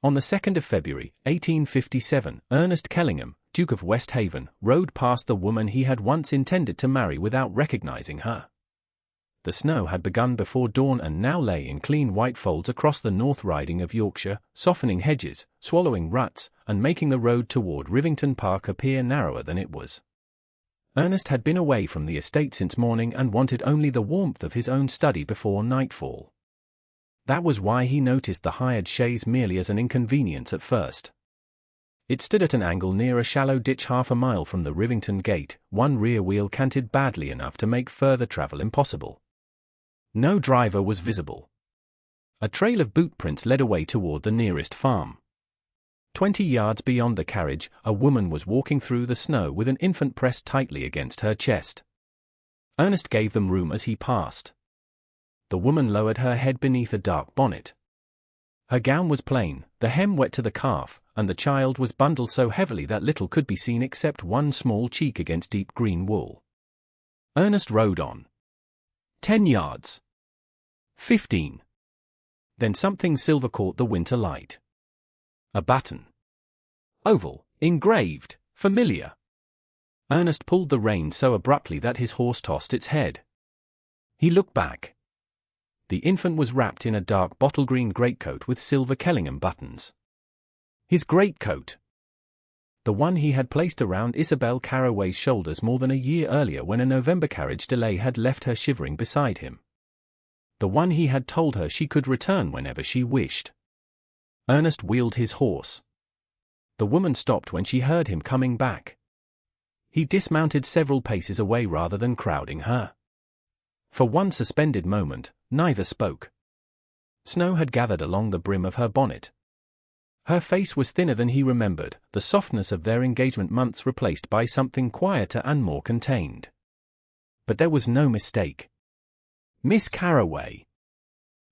On the 2nd of February, 1857, Ernest Kellingham, Duke of Westhaven, rode past the woman he had once intended to marry without recognizing her. The snow had begun before dawn and now lay in clean white folds across the North Riding of Yorkshire, softening hedges, swallowing ruts, and making the road toward Rivington Park appear narrower than it was. Ernest had been away from the estate since morning and wanted only the warmth of his own study before nightfall. That was why he noticed the hired chaise merely as an inconvenience at first. It stood at an angle near a shallow ditch half a mile from the Rivington gate, one rear wheel canted badly enough to make further travel impossible. No driver was visible. A trail of boot prints led away toward the nearest farm. 20 yards beyond the carriage, a woman was walking through the snow with an infant pressed tightly against her chest. Ernest gave them room as he passed. The woman lowered her head beneath a dark bonnet. Her gown was plain, the hem wet to the calf, and the child was bundled so heavily that little could be seen except one small cheek against deep green wool. Ernest rode on. 10 yards. 15. Then something silver caught the winter light. A baton. Oval, engraved, familiar. Ernest pulled the rein so abruptly that his horse tossed its head. He looked back. The infant was wrapped in a dark bottle-green greatcoat with silver Kellingham buttons. His greatcoat. The one he had placed around Isobel Carroway's shoulders more than a year earlier when a November carriage delay had left her shivering beside him. The one he had told her she could return whenever she wished. Ernest wheeled his horse. The woman stopped when she heard him coming back. He dismounted several paces away rather than crowding her. For one suspended moment, neither spoke. Snow had gathered along the brim of her bonnet. Her face was thinner than he remembered, the softness of their engagement months replaced by something quieter and more contained. But there was no mistake. Miss Carroway.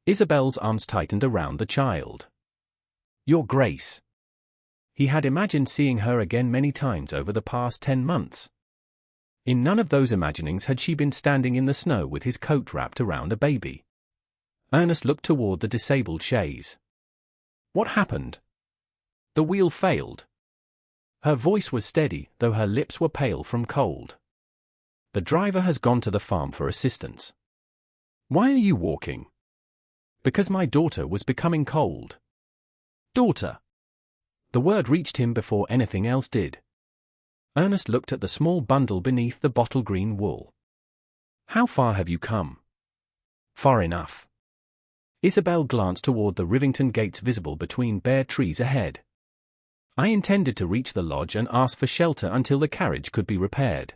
Isobel's arms tightened around the child. Your Grace. He had imagined seeing her again many times over the past 10 months. In none of those imaginings had she been standing in the snow with his coat wrapped around a baby. Ernest looked toward the disabled chaise. What happened? The wheel failed. Her voice was steady, though her lips were pale from cold. The driver has gone to the farm for assistance. Why are you walking? Because my daughter was becoming cold. Daughter. The word reached him before anything else did. Ernest looked at the small bundle beneath the bottle-green wool. How far have you come? Far enough. Isobel glanced toward the Rivington gates visible between bare trees ahead. I intended to reach the lodge and ask for shelter until the carriage could be repaired.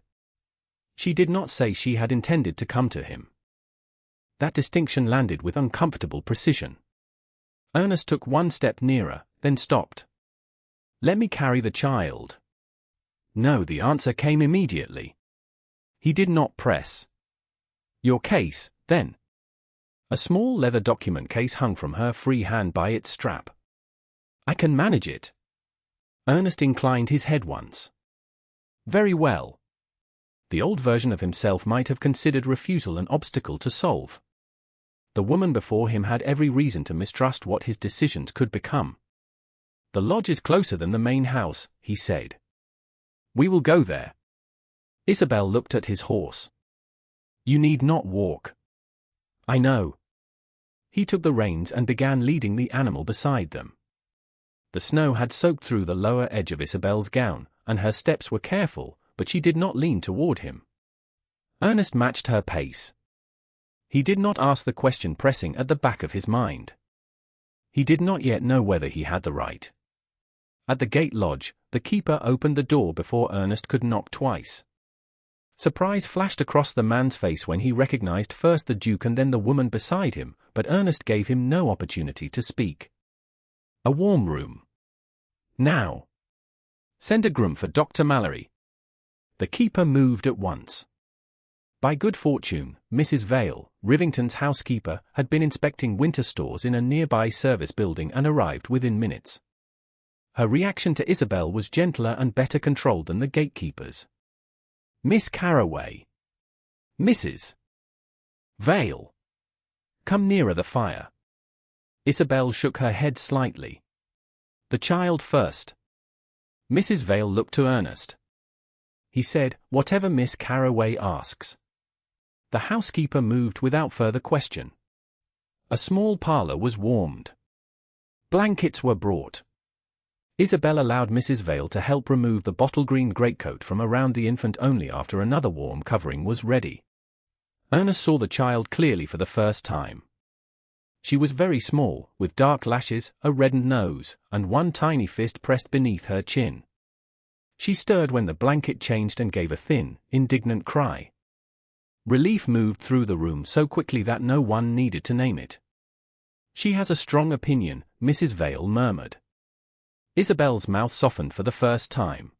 She did not say she had intended to come to him. That distinction landed with uncomfortable precision. Ernest took one step nearer, then stopped. Let me carry the child. No, the answer came immediately. He did not press. Your case, then. A small leather document case hung from her free hand by its strap. I can manage it. Ernest inclined his head once. Very well. The old version of himself might have considered refusal an obstacle to solve. The woman before him had every reason to mistrust what his decisions could become. The lodge is closer than the main house, he said. We will go there. Isobel looked at his horse. You need not walk. I know. He took the reins and began leading the animal beside them. The snow had soaked through the lower edge of Isobel's gown, and her steps were careful, but she did not lean toward him. Ernest matched her pace. He did not ask the question pressing at the back of his mind. He did not yet know whether he had the right. At the gate lodge, the keeper opened the door before Ernest could knock twice. Surprise flashed across the man's face when he recognized first the Duke and then the woman beside him, but Ernest gave him no opportunity to speak. A warm room. Now. Send a groom for Dr. Mallory. The keeper moved at once. By good fortune, Mrs. Vale, Rivington's housekeeper, had been inspecting winter stores in a nearby service building and arrived within minutes. Her reaction to Isobel was gentler and better controlled than the gatekeeper's. Miss Carroway. Mrs. Vale. Come nearer the fire. Isobel shook her head slightly. The child first. Mrs. Vale looked to Ernest. He said, "Whatever Miss Carroway asks." The housekeeper moved without further question. A small parlour was warmed. Blankets were brought. Isobel allowed Mrs. Vale to help remove the bottle-green greatcoat from around the infant only after another warm covering was ready. Ernest saw the child clearly for the first time. She was very small, with dark lashes, a reddened nose, and one tiny fist pressed beneath her chin. She stirred when the blanket changed and gave a thin, indignant cry. Relief moved through the room so quickly that no one needed to name it. "She has a strong opinion," Mrs. Vale murmured. Isobel's mouth softened for the first time.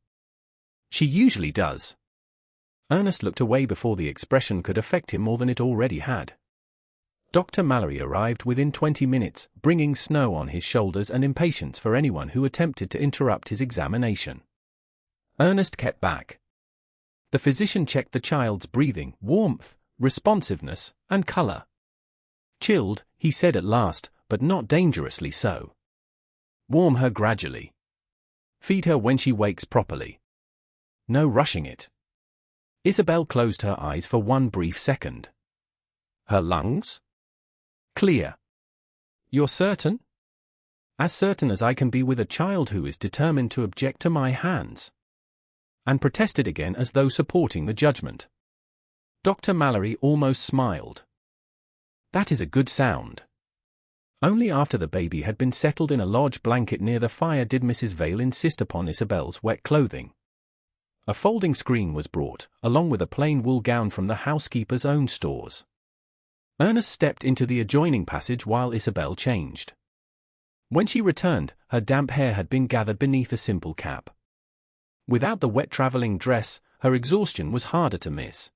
"She usually does." Ernest looked away before the expression could affect him more than it already had. Dr. Mallory arrived within 20 minutes, bringing snow on his shoulders and impatience for anyone who attempted to interrupt his examination. Ernest kept back. The physician checked the child's breathing, warmth, responsiveness, and color. "Chilled," he said at last, "but not dangerously so. Warm her gradually. Feed her when she wakes properly. No rushing it." Isobel closed her eyes for one brief second. "Her lungs? Clear." "You're certain?" "As certain as I can be with a child who is determined to object to my hands." And protested again as though supporting the judgment. Dr. Mallory almost smiled. "That is a good sound." Only after the baby had been settled in a lodge blanket near the fire did Mrs. Vale insist upon Isobel's wet clothing. A folding screen was brought, along with a plain wool gown from the housekeeper's own stores. Ernest stepped into the adjoining passage while Isobel changed. When she returned, her damp hair had been gathered beneath a simple cap. Without the wet traveling dress, her exhaustion was harder to miss.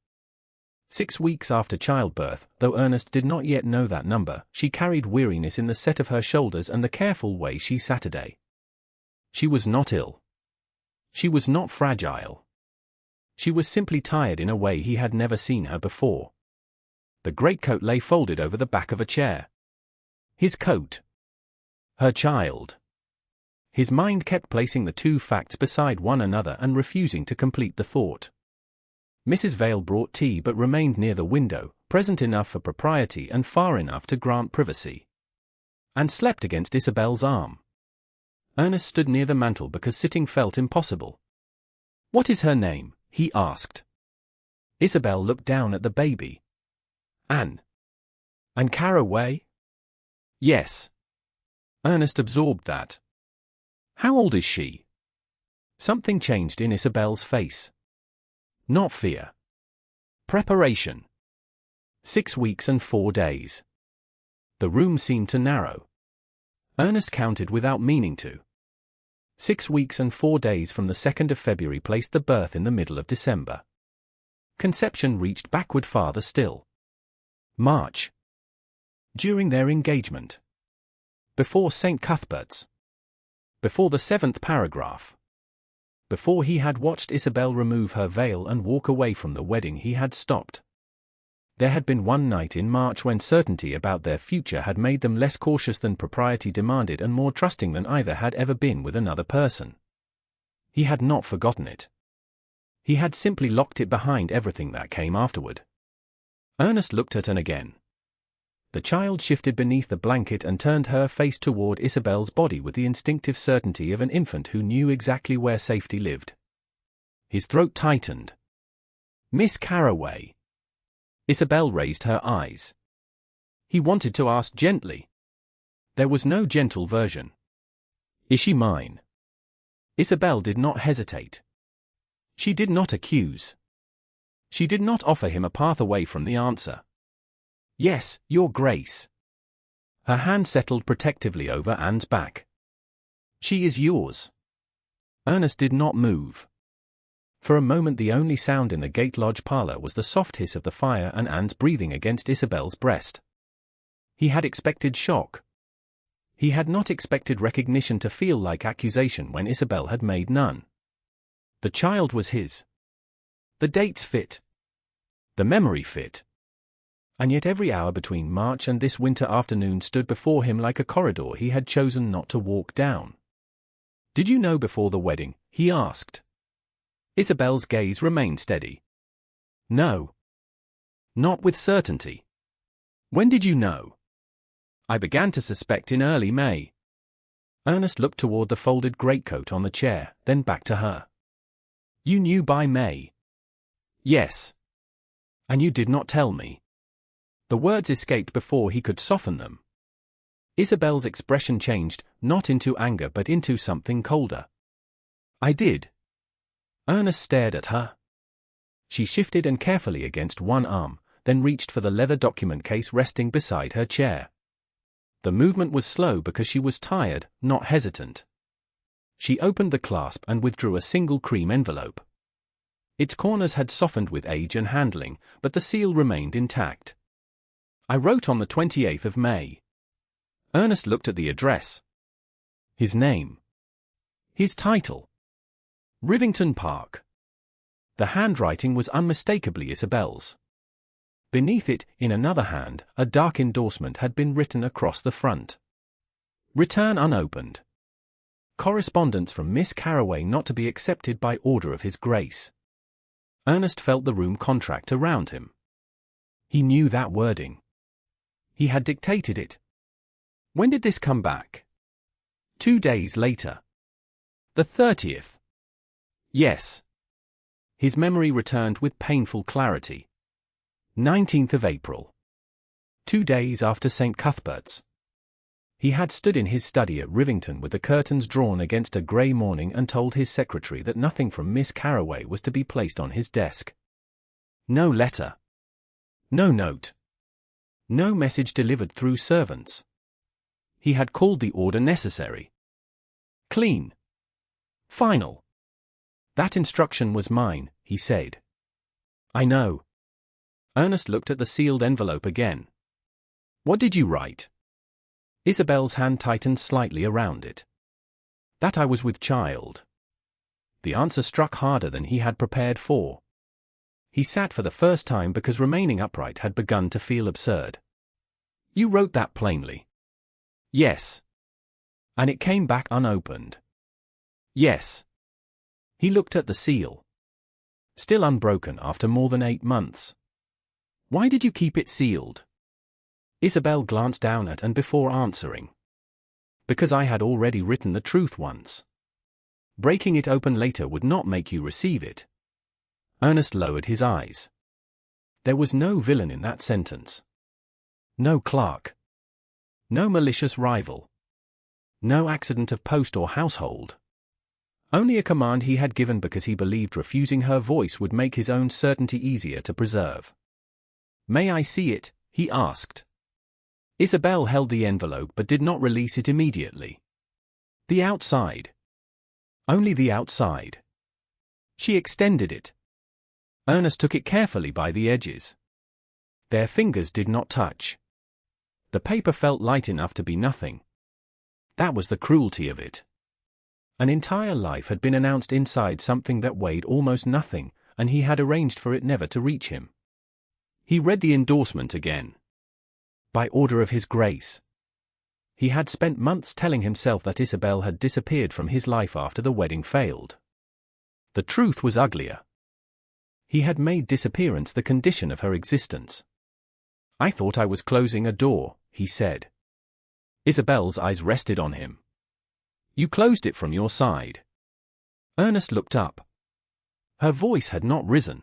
6 weeks after childbirth, though Ernest did not yet know that number, she carried weariness in the set of her shoulders and the careful way she sat today. She was not ill. She was not fragile. She was simply tired in a way he had never seen her before. The greatcoat lay folded over the back of a chair. His coat. Her child. His mind kept placing the two facts beside one another and refusing to complete the thought. Mrs. Vale brought tea but remained near the window, present enough for propriety and far enough to grant privacy. And slept against Isobel's arm. Ernest stood near the mantel because sitting felt impossible. "What is her name?" he asked. Isobel looked down at the baby. "Anne." "Anne Carroway?" "Yes." Ernest absorbed that. "How old is she?" Something changed in Isobel's face. Not fear. Preparation. 6 weeks and 4 days. The room seemed to narrow. Ernest counted without meaning to. 6 weeks and 4 days from the 2nd of February placed the birth in the middle of December. Conception reached backward farther still. March. During their engagement. Before St. Cuthbert's. Before the 7th paragraph. Before he had watched Isobel remove her veil and walk away from the wedding he had stopped. There had been one night in March when certainty about their future had made them less cautious than propriety demanded and more trusting than either had ever been with another person. He had not forgotten it. He had simply locked it behind everything that came afterward. Ernest looked at Anne again. The child shifted beneath the blanket and turned her face toward Isobel's body with the instinctive certainty of an infant who knew exactly where safety lived. His throat tightened. "Miss Carroway." Isobel raised her eyes. He wanted to ask gently. There was no gentle version. "Is she mine?" Isobel did not hesitate. She did not accuse. She did not offer him a path away from the answer. "Yes, Your Grace." Her hand settled protectively over Anne's back. "She is yours." Ernest did not move. For a moment the only sound in the Gate Lodge parlour was the soft hiss of the fire and Anne's breathing against Isobel's breast. He had expected shock. He had not expected recognition to feel like accusation when Isobel had made none. The child was his. The dates fit. The memory fit. And yet every hour between March and this winter afternoon stood before him like a corridor he had chosen not to walk down. Did you know before the wedding? He asked. Isabel's gaze remained steady. No. Not with certainty. When did you know? I began to suspect in early May. Ernest looked toward the folded greatcoat on the chair, then back to her. You knew by May? Yes. And you did not tell me. The words escaped before he could soften them. Isabel's expression changed, not into anger but into something colder. I did. Ernest stared at her. She shifted and carefully against one arm, then reached for the leather document case resting beside her chair. The movement was slow because she was tired, not hesitant. She opened the clasp and withdrew a single cream envelope. Its corners had softened with age and handling, but the seal remained intact. I wrote on the 28th of May. Ernest looked at the address. His name. His title. Rivington Park. The handwriting was unmistakably Isabel's. Beneath it, in another hand, a dark endorsement had been written across the front. Return unopened. Correspondence from Miss Carroway not to be accepted by order of His Grace. Ernest felt the room contract around him. He knew that wording. He had dictated it. When did this come back? 2 days later. The 30th. Yes. His memory returned with painful clarity. 19th of April. 2 days after St. Cuthbert's. He had stood in his study at Rivington with the curtains drawn against a grey morning and told his secretary that nothing from Miss Carroway was to be placed on his desk. No letter. No note. No message delivered through servants. He had called the order necessary. Clean. Final. That instruction was mine, he said. I know. Ernest looked at the sealed envelope again. What did you write? Isabel's hand tightened slightly around it. That I was with child. The answer struck harder than he had prepared for. He sat for the first time because remaining upright had begun to feel absurd. You wrote that plainly. Yes. And it came back unopened. Yes. He looked at the seal. Still unbroken after more than 8 months. Why did you keep it sealed? Isobel glanced down at and before answering. Because I had already written the truth once. Breaking it open later would not make you receive it. Ernest lowered his eyes. There was no villain in that sentence. No clerk. No malicious rival. No accident of post or household. Only a command he had given because he believed refusing her voice would make his own certainty easier to preserve. May I see it? He asked. Isobel held the envelope but did not release it immediately. The outside. Only the outside. She extended it. Ernest took it carefully by the edges. Their fingers did not touch. The paper felt light enough to be nothing. That was the cruelty of it. An entire life had been announced inside something that weighed almost nothing, and he had arranged for it never to reach him. He read the endorsement again. By order of His Grace. He had spent months telling himself that Isobel had disappeared from his life after the wedding failed. The truth was uglier. He had made disappearance the condition of her existence. I thought I was closing a door, he said. Isobel's eyes rested on him. You closed it from your side. Ernest looked up. Her voice had not risen.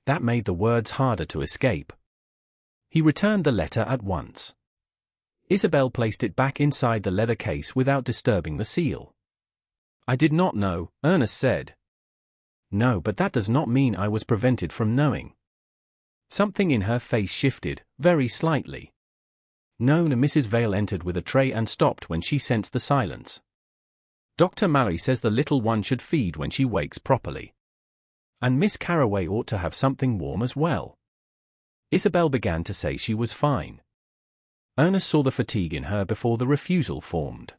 That made the words harder to escape. He returned the letter at once. Isobel placed it back inside the leather case without disturbing the seal. I did not know, Ernest said. No, but that does not mean I was prevented from knowing. Something in her face shifted, very slightly. No, Mrs. Vale entered with a tray and stopped when she sensed the silence. Dr. Mallory says the little one should feed when she wakes properly. And Miss Carroway ought to have something warm as well. Isobel began to say she was fine. Ernest saw the fatigue in her before the refusal formed.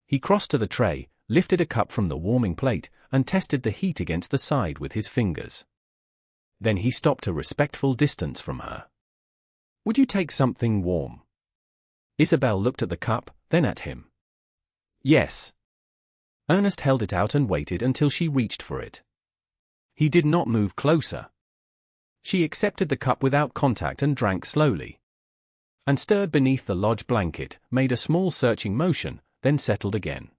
He crossed to the tray, lifted a cup from the warming plate, and tested the heat against the side with his fingers. Then he stopped a respectful distance from her. Would you take something warm? Isobel looked at the cup, then at him. Yes. Ernest held it out and waited until she reached for it. He did not move closer. She accepted the cup without contact and drank slowly. And stirred beneath the lodge blanket, made a small searching motion, then settled again.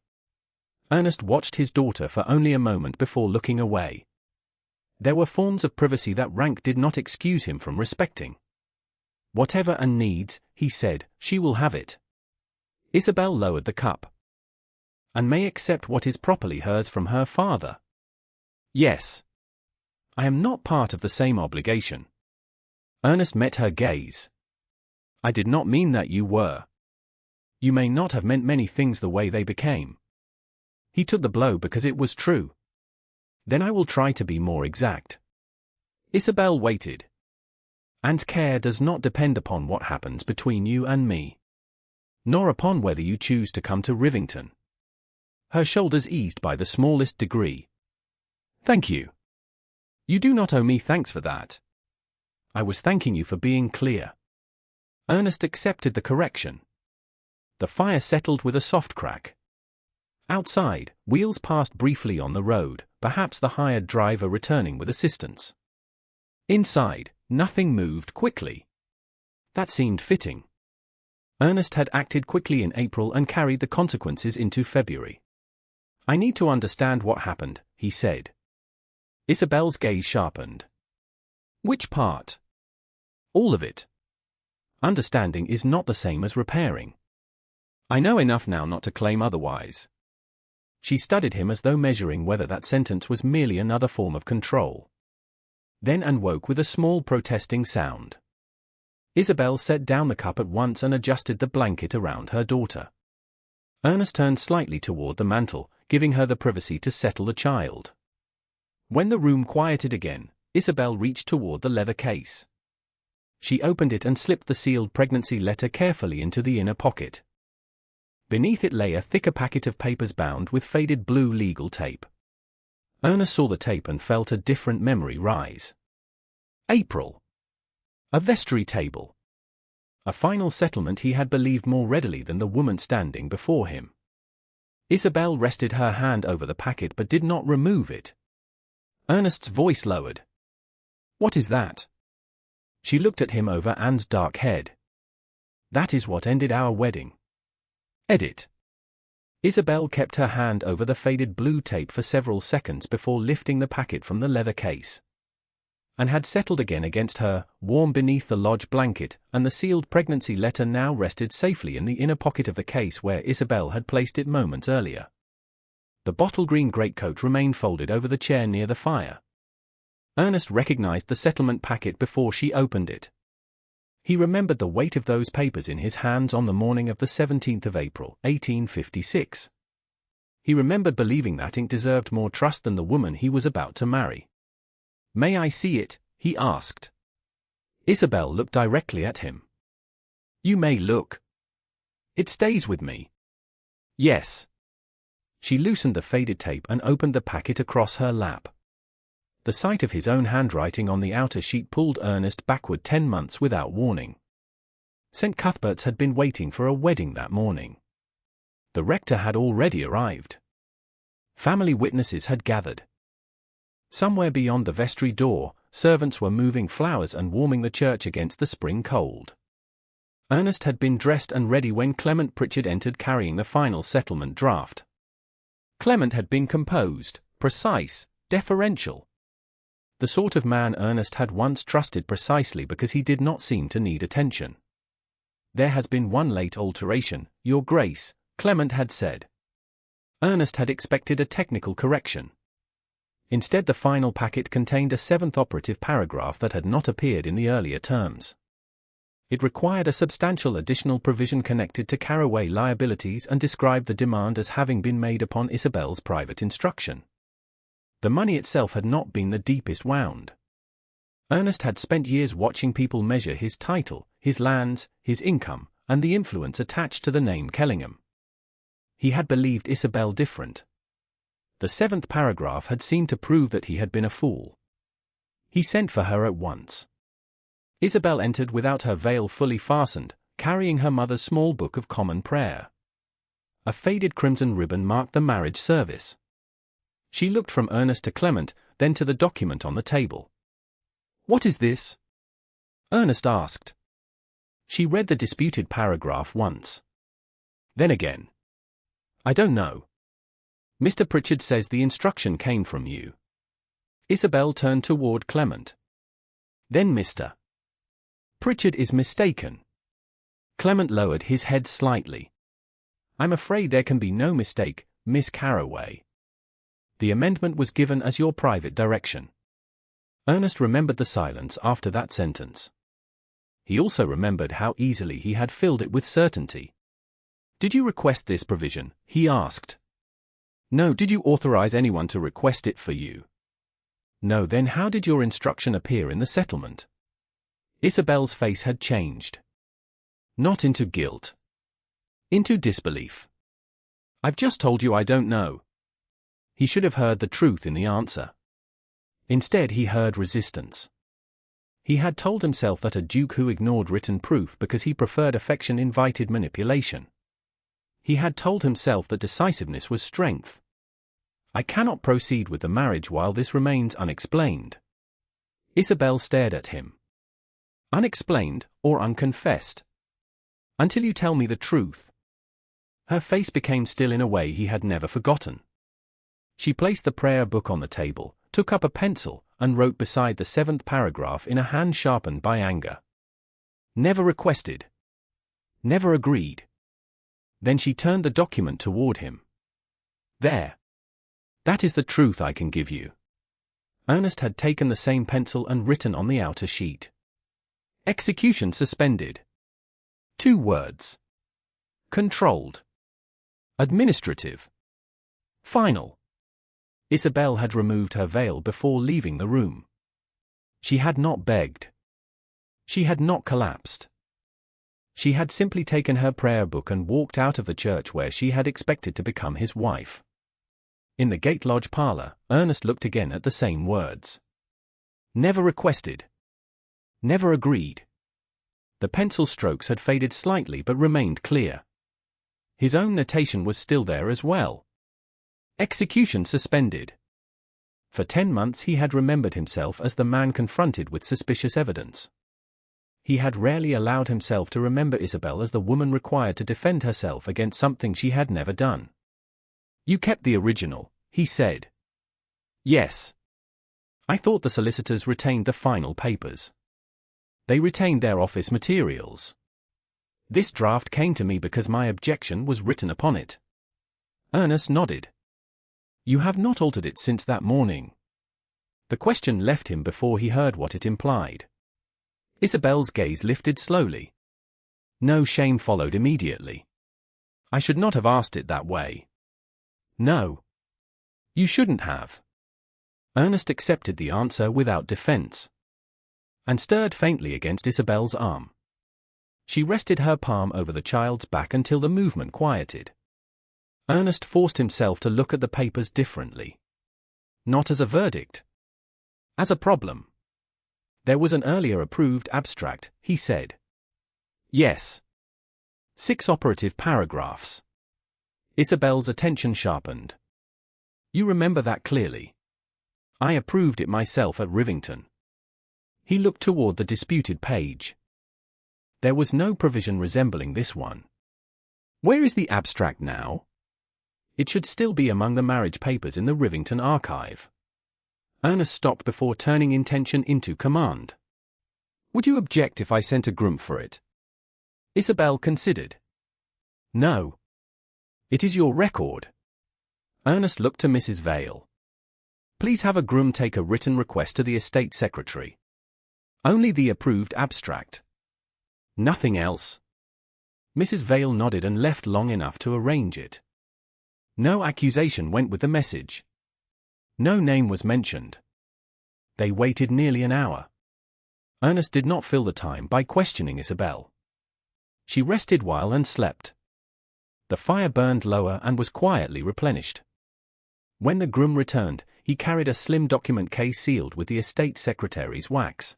Ernest watched his daughter for only a moment before looking away. There were forms of privacy that rank did not excuse him from respecting. "Whatever Anne needs," he said, "she will have it." Isobel lowered the cup. "And may accept what is properly hers from her father." "Yes. I am not part of the same obligation." Ernest met her gaze. "I did not mean that you were. You may not have meant many things the way they became." He took the blow because it was true. "Then I will try to be more exact." Isobel waited. "Anne's care does not depend upon what happens between you and me. Nor upon whether you choose to come to Rivington." Her shoulders eased by the smallest degree. "Thank you. You do not owe me thanks for that. I was thanking you for being clear." Ernest accepted the correction. The fire settled with a soft crack. Outside, wheels passed briefly on the road, perhaps the hired driver returning with assistance. Inside, nothing moved quickly. That seemed fitting. Ernest had acted quickly in April and carried the consequences into February. "I need to understand what happened," he said. Isobel's gaze sharpened. "Which part?" "All of it. Understanding is not the same as repairing. I know enough now not to claim otherwise." She studied him as though measuring whether that sentence was merely another form of control. Then Anne woke with a small protesting sound. Isobel set down the cup at once and adjusted the blanket around her daughter. Ernest turned slightly toward the mantel, giving her the privacy to settle the child. When the room quieted again, Isobel reached toward the leather case. She opened it and slipped the sealed pregnancy letter carefully into the inner pocket. Beneath it lay a thicker packet of papers bound with faded blue legal tape. Ernest saw the tape and felt a different memory rise. April. A vestry table. A final settlement he had believed more readily than the woman standing before him. Isobel rested her hand over the packet but did not remove it. Ernest's voice lowered. "What is that?" She looked at him over Anne's dark head. "That is what ended our wedding." Edit. Isobel kept her hand over the faded blue tape for several seconds before lifting the packet from the leather case. And had settled again against her, warm beneath the lodge blanket, and the sealed pregnancy letter now rested safely in the inner pocket of the case where Isobel had placed it moments earlier. The bottle-green greatcoat remained folded over the chair near the fire. Ernest recognized the settlement packet before she opened it. He remembered the weight of those papers in his hands on the morning of the 17th of April, 1856. He remembered believing that ink deserved more trust than the woman he was about to marry. "May I see it?" he asked. Isobel looked directly at him. "You may look. It stays with me." "Yes." She loosened the faded tape and opened the packet across her lap. The sight of his own handwriting on the outer sheet pulled Ernest backward 10 months without warning. St. Cuthbert's had been waiting for a wedding that morning. The rector had already arrived. Family witnesses had gathered. Somewhere beyond the vestry door, servants were moving flowers and warming the church against the spring cold. Ernest had been dressed and ready when Clement Pritchard entered carrying the final settlement draft. Clement had been composed, precise, deferential. The sort of man Ernest had once trusted precisely because he did not seem to need attention. "There has been one late alteration, Your Grace," Clement had said. Ernest had expected a technical correction. Instead, the final packet contained a 7th operative paragraph that had not appeared in the earlier terms. It required a substantial additional provision connected to Carroway liabilities and described the demand as having been made upon Isobel's private instruction. The money itself had not been the deepest wound. Ernest had spent years watching people measure his title, his lands, his income, and the influence attached to the name Kellingham. He had believed Isobel different. The 7th paragraph had seemed to prove that he had been a fool. He sent for her at once. Isobel entered without her veil fully fastened, carrying her mother's small book of common prayer. A faded crimson ribbon marked the marriage service. She looked from Ernest to Clement, then to the document on the table. "What is this?" Ernest asked. She read the disputed paragraph once. Then again. "I don't know. Mr. Pritchard says the instruction came from you." Isobel turned toward Clement. "Then Mr. Pritchard is mistaken." Clement lowered his head slightly. "I'm afraid there can be no mistake, Miss Carroway. The amendment was given as your private direction." Ernest remembered the silence after that sentence. He also remembered how easily he had filled it with certainty. "Did you request this provision?" he asked. "No." "Did you authorize anyone to request it for you?" "No." "Then how did your instruction appear in the settlement?" Isobel's face had changed. Not into guilt. Into disbelief. "I've just told you I don't know." He should have heard the truth in the answer. Instead he heard resistance. He had told himself that a duke who ignored written proof because he preferred affection invited manipulation. He had told himself that decisiveness was strength. "I cannot proceed with the marriage while this remains unexplained." Isobel stared at him. "Unexplained, or unconfessed?" "Until you tell me the truth." Her face became still in a way he had never forgotten. She placed the prayer book on the table, took up a pencil, and wrote beside the 7th paragraph in a hand sharpened by anger. "Never requested. Never agreed." Then she turned the document toward him. "There. That is the truth I can give you." Ernest had taken the same pencil and written on the outer sheet. "Execution suspended." 2 words. Controlled. Administrative. Final. Isobel had removed her veil before leaving the room. She had not begged. She had not collapsed. She had simply taken her prayer book and walked out of the church where she had expected to become his wife. In the Gate Lodge parlor, Ernest looked again at the same words. Never requested. Never agreed. The pencil strokes had faded slightly but remained clear. His own notation was still there as well. Execution suspended. For 10 months he had remembered himself as the man confronted with suspicious evidence. He had rarely allowed himself to remember Isobel as the woman required to defend herself against something she had never done. "You kept the original," he said. "Yes. I thought the solicitors retained the final papers. They retained their office materials. This draft came to me because my objection was written upon it." Ernest nodded. "You have not altered it since that morning?" The question left him before he heard what it implied. Isobel's gaze lifted slowly. No shame followed immediately. "I should not have asked it that way." "No. You shouldn't have." Ernest accepted the answer without defense, and stirred faintly against Isobel's arm. She rested her palm over the child's back until the movement quieted. Ernest forced himself to look at the papers differently. Not as a verdict. As a problem. There was an earlier approved abstract, he said. Yes. 6 operative paragraphs. Isobel's attention sharpened. "You remember that clearly?" "I approved it myself at Rivington." He looked toward the disputed page. There was no provision resembling this one. "Where is the abstract now?" "It should still be among the marriage papers in the Rivington archive." Ernest stopped before turning intention into command. "Would you object if I sent a groom for it?" Isobel considered. "No. It is your record." Ernest looked to Mrs. Vale. "Please have a groom take a written request to the estate secretary. Only the approved abstract. Nothing else." Mrs. Vale nodded and left long enough to arrange it. No accusation went with the message. No name was mentioned. They waited nearly an hour. Ernest did not fill the time by questioning Isobel. She rested while and slept. The fire burned lower and was quietly replenished. When the groom returned, he carried a slim document case sealed with the estate secretary's wax.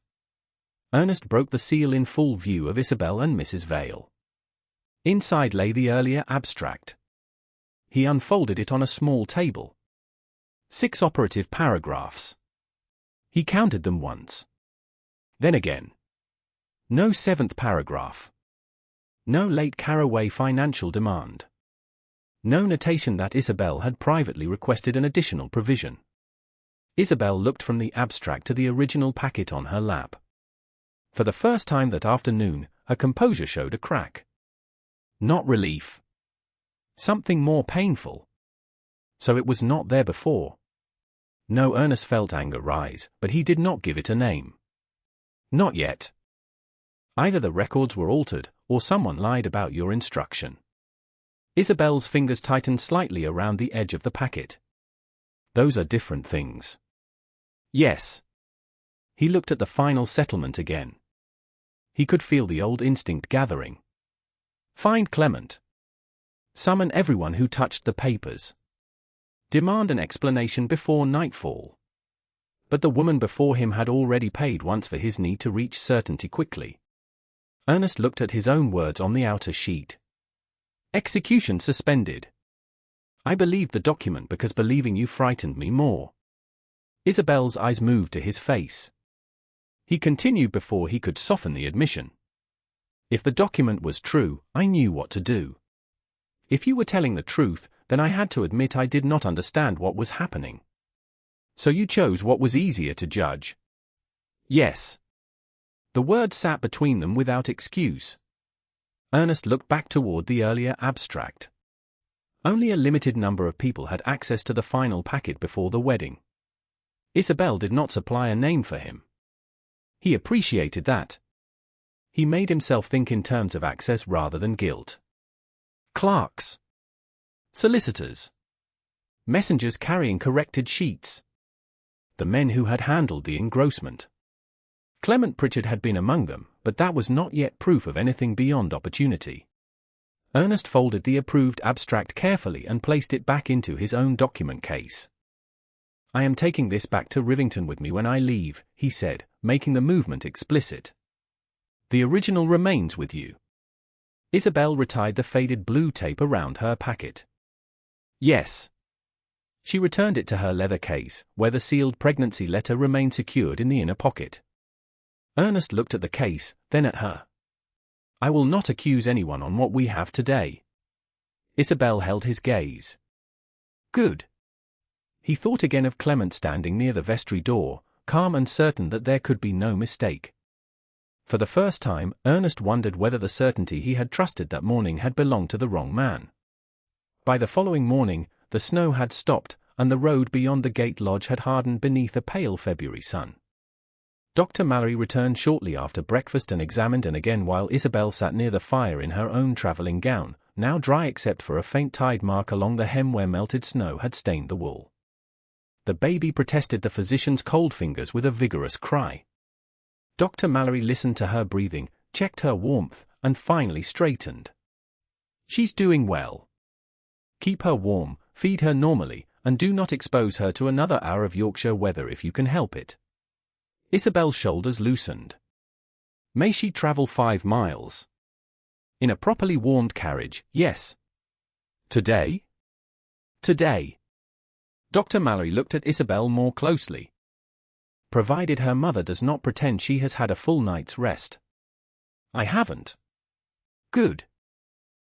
Ernest broke the seal in full view of Isobel and Mrs. Vale. Inside lay the earlier abstract. he unfolded it on a small table. 6 operative paragraphs. He counted them once. Then again. No 7th paragraph. No late Carroway financial demand. No notation that Isobel had privately requested an additional provision. Isobel looked from the abstract to the original packet on her lap. For the first time that afternoon, her composure showed a crack. Not relief. Something more painful. So it was not there before. No, Ernest felt anger rise, but he did not give it a name. Not yet. Either the records were altered, or someone lied about your instruction. Isobel's fingers tightened slightly around the edge of the packet. Those are different things. Yes. He looked at the final settlement again. He could feel the old instinct gathering. Find Clement. Summon everyone who touched the papers. Demand an explanation before nightfall. But the woman before him had already paid once for his need to reach certainty quickly. Ernest looked at his own words on the outer sheet. Execution suspended. I believed the document because believing you frightened me more. Isobel's eyes moved to his face. He continued before he could soften the admission. If the document was true, I knew what to do. If you were telling the truth, then I had to admit I did not understand what was happening. So you chose what was easier to judge. Yes. The word sat between them without excuse. Ernest looked back toward the earlier abstract. Only a limited number of people had access to the final packet before the wedding. Isobel did not supply a name for him. He appreciated that. He made himself think in terms of access rather than guilt. Clerks. Solicitors. Messengers carrying corrected sheets. The men who had handled the engrossment. Clement Pritchard had been among them, but that was not yet proof of anything beyond opportunity. Ernest folded the approved abstract carefully and placed it back into his own document case. I am taking this back to Rivington with me when I leave, he said, making the movement explicit. The original remains with you. Isobel retied the faded blue tape around her packet. Yes. She returned it to her leather case, where the sealed pregnancy letter remained secured in the inner pocket. Ernest looked at the case, then at her. I will not accuse anyone on what we have today. Isobel held his gaze. Good. He thought again of Clement standing near the vestry door, calm and certain that there could be no mistake. For the first time, Ernest wondered whether the certainty he had trusted that morning had belonged to the wrong man. By the following morning, the snow had stopped, and the road beyond the gate lodge had hardened beneath a pale February sun. Dr. Mallory returned shortly after breakfast and examined and again while Isobel sat near the fire in her own travelling gown, now dry except for a faint tide mark along the hem where melted snow had stained the wool. The baby protested the physician's cold fingers with a vigorous cry. Dr. Mallory listened to her breathing, checked her warmth, and finally straightened. She's doing well. Keep her warm, feed her normally, and do not expose her to another hour of Yorkshire weather if you can help it. Isobel's shoulders loosened. May she travel 5 miles? In a properly warmed carriage, yes. Today? Today. Dr. Mallory looked at Isobel more closely. Provided her mother does not pretend she has had a full night's rest. I haven't. Good.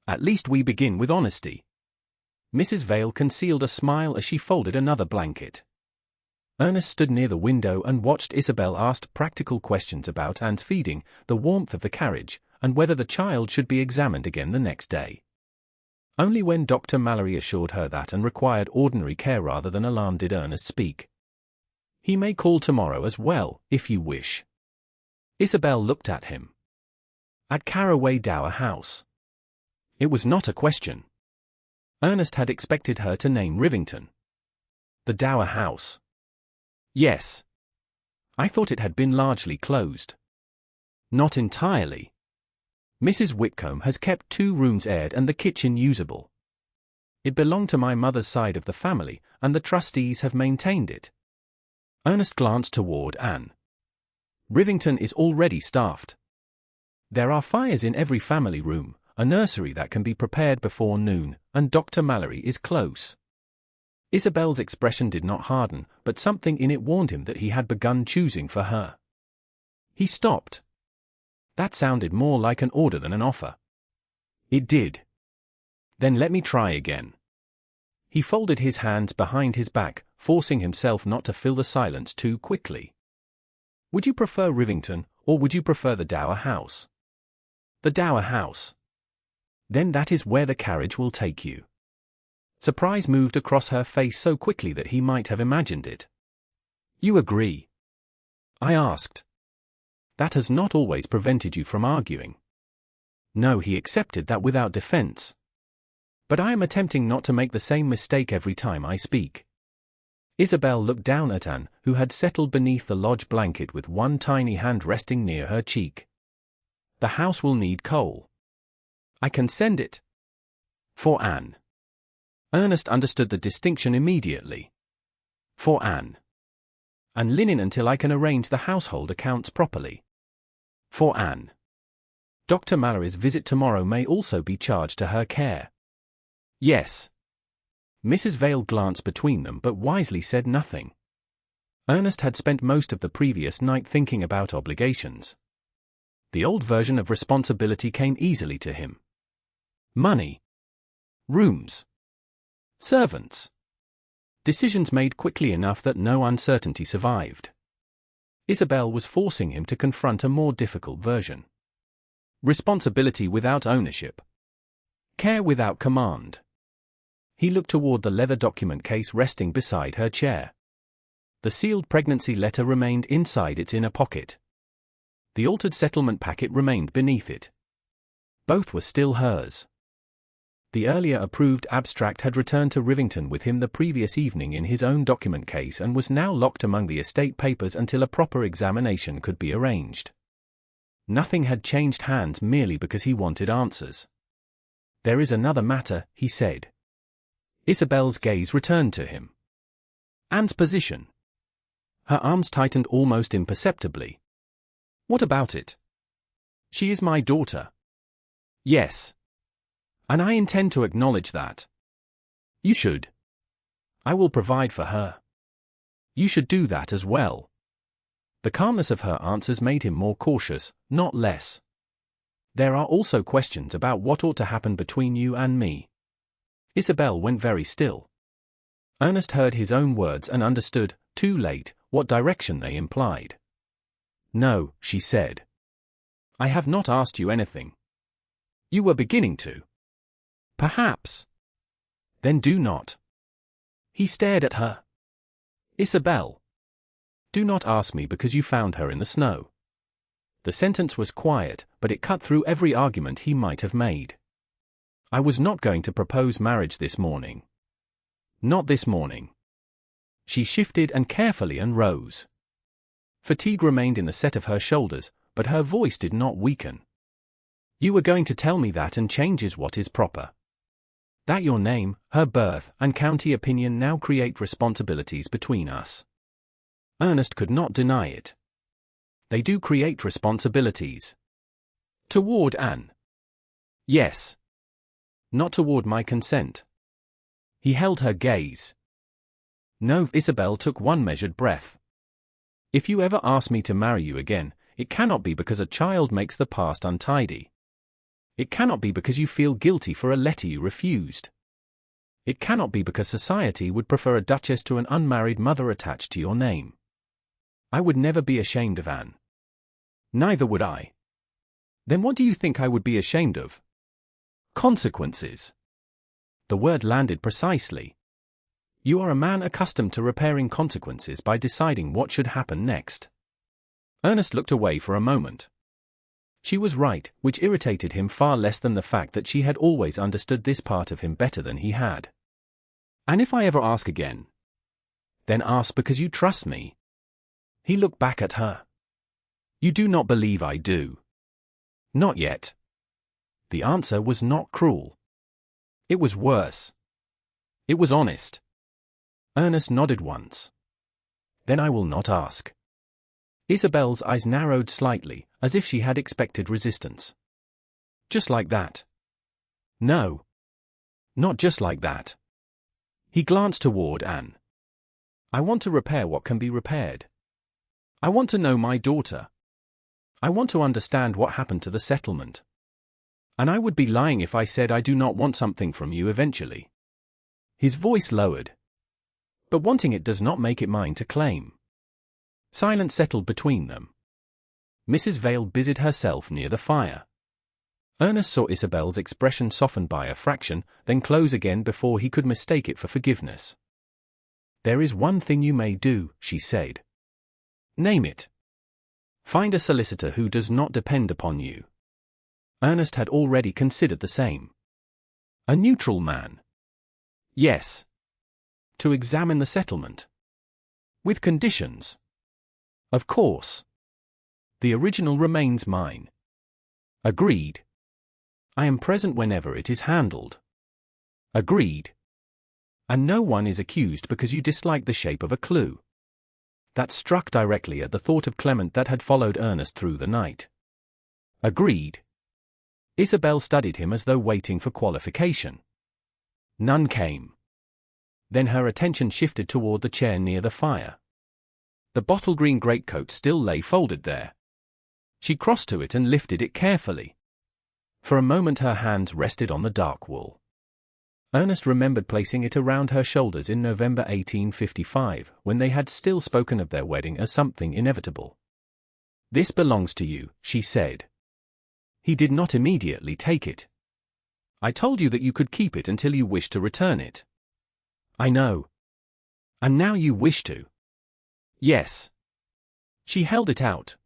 At least we begin with honesty. Mrs. Vale concealed a smile as she folded another blanket. Ernest stood near the window and watched Isobel ask practical questions about Anne's feeding, the warmth of the carriage, and whether the child should be examined again the next day. Only when Dr. Mallory assured her that and required ordinary care rather than alarm did Ernest speak. He may call tomorrow as well, if you wish. Isobel looked at him. At Carroway Dower House. It was not a question. Ernest had expected her to name Rivington. The Dower House. Yes. I thought it had been largely closed. Not entirely. Mrs. Whitcomb has kept 2 rooms aired and the kitchen usable. It belonged to my mother's side of the family, and the trustees have maintained it. Ernest glanced toward Anne. Rivington is already staffed. There are fires in every family room, a nursery that can be prepared before noon, and Dr. Mallory is close. Isobel's expression did not harden, but something in it warned him that he had begun choosing for her. He stopped. That sounded more like an order than an offer. It did. Then let me try again. He folded his hands behind his back, forcing himself not to fill the silence too quickly. Would you prefer Rivington, or would you prefer the Dower House? The Dower House. Then that is where the carriage will take you. Surprise moved across her face so quickly that he might have imagined it. You agree? I asked. That has not always prevented you from arguing. No, he accepted that without defense. But I am attempting not to make the same mistake every time I speak. Isobel looked down at Anne, who had settled beneath the lodge blanket with one tiny hand resting near her cheek. The house will need coal. I can send it. For Anne. Ernest understood the distinction immediately. For Anne. And linen until I can arrange the household accounts properly. For Anne. Dr. Mallory's visit tomorrow may also be charged to her care. Yes. Mrs. Vale glanced between them but wisely said nothing. Ernest had spent most of the previous night thinking about obligations. The old version of responsibility came easily to him. Money. Rooms. Servants. Decisions made quickly enough that no uncertainty survived. Isobel was forcing him to confront a more difficult version. Responsibility without ownership. Care without command. He looked toward the leather document case resting beside her chair. The sealed pregnancy letter remained inside its inner pocket. The altered settlement packet remained beneath it. Both were still hers. The earlier approved abstract had returned to Rivington with him the previous evening in his own document case and was now locked among the estate papers until a proper examination could be arranged. Nothing had changed hands merely because he wanted answers. There is another matter, he said. Isobel's gaze returned to him. Anne's position. Her arms tightened almost imperceptibly. What about it? She is my daughter. Yes. And I intend to acknowledge that. You should. I will provide for her. You should do that as well. The calmness of her answers made him more cautious, not less. There are also questions about what ought to happen between you and me. Isobel went very still. Ernest heard his own words and understood, too late, what direction they implied. No, she said. I have not asked you anything. You were beginning to. Perhaps. Then do not. He stared at her. Isobel. Do not ask me because you found her in the snow. The sentence was quiet, but it cut through every argument he might have made. I was not going to propose marriage this morning. Not this morning. She shifted and carefully and rose. Fatigue remained in the set of her shoulders, but her voice did not weaken. You were going to tell me that and changes what is proper. That your name, her birth, and county opinion now create responsibilities between us. Ernest could not deny it. They do create responsibilities. Toward Anne. Yes. Not toward my consent. He held her gaze. No, Isobel took one measured breath. If you ever ask me to marry you again, it cannot be because a child makes the past untidy. It cannot be because you feel guilty for a letter you refused. It cannot be because society would prefer a duchess to an unmarried mother attached to your name. I would never be ashamed of Anne. Neither would I. Then what do you think I would be ashamed of? Consequences. The word landed precisely. You are a man accustomed to repairing consequences by deciding what should happen next. Ernest looked away for a moment. She was right, which irritated him far less than the fact that she had always understood this part of him better than he had. And if I ever ask again? Then ask because you trust me. He looked back at her. You do not believe I do. Not yet. The answer was not cruel. It was worse. It was honest. Ernest nodded once. Then I will not ask. Isobel's eyes narrowed slightly, as if she had expected resistance. Just like that. No. Not just like that. He glanced toward Anne. I want to repair what can be repaired. I want to know my daughter. I want to understand what happened to the settlement. And I would be lying if I said I do not want something from you eventually. His voice lowered. But wanting it does not make it mine to claim. Silence settled between them. Mrs. Vale busied herself near the fire. Ernest saw Isobel's expression soften by a fraction, then close again before he could mistake it for forgiveness. There is one thing you may do, she said. Name it. Find a solicitor who does not depend upon you. Ernest had already considered the same. A neutral man. Yes. To examine the settlement. With conditions. Of course. The original remains mine. Agreed. I am present whenever it is handled. Agreed. And no one is accused because you dislike the shape of a clue. That struck directly at the thought of Clement that had followed Ernest through the night. Agreed. Isobel studied him as though waiting for qualification. None came. Then her attention shifted toward the chair near the fire. The bottle-green greatcoat still lay folded there. She crossed to it and lifted it carefully. For a moment her hands rested on the dark wool. Ernest remembered placing it around her shoulders in November 1855, when they had still spoken of their wedding as something inevitable. This belongs to you, she said. He did not immediately take it. I told you that you could keep it until you wished to return it. I know. And now you wish to. Yes. She held it out.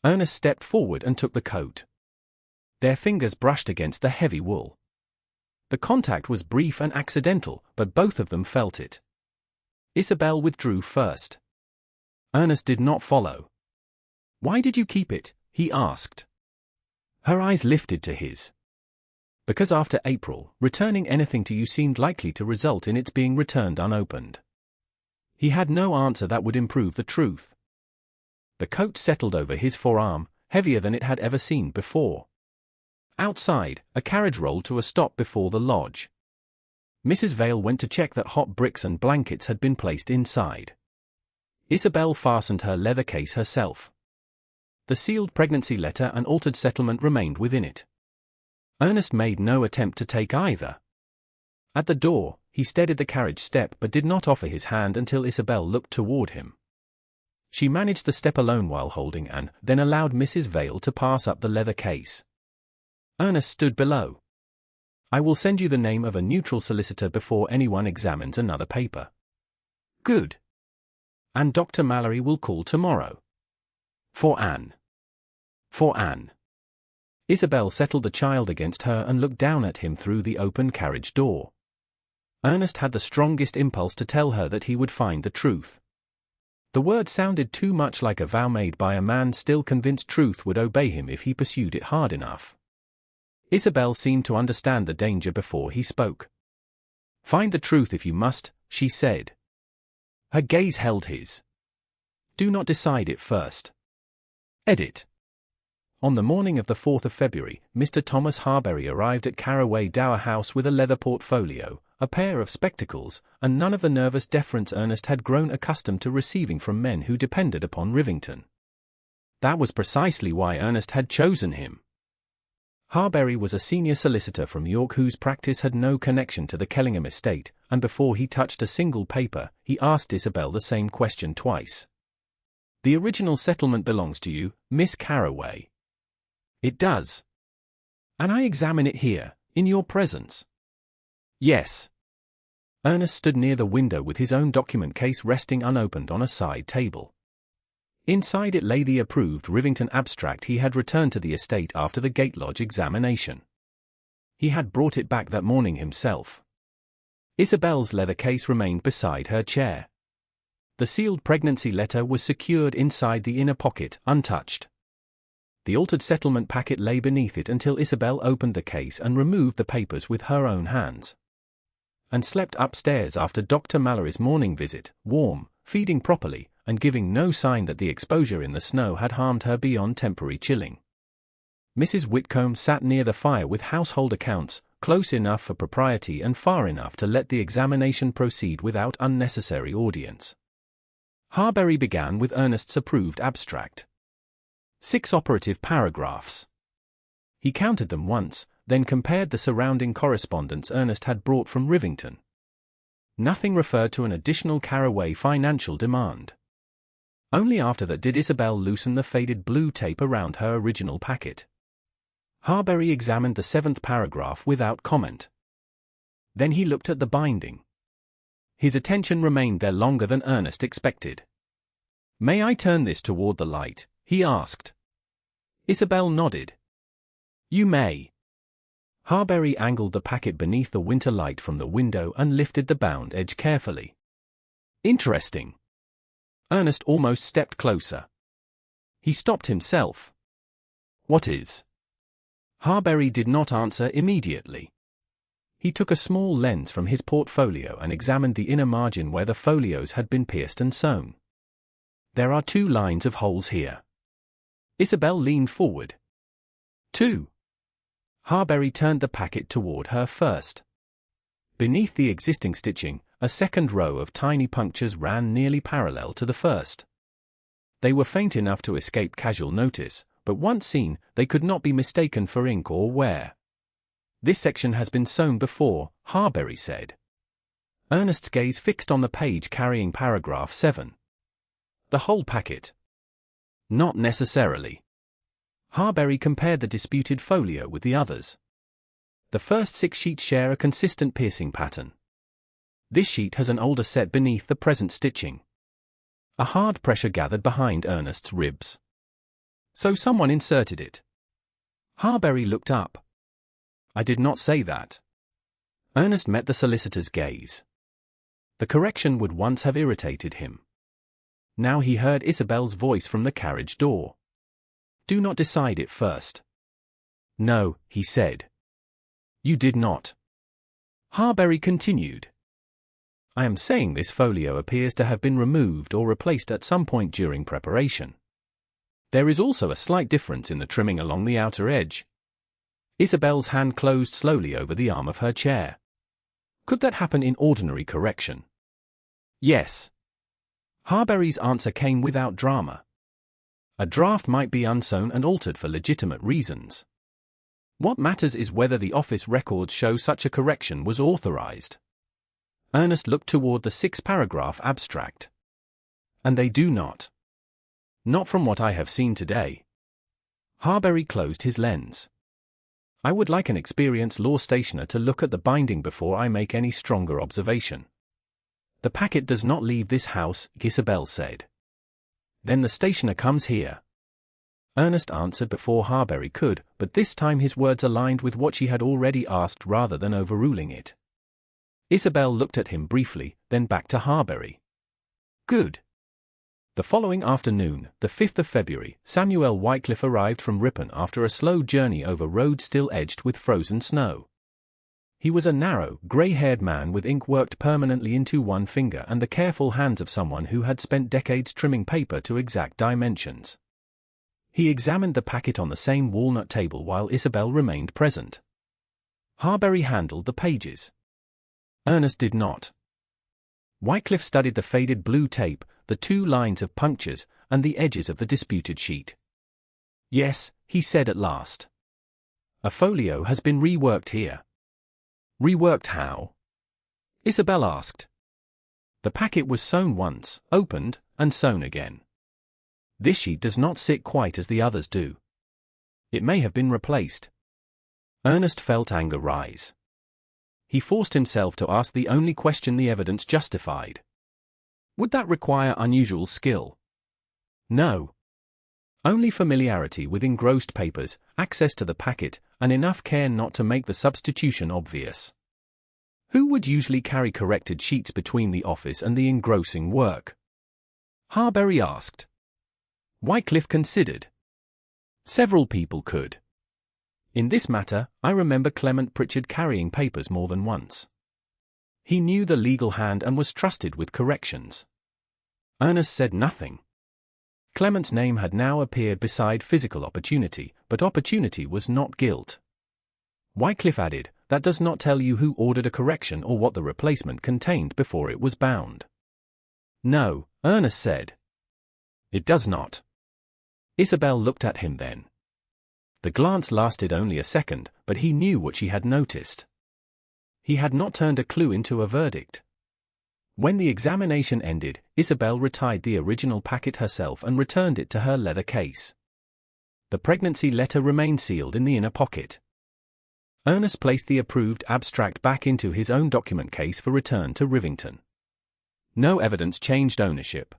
Ernest stepped forward and took the coat. Their fingers brushed against the heavy wool. The contact was brief and accidental, but both of them felt it. Isobel withdrew first. Ernest did not follow. Why did you keep it? He asked. Her eyes lifted to his. Because after April, returning anything to you seemed likely to result in its being returned unopened. He had no answer that would improve the truth. The coat settled over his forearm, heavier than it had ever seemed before. Outside, a carriage rolled to a stop before the lodge. Mrs. Vale went to check that hot bricks and blankets had been placed inside. Isobel fastened her leather case herself. The sealed pregnancy letter and altered settlement remained within it. Ernest made no attempt to take either. At the door, he steadied the carriage step but did not offer his hand until Isobel looked toward him. She managed the step alone while holding Anne, then allowed Mrs. Vale to pass up the leather case. Ernest stood below. I will send you the name of a neutral solicitor before anyone examines another paper. Good. And Dr. Mallory will call tomorrow. For Anne. For Anne. Isobel settled the child against her and looked down at him through the open carriage door. Ernest had the strongest impulse to tell her that he would find the truth. The word sounded too much like a vow made by a man still convinced truth would obey him if he pursued it hard enough. Isobel seemed to understand the danger before he spoke. Find the truth if you must, she said. Her gaze held his. Do not decide it first. Edit. On the morning of the 4th of February, Mr. Thomas Harbury arrived at Carroway Dower House with a leather portfolio, a pair of spectacles, and none of the nervous deference Ernest had grown accustomed to receiving from men who depended upon Rivington. That was precisely why Ernest had chosen him. Harbury was a senior solicitor from York whose practice had no connection to the Kellingham estate, and before he touched a single paper, he asked Isobel the same question twice. The original settlement belongs to you, Miss Carroway. It does. And I examine it here, in your presence. Yes. Ernest stood near the window with his own document case resting unopened on a side table. Inside it lay the approved Rivington abstract he had returned to the estate after the Gate Lodge examination. He had brought it back that morning himself. Isobel's leather case remained beside her chair. The sealed pregnancy letter was secured inside the inner pocket, untouched. The altered settlement packet lay beneath it until Isobel opened the case and removed the papers with her own hands. And slept upstairs after Dr. Mallory's morning visit, warm, feeding properly, and giving no sign that the exposure in the snow had harmed her beyond temporary chilling. Mrs. Whitcomb sat near the fire with household accounts, close enough for propriety and far enough to let the examination proceed without unnecessary audience. Harbury began with Ernest's approved abstract. 6 operative paragraphs. He counted them once, then compared the surrounding correspondence Ernest had brought from Rivington. Nothing referred to an additional Carroway financial demand. Only after that did Isobel loosen the faded blue tape around her original packet. Harbury examined the 7th paragraph without comment. Then he looked at the binding. His attention remained there longer than Ernest expected. "May I turn this toward the light?" he asked. Isobel nodded. "You may." Harbury angled the packet beneath the winter light from the window and lifted the bound edge carefully. "Interesting." Ernest almost stepped closer. He stopped himself. "What is?" Harbury did not answer immediately. He took a small lens from his portfolio and examined the inner margin where the folios had been pierced and sewn. "There are 2 lines of holes here." Isobel leaned forward. 2. Harbury turned the packet toward her first. Beneath the existing stitching, a second row of tiny punctures ran nearly parallel to the first. They were faint enough to escape casual notice, but once seen, they could not be mistaken for ink or wear. "This section has been sewn before," Harbury said. Ernest's gaze fixed on the page carrying paragraph 7. "The whole packet?" "Not necessarily." Harbury compared the disputed folio with the others. The first 6 sheets share a consistent piercing pattern. This sheet has an older set beneath the present stitching. A hard pressure gathered behind Ernest's ribs. "So someone inserted it." Harbury looked up. "I did not say that." Ernest met the solicitor's gaze. The correction would once have irritated him. Now he heard Isobel's voice from the carriage door. "Do not decide it first." "No," he said. "You did not." Harbury continued. "I am saying this folio appears to have been removed or replaced at some point during preparation. There is also a slight difference in the trimming along the outer edge." Isobel's hand closed slowly over the arm of her chair. "Could that happen in ordinary correction?" "Yes." Harbury's answer came without drama. A draft might be unsewn and altered for legitimate reasons. What matters is whether the office records show such a correction was authorized. Ernest looked toward the 6-paragraph abstract. "And they do not." "Not from what I have seen today." Harbury closed his lens. "I would like an experienced law stationer to look at the binding before I make any stronger observation." "The packet does not leave this house," Isobel said. "Then the stationer comes here." Ernest answered before Harbury could, but this time his words aligned with what she had already asked rather than overruling it. Isobel looked at him briefly, then back to Harbury. "Good." The following afternoon, the 5th of February, Samuel Wycliffe arrived from Ripon after a slow journey over roads still edged with frozen snow. He was a narrow, grey-haired man with ink worked permanently into one finger and the careful hands of someone who had spent decades trimming paper to exact dimensions. He examined the packet on the same walnut table while Isobel remained present. Harbury handled the pages. Ernest did not. Wycliffe studied the faded blue tape, the 2 lines of punctures, and the edges of the disputed sheet. "Yes," he said at last. "A folio has been reworked here." "Reworked how?" Isobel asked. "The packet was sewn once, opened, and sewn again. This sheet does not sit quite as the others do. It may have been replaced." Ernest felt anger rise. He forced himself to ask the only question the evidence justified. Would that require unusual skill? No. Only familiarity with engrossed papers, access to the packet, and enough care not to make the substitution obvious. Who would usually carry corrected sheets between the office and the engrossing work? Harbury asked. Wycliffe considered. Several people could. In this matter, I remember Clement Pritchard carrying papers more than once. He knew the legal hand and was trusted with corrections. Ernest said nothing. Clement's name had now appeared beside physical opportunity, but opportunity was not guilt. Wycliffe added, that does not tell you who ordered a correction or what the replacement contained before it was bound. No, Ernest said. It does not. Isobel looked at him then. The glance lasted only a second, but he knew what she had noticed. He had not turned a clue into a verdict. When the examination ended, Isobel retied the original packet herself and returned it to her leather case. The pregnancy letter remained sealed in the inner pocket. Ernest placed the approved abstract back into his own document case for return to Rivington. No evidence changed ownership.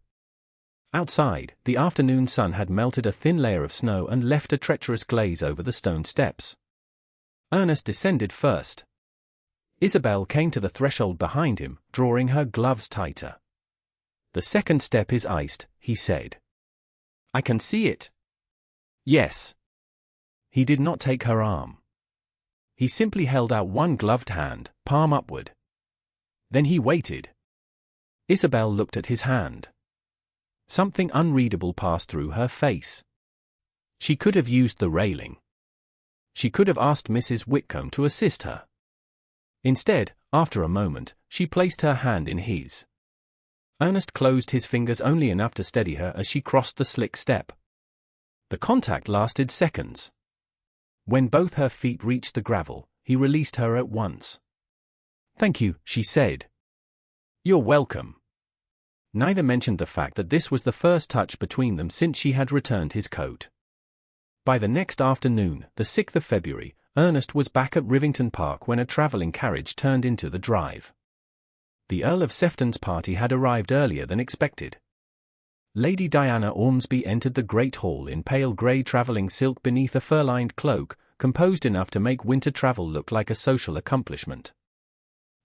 Outside, the afternoon sun had melted a thin layer of snow and left a treacherous glaze over the stone steps. Ernest descended first. Isobel came to the threshold behind him, drawing her gloves tighter. "The second step is iced," he said. "I can see it." "Yes." He did not take her arm. He simply held out one gloved hand, palm upward. Then he waited. Isobel looked at his hand. Something unreadable passed through her face. She could have used the railing. She could have asked Mrs. Whitcomb to assist her. Instead, after a moment, she placed her hand in his. Ernest closed his fingers only enough to steady her as she crossed the slick step. The contact lasted seconds. When both her feet reached the gravel, he released her at once. "Thank you," she said. "You're welcome." Neither mentioned the fact that this was the first touch between them since she had returned his coat. By the next afternoon, the 6th of February, Ernest was back at Rivington Park when a travelling carriage turned into the drive. The Earl of Sefton's party had arrived earlier than expected. Lady Diana Ormsby entered the great hall in pale grey travelling silk beneath a fur-lined cloak, composed enough to make winter travel look like a social accomplishment.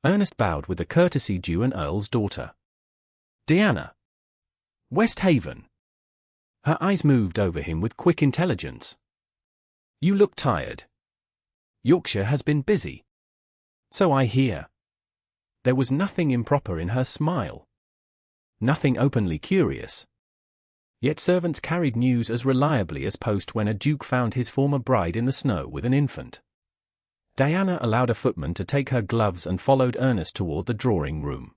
Ernest bowed with the courtesy due an earl's daughter. "Diana. Westhaven." Her eyes moved over him with quick intelligence. "You look tired. Yorkshire has been busy." "So I hear." There was nothing improper in her smile. Nothing openly curious. Yet servants carried news as reliably as post when a duke found his former bride in the snow with an infant. Diana allowed a footman to take her gloves and followed Ernest toward the drawing-room.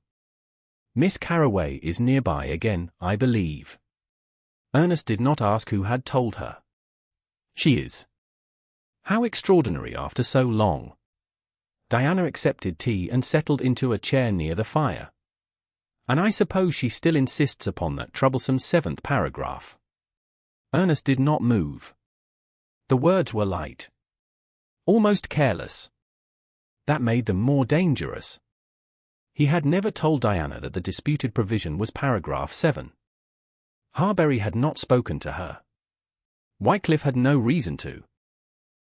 "Miss Carroway is nearby again, I believe." Ernest did not ask who had told her. "She is." "How extraordinary after so long." Diana accepted tea and settled into a chair near the fire. "And I suppose she still insists upon that troublesome 7th paragraph." Ernest did not move. The words were light. Almost careless. That made them more dangerous. He had never told Diana that the disputed provision was paragraph 7. Harbury had not spoken to her. Wycliffe had no reason to.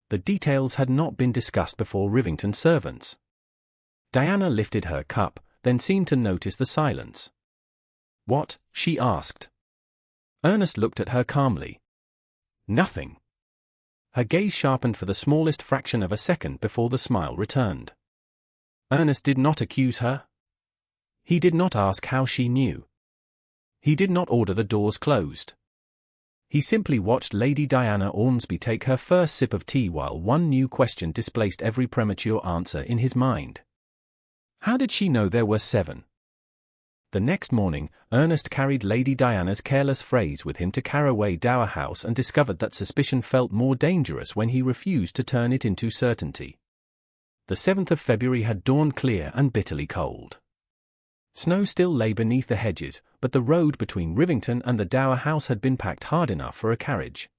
The details had not been discussed before Rivington servants. Diana lifted her cup, then seemed to notice the silence. "What?" she asked. Ernest looked at her calmly. "Nothing." Her gaze sharpened for the smallest fraction of a second before the smile returned. Ernest did not accuse her. He did not ask how she knew. He did not order the doors closed. He simply watched Lady Diana Ormsby take her first sip of tea while one new question displaced every premature answer in his mind. How did she know there were 7? The next morning, Ernest carried Lady Diana's careless phrase with him to Carroway Dower House and discovered that suspicion felt more dangerous when he refused to turn it into certainty. The 7th of February had dawned clear and bitterly cold. Snow still lay beneath the hedges, but the road between Rivington and the Dower House had been packed hard enough for a carriage.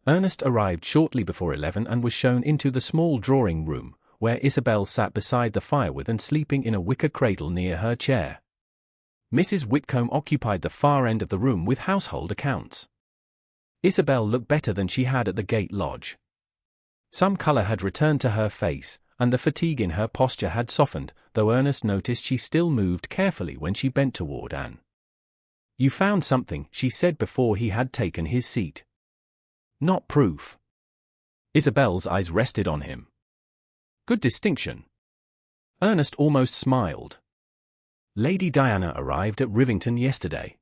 Ernest arrived shortly before 11 and was shown into the small drawing-room, where Isobel sat beside the fire with and sleeping in a wicker cradle near her chair. Mrs. Whitcomb occupied the far end of the room with household accounts. Isobel looked better than she had at the Gate Lodge. Some colour had returned to her face, and the fatigue in her posture had softened, though Ernest noticed she still moved carefully when she bent toward Anne. "You found something," she said before he had taken his seat. "Not proof." Isobel's eyes rested on him. "Good distinction." Ernest almost smiled. "Lady Diana arrived at Rivington yesterday.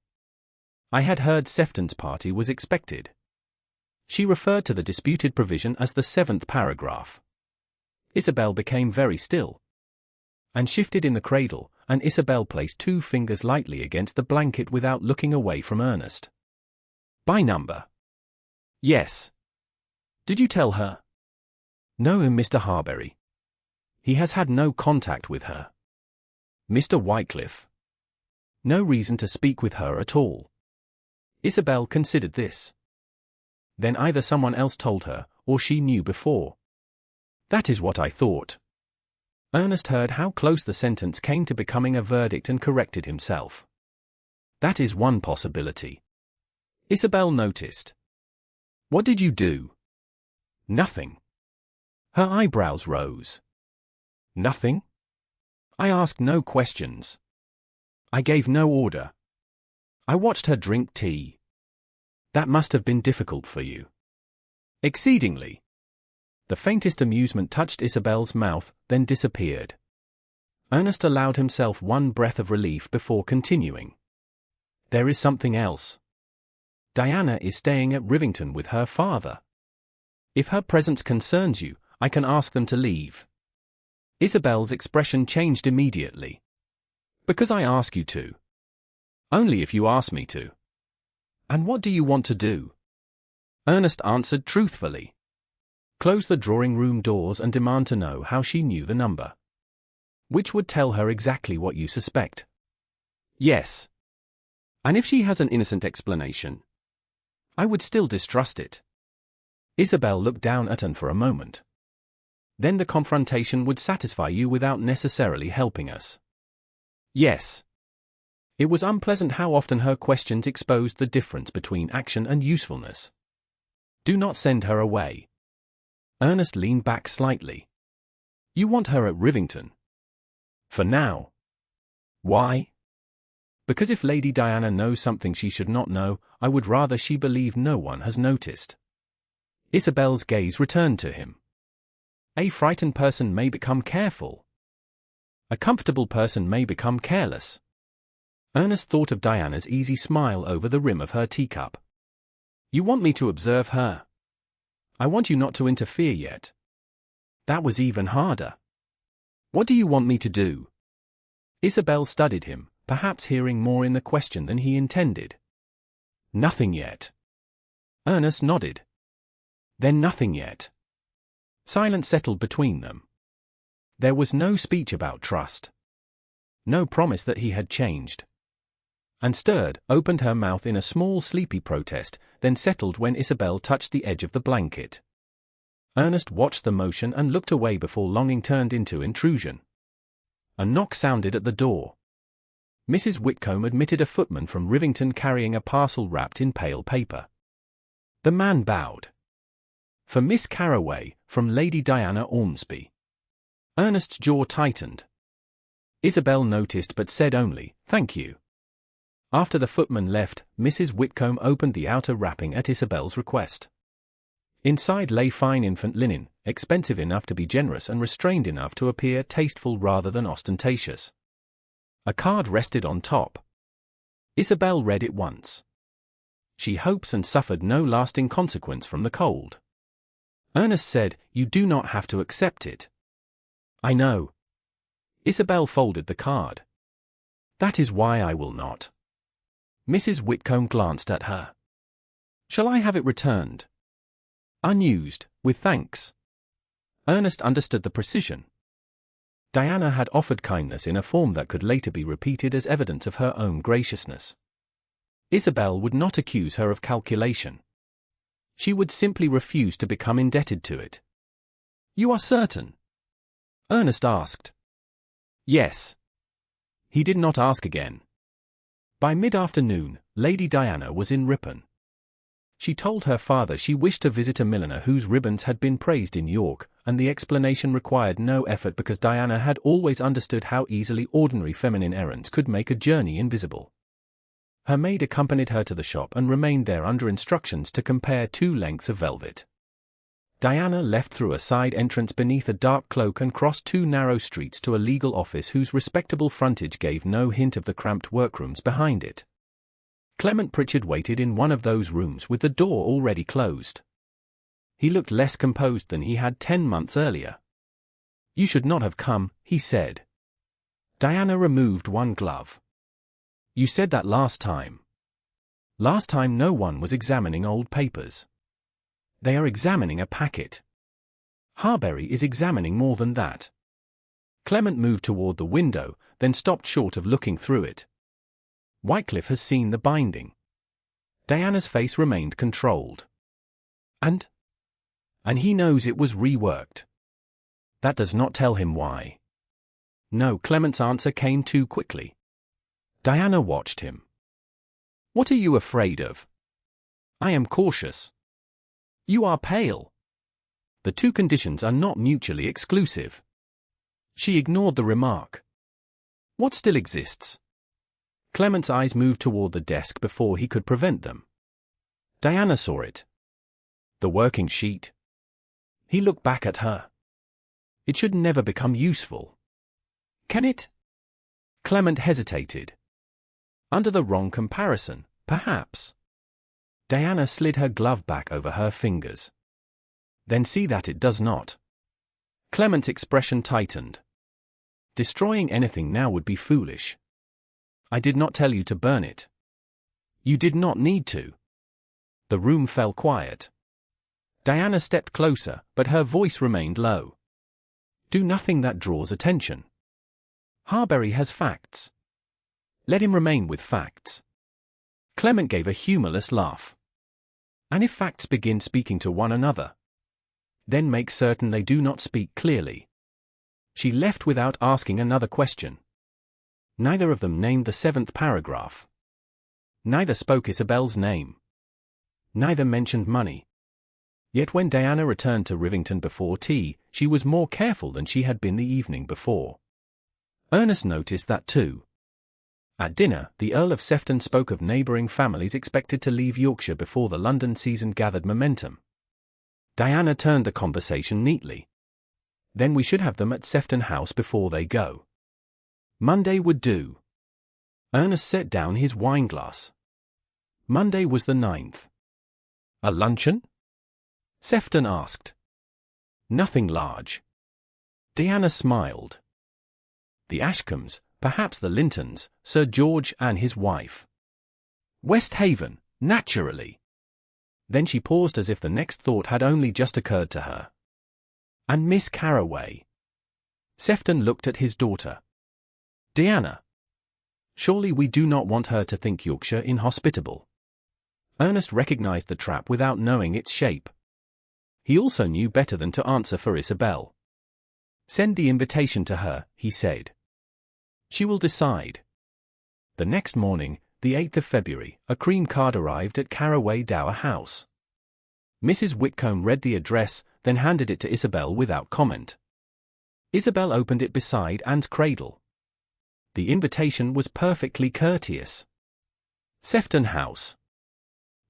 I had heard Sefton's party was expected." She referred to the disputed provision as the 7th paragraph. Isobel became very still and shifted in the cradle, and Isobel placed 2 fingers lightly against the blanket without looking away from Ernest. By number? Yes. Did you tell her? No, Mr. Harbury. He has had no contact with her. Mr. Wycliffe? No reason to speak with her at all. Isobel considered this. Then either someone else told her, or she knew before. That is what I thought. Ernest heard how close the sentence came to becoming a verdict and corrected himself. That is one possibility. Isobel noticed. What did you do? Nothing. Her eyebrows rose. Nothing? I asked no questions. I gave no order. I watched her drink tea. That must have been difficult for you. Exceedingly. The faintest amusement touched Isobel's mouth, then disappeared. Ernest allowed himself one breath of relief before continuing. There is something else. Diana is staying at Rivington with her father. If her presence concerns you, I can ask them to leave. Isobel's expression changed immediately. Because I ask you to. Only if you ask me to. And what do you want to do? Ernest answered truthfully. Close the drawing-room doors and demand to know how she knew the number. Which would tell her exactly what you suspect. Yes. And if she has an innocent explanation, I would still distrust it. Isobel looked down at Anne for a moment. Then the confrontation would satisfy you without necessarily helping us. Yes. It was unpleasant how often her questions exposed the difference between action and usefulness. Do not send her away. Ernest leaned back slightly. You want her at Rivington? For now. Why? Because if Lady Diana knows something she should not know, I would rather she believe no one has noticed. Isobel's gaze returned to him. A frightened person may become careful. A comfortable person may become careless. Ernest thought of Diana's easy smile over the rim of her teacup. You want me to observe her? I want you not to interfere yet. That was even harder. What do you want me to do? Isobel studied him, perhaps hearing more in the question than he intended. Nothing yet. Ernest nodded. Then nothing yet. Silence settled between them. There was no speech about trust. No promise that he had changed. And stirred, opened her mouth in a small sleepy protest, then settled when Isobel touched the edge of the blanket. Ernest watched the motion and looked away before longing turned into intrusion. A knock sounded at the door. Mrs. Whitcomb admitted a footman from Rivington carrying a parcel wrapped in pale paper. The man bowed. For Miss Carroway, from Lady Diana Ormsby. Ernest's jaw tightened. Isobel noticed but said only, "Thank you." After the footman left, Mrs. Whitcomb opened the outer wrapping at Isobel's request. Inside lay fine infant linen, expensive enough to be generous and restrained enough to appear tasteful rather than ostentatious. A card rested on top. Isobel read it once. She hopes and suffered no lasting consequence from the cold. Ernest said, "You do not have to accept it." I know. Isobel folded the card. That is why I will not. Mrs. Whitcomb glanced at her. Shall I have it returned? Unused, with thanks. Ernest understood the precision. Diana had offered kindness in a form that could later be repeated as evidence of her own graciousness. Isobel would not accuse her of calculation. She would simply refuse to become indebted to it. You are certain? Ernest asked. Yes. He did not ask again. By mid-afternoon, Lady Diana was in Ripon. She told her father she wished to visit a milliner whose ribbons had been praised in York, and the explanation required no effort because Diana had always understood how easily ordinary feminine errands could make a journey invisible. Her maid accompanied her to the shop and remained there under instructions to compare 2 lengths of velvet. Diana left through a side entrance beneath a dark cloak and crossed 2 narrow streets to a legal office whose respectable frontage gave no hint of the cramped workrooms behind it. Clement Pritchard waited in one of those rooms with the door already closed. He looked less composed than he had 10 months earlier. "You should not have come," he said. Diana removed one glove. "You said that last time." "Last time no one was examining old papers. They are examining a packet. Harbury is examining more than that." Clement moved toward the window, then stopped short of looking through it. "Wycliffe has seen the binding." Diana's face remained controlled. And he knows it was reworked. That does not tell him why." No, Clement's answer came too quickly. Diana watched him. "What are you afraid of?" "I am cautious." "You are pale." "The two conditions are not mutually exclusive." She ignored the remark. "What still exists?" Clement's eyes moved toward the desk before he could prevent them. Diana saw it. "The working sheet." He looked back at her. "It should never become useful." "Can it?" Clement hesitated. "Under the wrong comparison, perhaps." Diana slid her glove back over her fingers. "Then see that it does not." Clement's expression tightened. "Destroying anything now would be foolish. I did not tell you to burn it. You did not need to." The room fell quiet. Diana stepped closer, but her voice remained low. "Do nothing that draws attention. Harbury has facts. Let him remain with facts." Clement gave a humorless laugh. "And if facts begin speaking to one another? Then make certain they do not speak clearly." She left without asking another question. Neither of them named the 7th paragraph. Neither spoke Isabel's name. Neither mentioned money. Yet when Diana returned to Rivington before tea, she was more careful than she had been the evening before. Ernest noticed that too. At dinner, the Earl of Sefton spoke of neighbouring families expected to leave Yorkshire before the London season gathered momentum. Diana turned the conversation neatly. "Then we should have them at Sefton House before they go." Monday would do. Ernest set down his wineglass. Monday was the 9th. "A luncheon?" Sefton asked. "Nothing large." Diana smiled. "The Ashcombs, perhaps the Lintons, Sir George and his wife. Westhaven, naturally." Then she paused as if the next thought had only just occurred to her. "And Miss Carroway." Sefton looked at his daughter. "Diana. Surely we do not want her to think Yorkshire inhospitable." Ernest recognized the trap without knowing its shape. He also knew better than to answer for Isobel. "Send the invitation to her," he said. "She will decide." The next morning, the 8th of February, a cream card arrived at Carroway Dower House. Mrs. Whitcomb read the address, then handed it to Isobel without comment. Isobel opened it beside Anne's cradle. The invitation was perfectly courteous. Sefton House.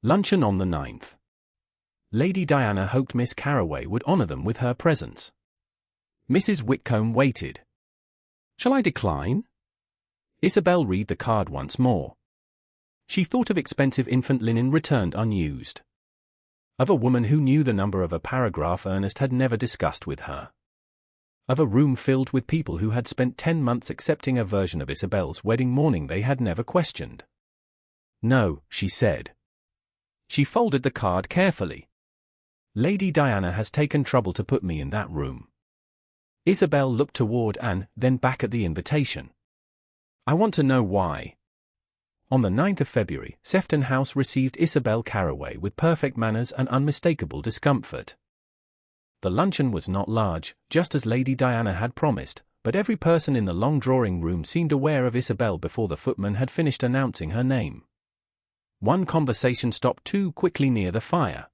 Luncheon on the 9th. Lady Diana hoped Miss Carroway would honour them with her presence. Mrs. Whitcomb waited. "Shall I decline?" Isobel read the card once more. She thought of expensive infant linen returned unused. Of a woman who knew the number of a paragraph Ernest had never discussed with her. Of a room filled with people who had spent 10 months accepting a version of Isabel's wedding morning they had never questioned. "No," she said. She folded the card carefully. "Lady Diana has taken trouble to put me in that room." Isobel looked toward Anne, then back at the invitation. "I want to know why." On the 9th of February, Sefton House received Isobel Carroway with perfect manners and unmistakable discomfort. The luncheon was not large, just as Lady Diana had promised, but every person in the long drawing room seemed aware of Isobel before the footman had finished announcing her name. One conversation stopped too quickly near the fire.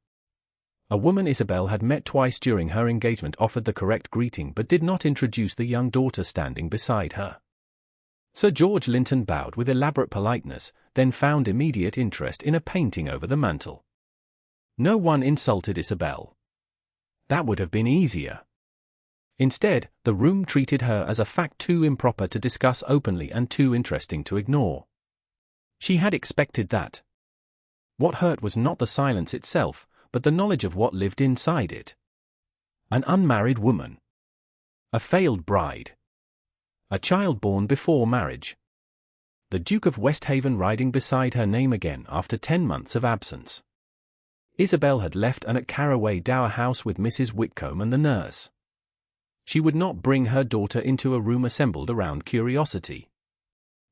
A woman Isobel had met twice during her engagement offered the correct greeting but did not introduce the young daughter standing beside her. Sir George Linton bowed with elaborate politeness, then found immediate interest in a painting over the mantel. No one insulted Isobel. That would have been easier. Instead, the room treated her as a fact too improper to discuss openly and too interesting to ignore. She had expected that. What hurt was not the silence itself, but the knowledge of what lived inside it. An unmarried woman. A failed bride. A child born before marriage. The Duke of Westhaven riding beside her name again after 10 months of absence. Isobel had left and at Carroway Dower House with Mrs. Whitcomb and the nurse. She would not bring her daughter into a room assembled around curiosity.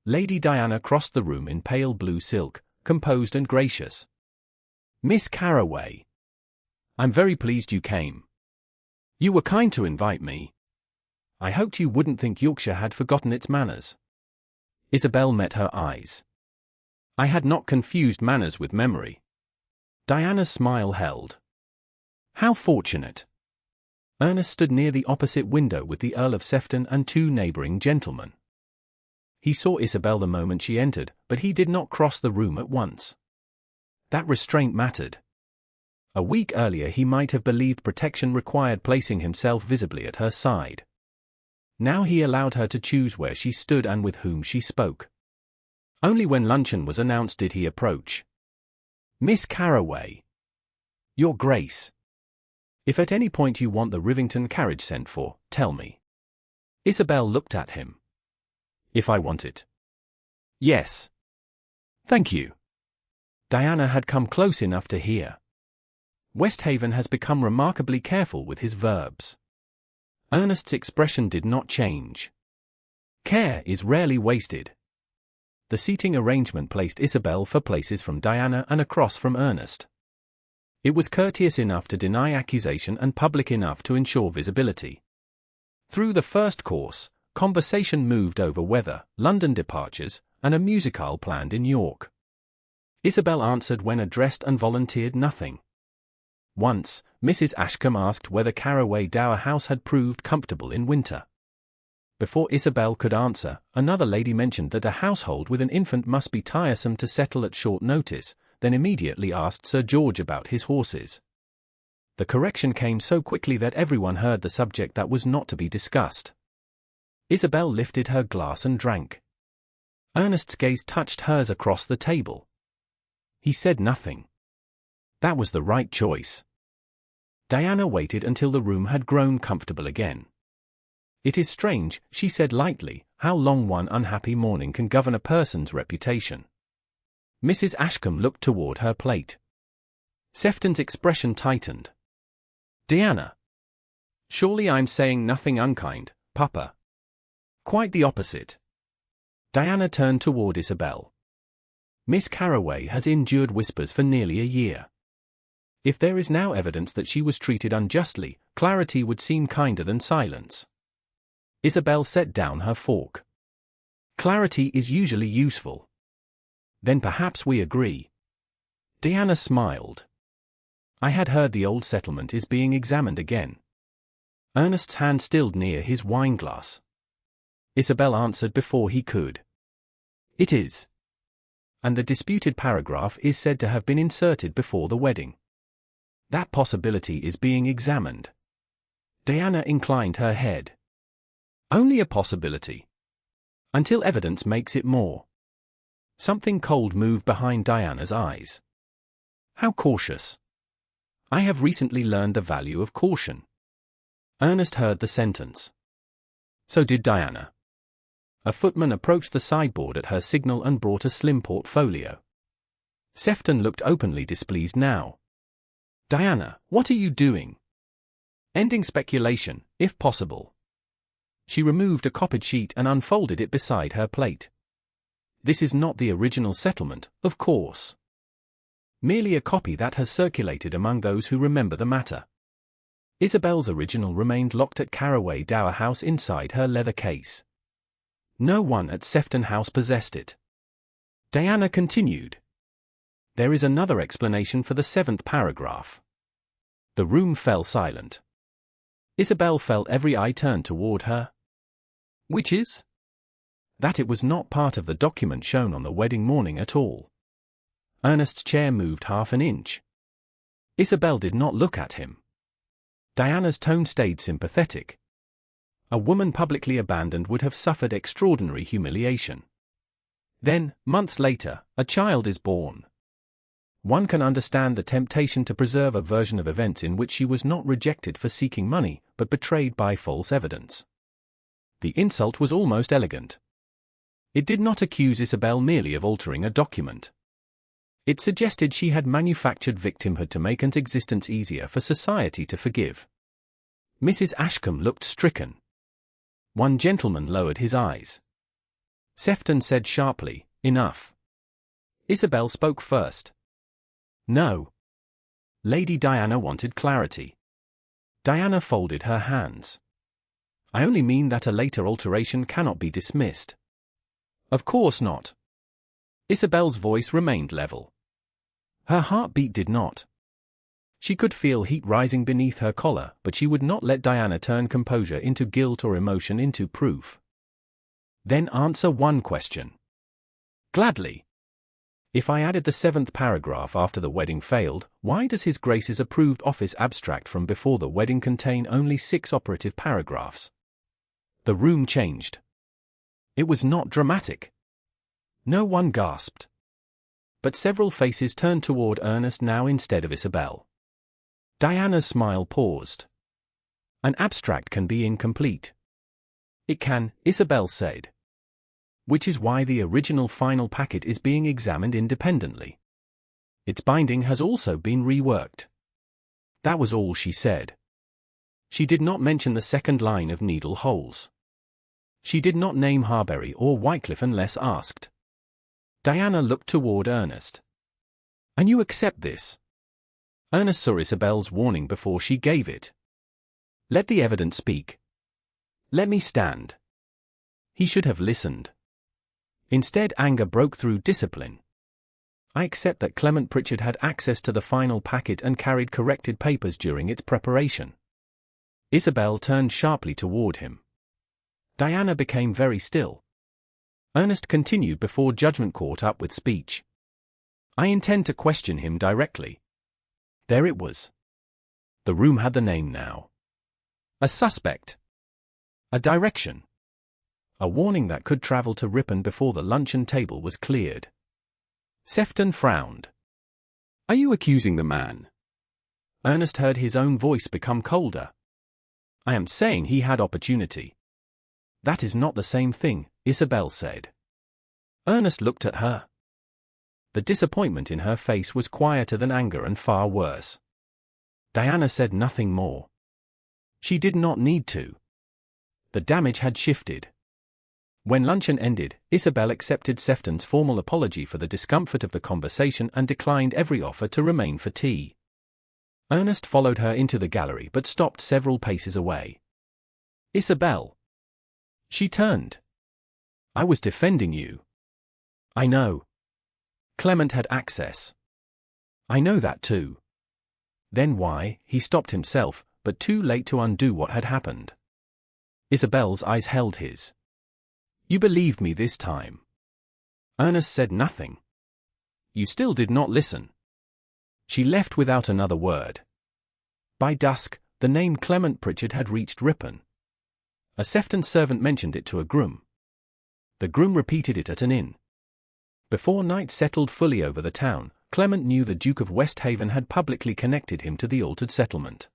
Lady Diana crossed the room in pale blue silk, composed and gracious. "Miss Carroway. I'm very pleased you came. You were kind to invite me. I hoped you wouldn't think Yorkshire had forgotten its manners." Isobel met her eyes. "I had not confused manners with memory." Diana's smile held. "How fortunate." Ernest stood near the opposite window with the Earl of Sefton and 2 neighbouring gentlemen. He saw Isobel the moment she entered, but he did not cross the room at once. That restraint mattered. A week earlier he might have believed protection required placing himself visibly at her side. Now he allowed her to choose where she stood and with whom she spoke. Only when luncheon was announced did he approach. "Miss Carroway." "Your Grace. If at any point you want the Rivington carriage sent for, tell me." Isobel looked at him. "If I want it?" "Yes." "Thank you." Diana had come close enough to hear. Westhaven has become remarkably careful with his verbs. Ernest's expression did not change. Care is rarely wasted. The seating arrangement placed Isobel 4 places from Diana and across from Ernest. It was courteous enough to deny accusation and public enough to ensure visibility. Through the first course, conversation moved over weather, London departures, and a musicale planned in York. Isobel answered when addressed and volunteered nothing. Once, Mrs. Ashcombe asked whether Carroway Dower House had proved comfortable in winter. Before Isobel could answer, another lady mentioned that a household with an infant must be tiresome to settle at short notice, then immediately asked Sir George about his horses. The correction came so quickly that everyone heard the subject that was not to be discussed. Isobel lifted her glass and drank. Ernest's gaze touched hers across the table. He said nothing. That was the right choice. Diana waited until the room had grown comfortable again. "It is strange," she said lightly, "how long one unhappy morning can govern a person's reputation." Mrs. Ashcombe looked toward her plate. Sefton's expression tightened. "Diana. Surely I'm saying nothing unkind, Papa." "Quite the opposite." Diana turned toward Isobel. "Miss Carroway has endured whispers for nearly a year. If there is now evidence that she was treated unjustly, clarity would seem kinder than silence." Isobel set down her fork. "Clarity is usually useful." "Then perhaps we agree." Diana smiled. "I had heard the old settlement is being examined again." Ernest's hand stilled near his wineglass. Isobel answered before he could. "It is. And the disputed paragraph is said to have been inserted before the wedding." "That possibility is being examined." Diana inclined her head. "Only a possibility. Until evidence makes it more." Something cold moved behind Diana's eyes. "How cautious." "I have recently learned the value of caution." Ernest heard the sentence. So did Diana. A footman approached the sideboard at her signal and brought a slim portfolio. Sefton looked openly displeased now. "Diana, what are you doing?" "Ending speculation, if possible." She removed a copied sheet and unfolded it beside her plate. "This is not the original settlement, of course. Merely a copy that has circulated among those who remember the matter." Isobel's original remained locked at Carroway Dower House inside her leather case. No one at Sefton House possessed it. Diana continued. "There is another explanation for the 7th paragraph." The room fell silent. Isobel felt every eye turned toward her. "Which is?" "That it was not part of the document shown on the wedding morning at all." Ernest's chair moved half an inch. Isobel did not look at him. Diana's tone stayed sympathetic. A woman publicly abandoned would have suffered extraordinary humiliation. Then, months later, a child is born. One can understand the temptation to preserve a version of events in which she was not rejected for seeking money, but betrayed by false evidence. The insult was almost elegant. It did not accuse Isobel merely of altering a document. It suggested she had manufactured victimhood to make an existence easier for society to forgive. Mrs. Ashcombe looked stricken. One gentleman lowered his eyes. Sefton said sharply, "Enough." Isobel spoke first. "No." Lady Diana wanted clarity. Diana folded her hands. "I only mean that a later alteration cannot be dismissed." "Of course not." Isobel's voice remained level. Her heartbeat did not. She could feel heat rising beneath her collar, but she would not let Diana turn composure into guilt or emotion into proof. "Then answer one question." "Gladly." "If I added the 7th paragraph after the wedding failed, why does His Grace's approved office abstract from before the wedding contain only 6 operative paragraphs?" The room changed. It was not dramatic. No one gasped. But several faces turned toward Ernest now instead of Isobel. Diana's smile paused. "An abstract can be incomplete." "It can," Isobel said. "Which is why the original final packet is being examined independently. Its binding has also been reworked." That was all she said. She did not mention the second line of needle holes. She did not name Harbury or Wycliffe unless asked. Diana looked toward Ernest. "And you accept this?" Ernest saw Isobel's warning before she gave it. "Let the evidence speak. Let me stand." He should have listened. Instead, anger broke through discipline. "I accept that Clement Pritchard had access to the final packet and carried corrected papers during its preparation." Isobel turned sharply toward him. Diana became very still. Ernest continued before judgment caught up with speech. "I intend to question him directly." There it was. The room had the name now. A suspect. A direction. A warning that could travel to Ripon before the luncheon table was cleared. Sefton frowned. "Are you accusing the man?" Ernest heard his own voice become colder. "I am saying he had opportunity." "That is not the same thing," Isobel said. Ernest looked at her. The disappointment in her face was quieter than anger and far worse. Diana said nothing more. She did not need to. The damage had shifted. When luncheon ended, Isobel accepted Sefton's formal apology for the discomfort of the conversation and declined every offer to remain for tea. Ernest followed her into the gallery but stopped several paces away. "Isobel." She turned. "I was defending you." "I know. Clement had access." "I know that too." Then why? He stopped himself, but too late to undo what had happened. Isobel's eyes held his. "You believed me this time." Ernest said nothing. "You still did not listen." She left without another word. By dusk, the name Clement Pritchard had reached Ripon. A Sefton servant mentioned it to a groom. The groom repeated it at an inn. Before night settled fully over the town, Clement knew the Duke of Westhaven had publicly connected him to the altered settlement.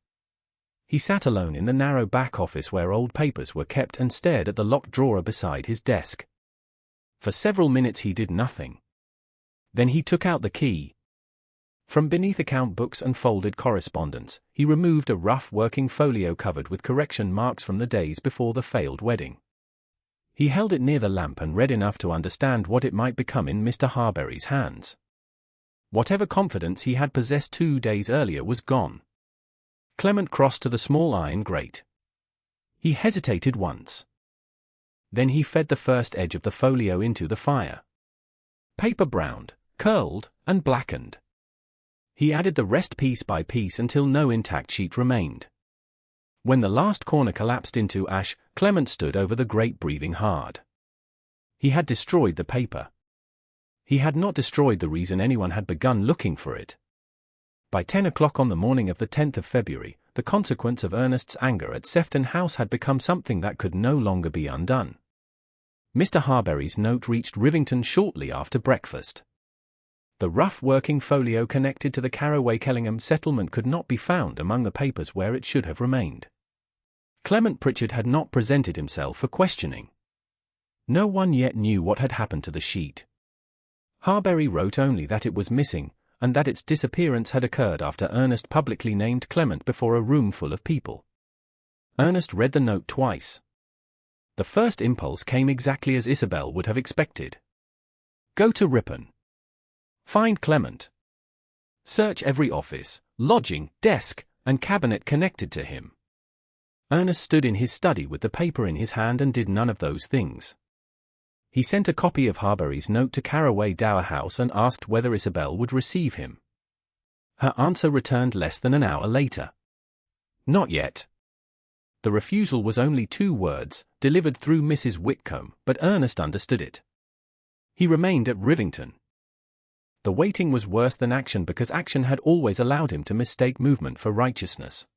He sat alone in the narrow back office where old papers were kept and stared at the locked drawer beside his desk. For several minutes he did nothing. Then he took out the key. From beneath account books and folded correspondence, he removed a rough working folio covered with correction marks from the days before the failed wedding. He held it near the lamp and read enough to understand what it might become in Mr. Harbury's hands. Whatever confidence he had possessed 2 days earlier was gone. Clement crossed to the small iron grate. He hesitated once. Then he fed the first edge of the folio into the fire. Paper browned, curled, and blackened. He added the rest piece by piece until no intact sheet remained. When the last corner collapsed into ash, Clement stood over the grate breathing hard. He had destroyed the paper. He had not destroyed the reason anyone had begun looking for it. By 10 o'clock on the morning of the 10th of February, the consequence of Ernest's anger at Sefton House had become something that could no longer be undone. Mr. Harbury's note reached Rivington shortly after breakfast. The rough working folio connected to the Carroway Kellingham settlement could not be found among the papers where it should have remained. Clement Pritchard had not presented himself for questioning. No one yet knew what had happened to the sheet. Harbury wrote only that it was missing, and that its disappearance had occurred after Ernest publicly named Clement before a room full of people. Ernest read the note twice. The first impulse came exactly as Isobel would have expected. Go to Ripon. Find Clement. Search every office, lodging, desk, and cabinet connected to him. Ernest stood in his study with the paper in his hand and did none of those things. He sent a copy of Harbury's note to Carroway Dower House and asked whether Isobel would receive him. Her answer returned less than an hour later. Not yet. The refusal was only 2 words, delivered through Mrs. Whitcomb, but Ernest understood it. He remained at Rivington. The waiting was worse than action because action had always allowed him to mistake movement for righteousness.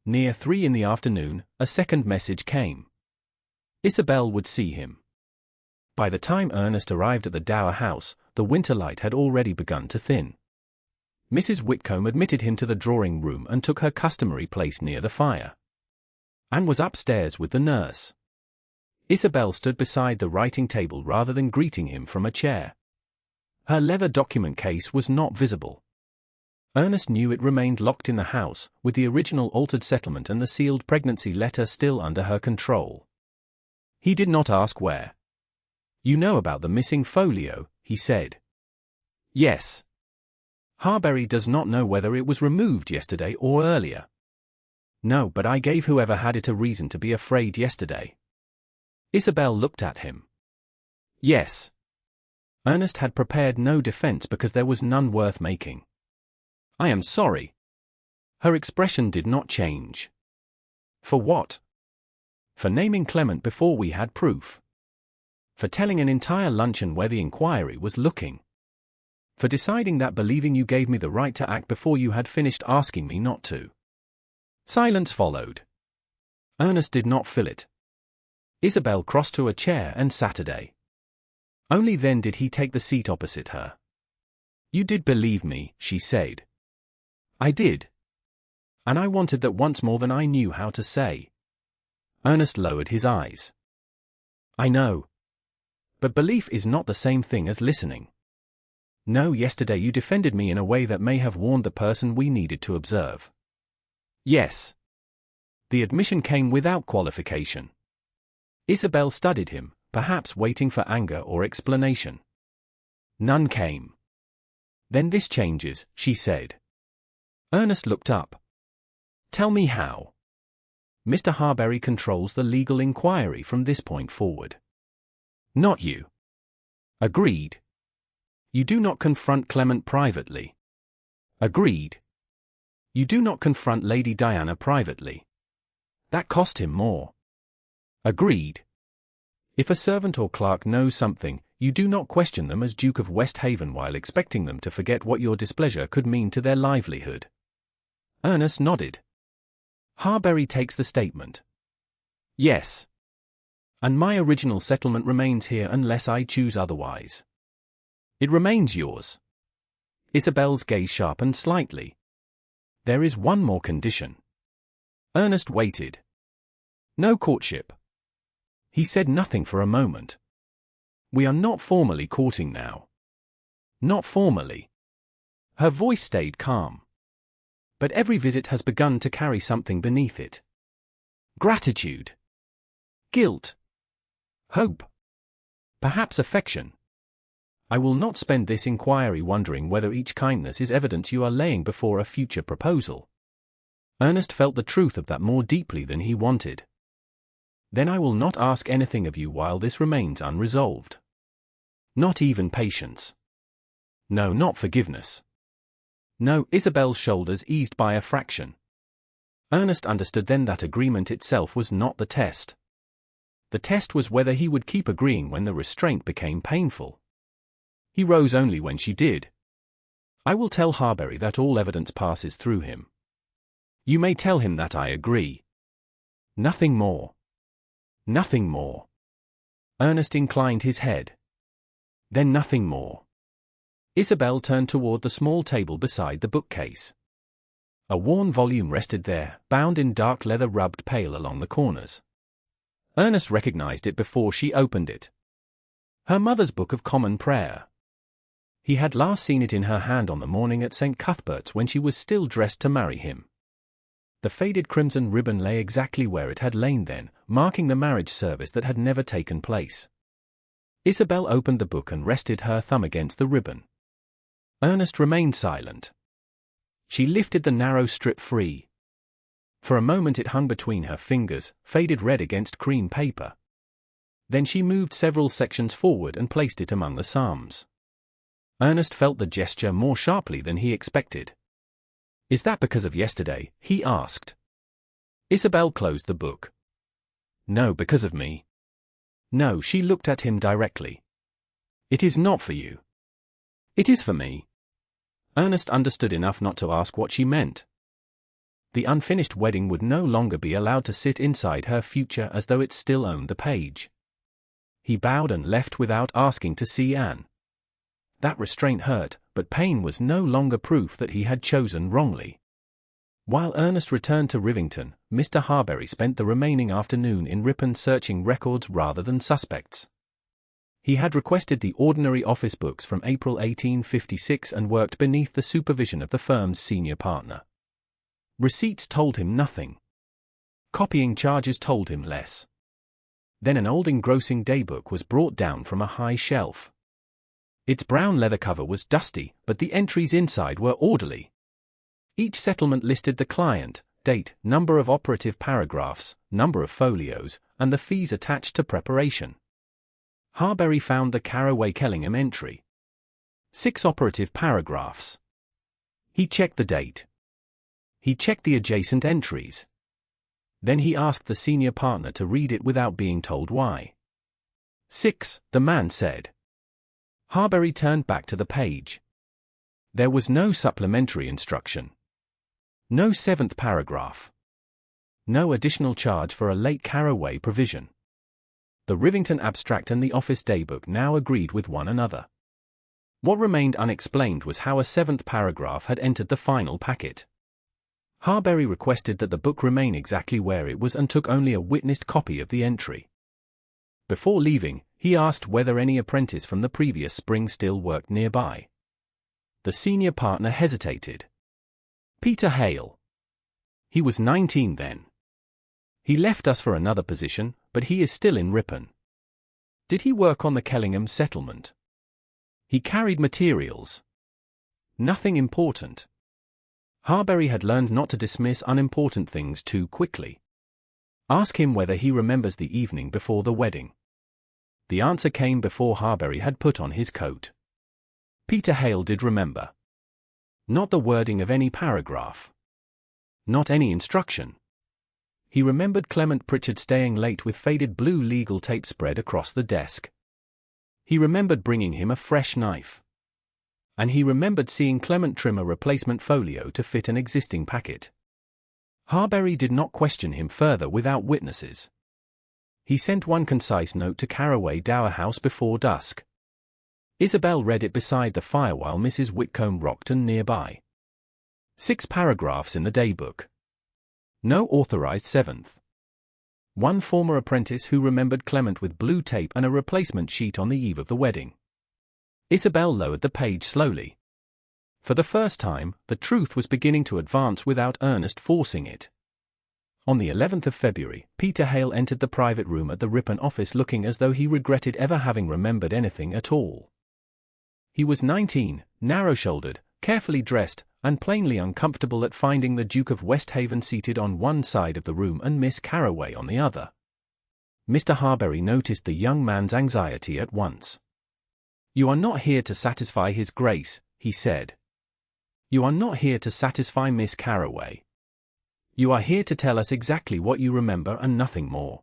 Near 3 in the afternoon, a second message came. Isobel would see him. By the time Ernest arrived at the Dower House, the winter light had already begun to thin. Mrs. Whitcomb admitted him to the drawing-room and took her customary place near the fire. Anne was upstairs with the nurse. Isobel stood beside the writing table rather than greeting him from a chair. Her leather document case was not visible. Ernest knew it remained locked in the house, with the original altered settlement and the sealed pregnancy letter still under her control. He did not ask where. You know about the missing folio, he said. Yes. Harbury does not know whether it was removed yesterday or earlier. No, but I gave whoever had it a reason to be afraid yesterday. Isobel looked at him. Yes. Ernest had prepared no defense because there was none worth making. I am sorry. Her expression did not change. For what? For naming Clement before we had proof. For telling an entire luncheon where the inquiry was looking. For deciding that believing you gave me the right to act before you had finished asking me not to. Silence followed. Ernest did not fill it. Isobel crossed to a chair and sat. Only then did he take the seat opposite her. You did believe me, she said. I did. And I wanted that once more than I knew how to say. Ernest lowered his eyes. I know. But belief is not the same thing as listening. No, yesterday you defended me in a way that may have warned the person we needed to observe. Yes. The admission came without qualification. Isobel studied him, perhaps waiting for anger or explanation. None came. Then this changes, she said. Ernest looked up. Tell me how. Mr. Harbury controls the legal inquiry from this point forward. Not you. Agreed. You do not confront Clement privately. Agreed. You do not confront Lady Diana privately. That cost him more. Agreed. If a servant or clerk knows something, you do not question them as Duke of Westhaven while expecting them to forget what your displeasure could mean to their livelihood. Ernest nodded. Harbury takes the statement. Yes. And my original settlement remains here unless I choose otherwise. It remains yours. Isobel's gaze sharpened slightly. There is one more condition. Ernest waited. No courtship. He said nothing for a moment. We are not formally courting now. Not formally. Her voice stayed calm. But every visit has begun to carry something beneath it. Gratitude. Guilt. Hope. Perhaps affection. I will not spend this inquiry wondering whether each kindness is evidence you are laying before a future proposal. Ernest felt the truth of that more deeply than he wanted. Then I will not ask anything of you while this remains unresolved. Not even patience. No, not forgiveness. No, Isobel's shoulders eased by a fraction. Ernest understood then that agreement itself was not the test. The test was whether he would keep agreeing when the restraint became painful. He rose only when she did. I will tell Harbury that all evidence passes through him. You may tell him that I agree. Nothing more. Nothing more. Ernest inclined his head. Then nothing more. Isobel turned toward the small table beside the bookcase. A worn volume rested there, bound in dark leather rubbed pale along the corners. Ernest recognized it before she opened it. Her mother's Book of Common Prayer. He had last seen it in her hand on the morning at St. Cuthbert's when she was still dressed to marry him. The faded crimson ribbon lay exactly where it had lain then, marking the marriage service that had never taken place. Isobel opened the book and rested her thumb against the ribbon. Ernest remained silent. She lifted the narrow strip free. For a moment it hung between her fingers, faded red against cream paper. Then she moved several sections forward and placed it among the psalms. Ernest felt the gesture more sharply than he expected. "Is that because of yesterday?" he asked. Isobel closed the book. "No, because of me." "No," she looked at him directly. "It is not for you. It is for me." Ernest understood enough not to ask what she meant. The unfinished wedding would no longer be allowed to sit inside her future as though it still owned the page. He bowed and left without asking to see Anne. That restraint hurt, but pain was no longer proof that he had chosen wrongly. While Ernest returned to Rivington, Mr. Harbury spent the remaining afternoon in Ripon searching records rather than suspects. He had requested the ordinary office books from April 1856 and worked beneath the supervision of the firm's senior partner. Receipts told him nothing. Copying charges told him less. Then an old engrossing daybook was brought down from a high shelf. Its brown leather cover was dusty, but the entries inside were orderly. Each settlement listed the client, date, number of operative paragraphs, number of folios, and the fees attached to preparation. Harbury found the Carroway-Kellingham entry. 6 operative paragraphs. He checked the date. He checked the adjacent entries. Then he asked the senior partner to read it without being told why. 6, the man said. Harbury turned back to the page. There was no supplementary instruction. No 7th paragraph. No additional charge for a late Carroway provision. The Rivington abstract and the office daybook now agreed with one another. What remained unexplained was how a 7th paragraph had entered the final packet. Harbury requested that the book remain exactly where it was and took only a witnessed copy of the entry. Before leaving, he asked whether any apprentice from the previous spring still worked nearby. The senior partner hesitated. Peter Hale. He was 19 then. He left us for another position, but he is still in Ripon. Did he work on the Kellingham settlement? He carried materials. Nothing important. Harbury had learned not to dismiss unimportant things too quickly. Ask him whether he remembers the evening before the wedding. The answer came before Harbury had put on his coat. Peter Hale did remember. Not the wording of any paragraph. Not any instruction. He remembered Clement Pritchard staying late with faded blue legal tape spread across the desk. He remembered bringing him a fresh knife. And he remembered seeing Clement trim a replacement folio to fit an existing packet. Harbury did not question him further without witnesses. He sent one concise note to Carroway Dower House before dusk. Isobel read it beside the fire while Mrs. Whitcomb rocked nearby. 6 paragraphs in the daybook. No authorized 7th. One former apprentice who remembered Clement with blue tape and a replacement sheet on the eve of the wedding. Isobel lowered the page slowly. For the first time, the truth was beginning to advance without Ernest forcing it. On the 11th of February, Peter Hale entered the private room at the Ripon office looking as though he regretted ever having remembered anything at all. He was 19, narrow-shouldered, carefully dressed, and plainly uncomfortable at finding the Duke of Westhaven seated on one side of the room and Miss Carroway on the other. Mr. Harbury noticed the young man's anxiety at once. "You are not here to satisfy His Grace," he said. "You are not here to satisfy Miss Carroway. You are here to tell us exactly what you remember and nothing more."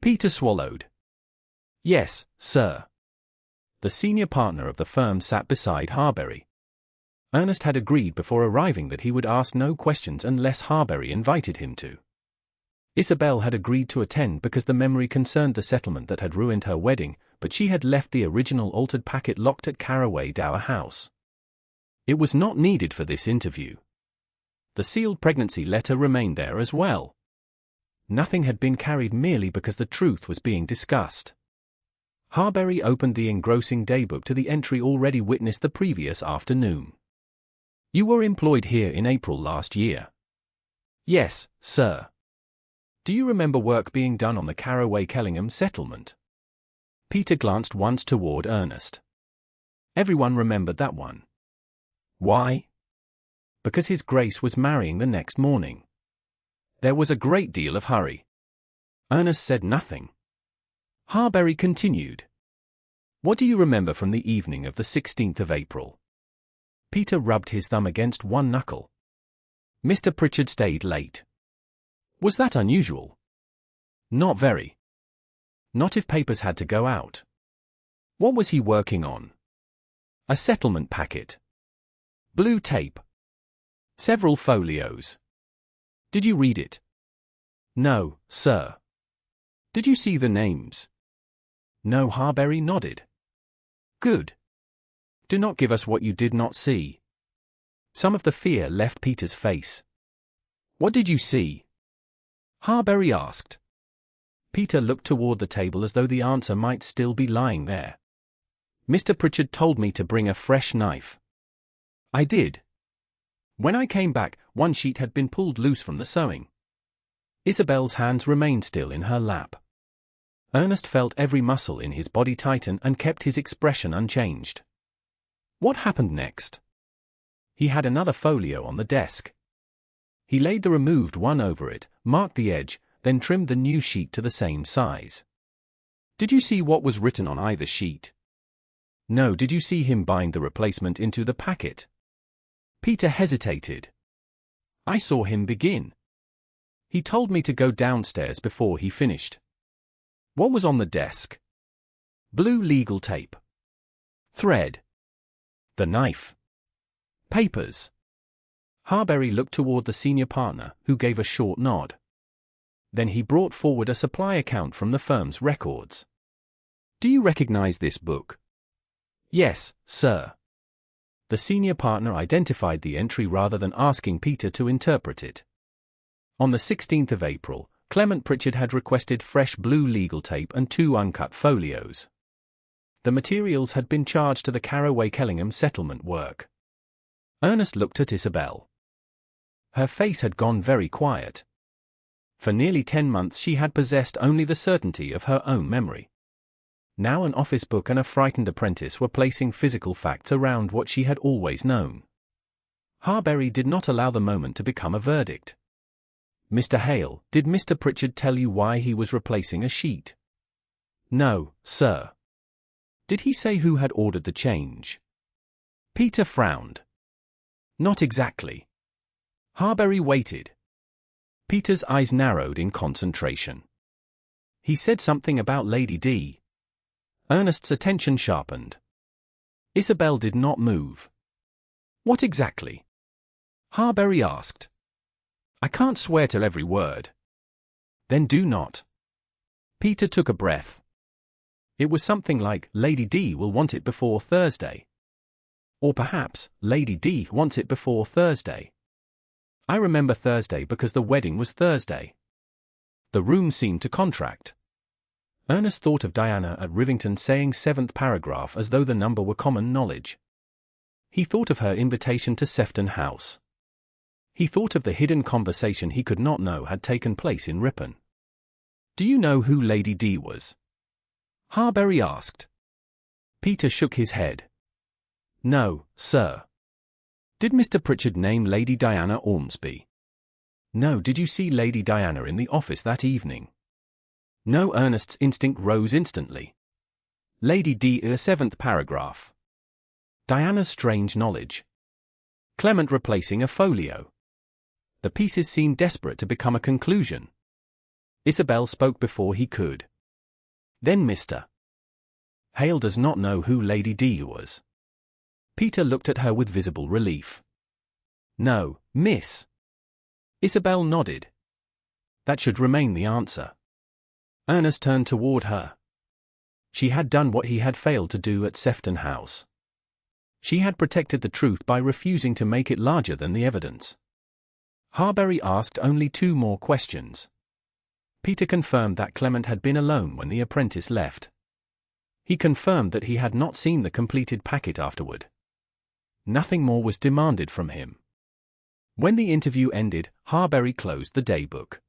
Peter swallowed. "Yes, sir." The senior partner of the firm sat beside Harbury. Ernest had agreed before arriving that he would ask no questions unless Harbury invited him to. Isobel had agreed to attend because the memory concerned the settlement that had ruined her wedding, but she had left the original altered packet locked at Carroway Dower House. It was not needed for this interview. The sealed pregnancy letter remained there as well. Nothing had been carried merely because the truth was being discussed. Harbury opened the engrossing daybook to the entry already witnessed the previous afternoon. You were employed here in April last year. Yes, sir. Do you remember work being done on the Carroway-Kellingham settlement? Peter glanced once toward Ernest. Everyone remembered that one. Why? Because His Grace was marrying the next morning. There was a great deal of hurry. Ernest said nothing. Harbury continued. What do you remember from the evening of the 16th of April? Peter rubbed his thumb against one knuckle. Mr. Pritchard stayed late. Was that unusual? Not very. Not if papers had to go out. What was he working on? A settlement packet. Blue tape. Several folios. Did you read it? No, sir. Did you see the names? No. Harbury nodded. Good. Do not give us what you did not see. Some of the fear left Peter's face. What did you see? Harbury asked. Peter looked toward the table as though the answer might still be lying there. Mr. Pritchard told me to bring a fresh knife. I did. When I came back, one sheet had been pulled loose from the sewing. Isobel's hands remained still in her lap. Ernest felt every muscle in his body tighten and kept his expression unchanged. What happened next? He had another folio on the desk. He laid the removed one over it, marked the edge, then trimmed the new sheet to the same size. Did you see what was written on either sheet? No. Did you see him bind the replacement into the packet? Peter hesitated. I saw him begin. He told me to go downstairs before he finished. What was on the desk? Blue legal tape. Thread. The knife. Papers. Harbury looked toward the senior partner, who gave a short nod. Then he brought forward a supply account from the firm's records. Do you recognize this book? Yes, sir. The senior partner identified the entry rather than asking Peter to interpret it. On the 16th of April, Clement Pritchard had requested fresh blue legal tape and 2 uncut folios. The materials had been charged to the Carroway-Kellingham settlement work. Ernest looked at Isobel. Her face had gone very quiet. For nearly 10 months she had possessed only the certainty of her own memory. Now an office book and a frightened apprentice were placing physical facts around what she had always known. Harbury did not allow the moment to become a verdict. Mr. Hale, did Mr. Pritchard tell you why he was replacing a sheet? No, sir. Did he say who had ordered the change? Peter frowned. Not exactly. Harbury waited. Peter's eyes narrowed in concentration. He said something about Lady D. Ernest's attention sharpened. Isobel did not move. What exactly? Harbury asked. I can't swear to every word. Then do not. Peter took a breath. It was something like, Lady D will want it before Thursday. Or perhaps, Lady D wants it before Thursday. I remember Thursday because the wedding was Thursday. The room seemed to contract. Ernest thought of Diana at Rivington saying 7th paragraph as though the number were common knowledge. He thought of her invitation to Sefton House. He thought of the hidden conversation he could not know had taken place in Ripon. Do you know who Lady D was? Harbury asked. Peter shook his head. No, sir. Did Mr. Pritchard name Lady Diana Ormsby? No. Did you see Lady Diana in the office that evening? No. Ernest's instinct rose instantly. Lady D. 7th paragraph. Diana's strange knowledge. Clement replacing a folio. The pieces seemed desperate to become a conclusion. Isobel spoke before he could. Then Mr. Hale does not know who Lady D was. Peter looked at her with visible relief. No, miss. Isobel nodded. That should remain the answer. Ernest turned toward her. She had done what he had failed to do at Sefton House. She had protected the truth by refusing to make it larger than the evidence. Harbury asked only 2 more questions. Peter confirmed that Clement had been alone when the apprentice left. He confirmed that he had not seen the completed packet afterward. Nothing more was demanded from him. When the interview ended, Harbury closed the daybook.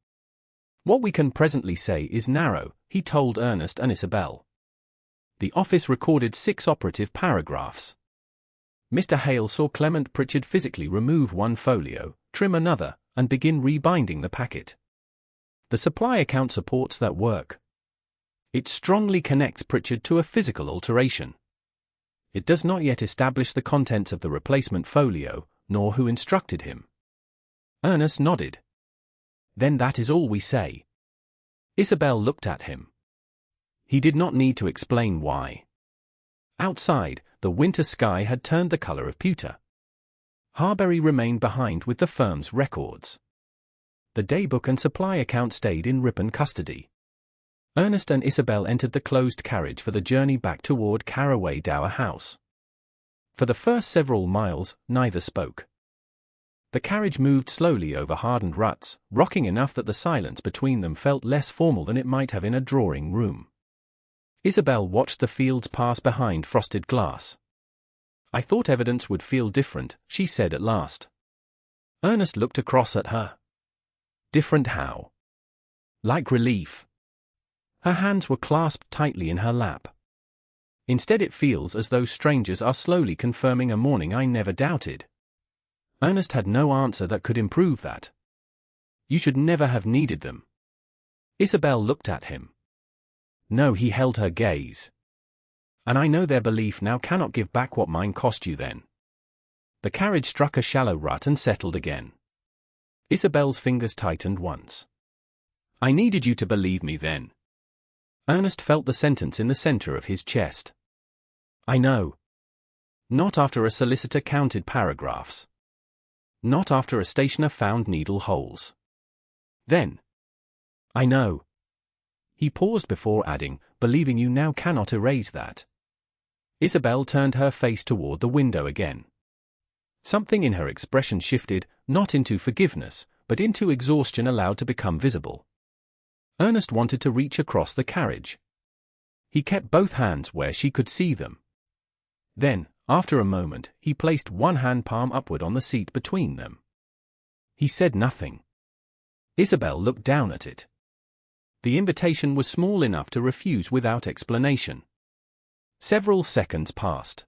"What we can presently say is narrow," he told Ernest and Isobel. The office recorded 6 operative paragraphs. Mr. Hale saw Clement Pritchard physically remove one folio, trim another, and begin rebinding the packet. The supply account supports that work. It strongly connects Pritchard to a physical alteration. It does not yet establish the contents of the replacement folio, nor who instructed him. Ernest nodded. "Then that is all we say." Isobel looked at him. He did not need to explain why. Outside, the winter sky had turned the color of pewter. Harbury remained behind with the firm's records. The daybook and supply account stayed in Ripon custody. Ernest and Isobel entered the closed carriage for the journey back toward Carroway Dower House. For the first several miles, neither spoke. The carriage moved slowly over hardened ruts, rocking enough that the silence between them felt less formal than it might have in a drawing room. Isobel watched the fields pass behind frosted glass. "I thought evidence would feel different," she said at last. Ernest looked across at her. "Different how?" "Like relief." Her hands were clasped tightly in her lap. "Instead it feels as though strangers are slowly confirming a morning I never doubted." Ernest had no answer that could improve that. "You should never have needed them." Isobel looked at him. No, he held her gaze. "And I know their belief now cannot give back what mine cost you then." The carriage struck a shallow rut and settled again. Isobel's fingers tightened once. "I needed you to believe me then." Ernest felt the sentence in the center of his chest. "I know. Not after a solicitor counted paragraphs. Not after a stationer found needle holes. Then. I know." He paused before adding, "Believing you now cannot erase that." Isobel turned her face toward the window again. Something in her expression shifted, not into forgiveness, but into exhaustion allowed to become visible. Ernest wanted to reach across the carriage. He kept both hands where she could see them. Then, after a moment, he placed one hand palm upward on the seat between them. He said nothing. Isobel looked down at it. The invitation was small enough to refuse without explanation. Several seconds passed.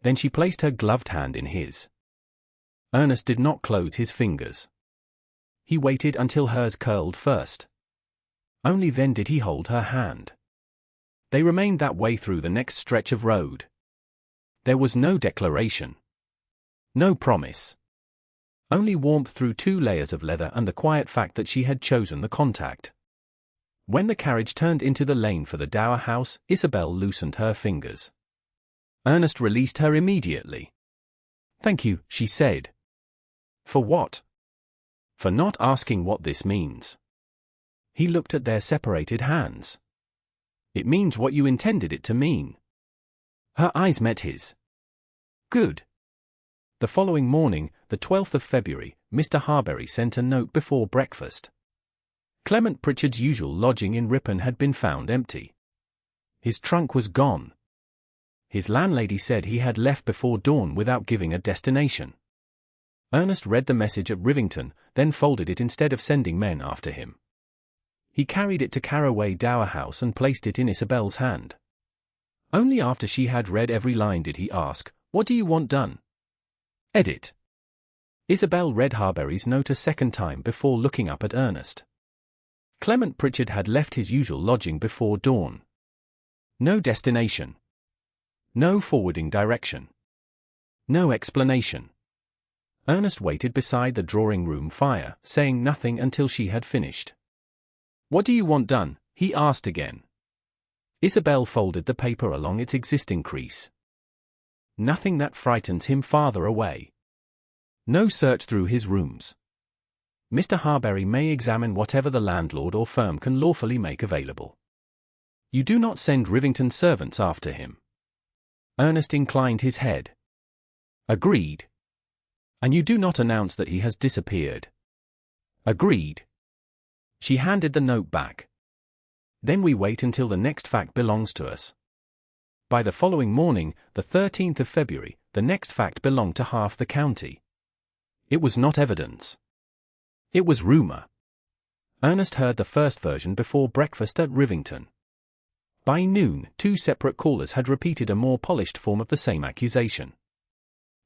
Then she placed her gloved hand in his. Ernest did not close his fingers. He waited until hers curled first. Only then did he hold her hand. They remained that way through the next stretch of road. There was no declaration. No promise. Only warmth through 2 layers of leather and the quiet fact that she had chosen the contact. When the carriage turned into the lane for the Dower House, Isobel loosened her fingers. Ernest released her immediately. "Thank you," she said. "For what?" "For not asking what this means." He looked at their separated hands. "It means what you intended it to mean." Her eyes met his. "Good." The following morning, the 12th of February, Mr. Harbury sent a note before breakfast. Clement Pritchard's usual lodging in Ripon had been found empty. His trunk was gone. His landlady said he had left before dawn without giving a destination. Ernest read the message at Rivington, then folded it instead of sending men after him. He carried it to Carroway Dower House and placed it in Isobel's hand. Only after she had read every line did he ask, "What do you want done?" Edit. Isobel read Harbury's note a second time before looking up at Ernest. Clement Pritchard had left his usual lodging before dawn. No destination. No forwarding direction. No explanation. Ernest waited beside the drawing-room fire, saying nothing until she had finished. "What do you want done?" he asked again. Isobel folded the paper along its existing crease. "Nothing that frightens him farther away. No search through his rooms. Mr. Harbury may examine whatever the landlord or firm can lawfully make available. You do not send Rivington servants after him." Ernest inclined his head. "Agreed." And you do not announce that he has disappeared. Agreed. She handed the note back. Then we wait until the next fact belongs to us. By the following morning, the 13th of February, the next fact belonged to half the county. It was not evidence. It was rumor. Ernest heard the first version before breakfast at Rivington. By noon, 2 separate callers had repeated a more polished form of the same accusation.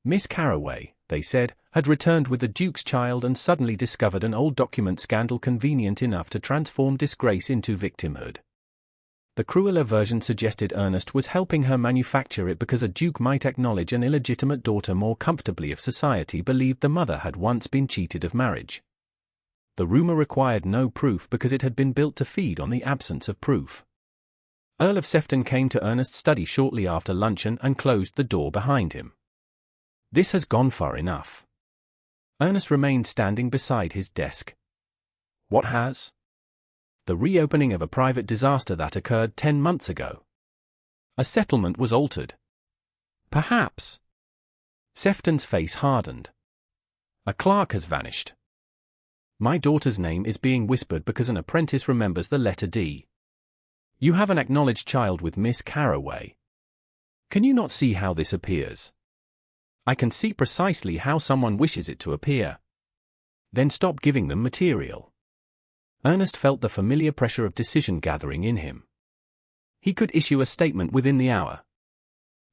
Miss Carroway, they said, had returned with the Duke's child and suddenly discovered an old document scandal convenient enough to transform disgrace into victimhood. The crueler version suggested Ernest was helping her manufacture it because a duke might acknowledge an illegitimate daughter more comfortably if society believed the mother had once been cheated of marriage. The rumor required no proof because it had been built to feed on the absence of proof. Earl of Sefton came to Ernest's study shortly after luncheon and closed the door behind him. This has gone far enough. Ernest remained standing beside his desk. What has? The reopening of a private disaster that occurred 10 months ago. A settlement was altered. Perhaps. Sefton's face hardened. A clerk has vanished. My daughter's name is being whispered because an apprentice remembers the letter D. You have an acknowledged child with Miss Carroway. Can you not see how this appears? I can see precisely how someone wishes it to appear. Then stop giving them material. Ernest felt the familiar pressure of decision gathering in him. He could issue a statement within the hour.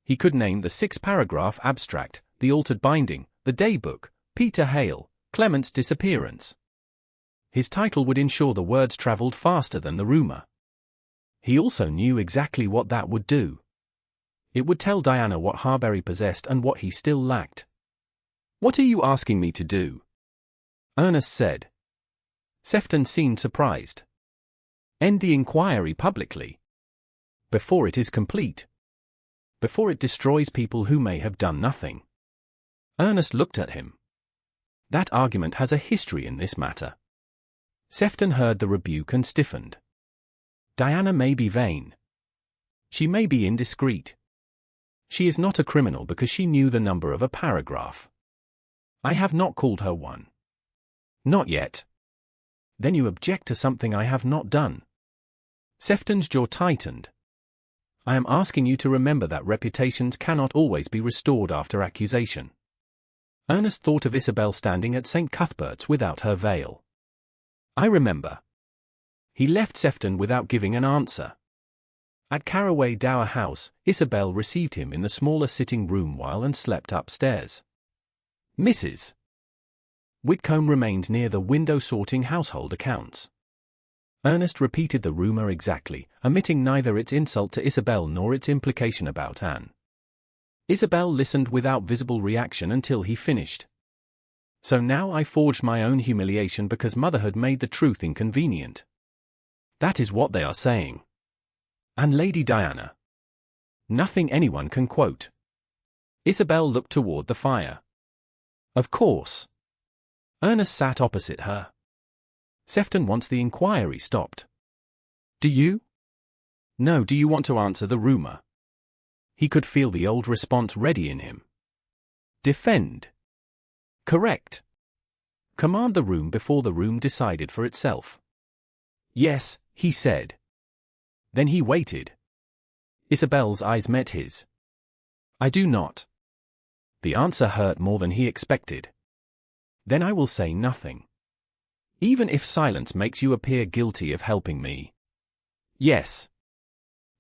He could name the 6-paragraph abstract, the altered binding, the daybook, Peter Hale, Clement's disappearance. His title would ensure the words travelled faster than the rumor. He also knew exactly what that would do. It would tell Diana what Harbury possessed and what he still lacked. What are you asking me to do? Ernest said. Sefton seemed surprised. End the inquiry publicly. Before it is complete. Before it destroys people who may have done nothing. Ernest looked at him. That argument has a history in this matter. Sefton heard the rebuke and stiffened. Diana may be vain. She may be indiscreet. She is not a criminal because she knew the number of a paragraph. I have not called her one. Not yet. Then you object to something I have not done. Sefton's jaw tightened. I am asking you to remember that reputations cannot always be restored after accusation. Ernest thought of Isobel standing at St. Cuthbert's without her veil. I remember. He left Sefton without giving an answer. At Carroway Dower House, Isobel received him in the smaller sitting room while and slept upstairs. Mrs. Whitcomb remained near the window sorting household accounts. Ernest repeated the rumor exactly, omitting neither its insult to Isobel nor its implication about Anne. Isobel listened without visible reaction until he finished. So now I forged my own humiliation because motherhood made the truth inconvenient. That is what they are saying. And Lady Diana. Nothing anyone can quote. Isobel looked toward the fire. Of course. Ernest sat opposite her. Sefton wants the inquiry stopped. Do you? No, do you want to answer the rumor? He could feel the old response ready in him. Defend. Correct. Command the room before the room decided for itself. Yes, he said. Then he waited. Isobel's eyes met his. I do not. The answer hurt more than he expected. Then I will say nothing. Even if silence makes you appear guilty of helping me. Yes.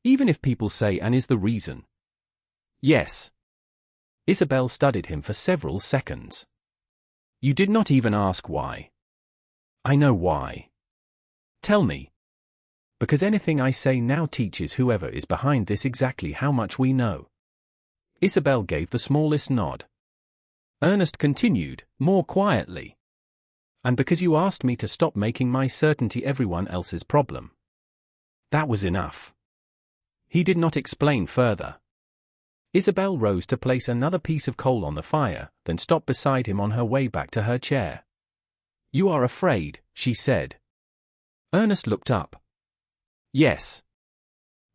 Even if people say Anne is the reason. Yes. Isobel studied him for several seconds. You did not even ask why. I know why. Tell me. Because anything I say now teaches whoever is behind this exactly how much we know. Isobel gave the smallest nod. Ernest continued, more quietly. And because you asked me to stop making my certainty everyone else's problem. That was enough. He did not explain further. Isobel rose to place another piece of coal on the fire, then stopped beside him on her way back to her chair. You are afraid, she said. Ernest looked up. Yes.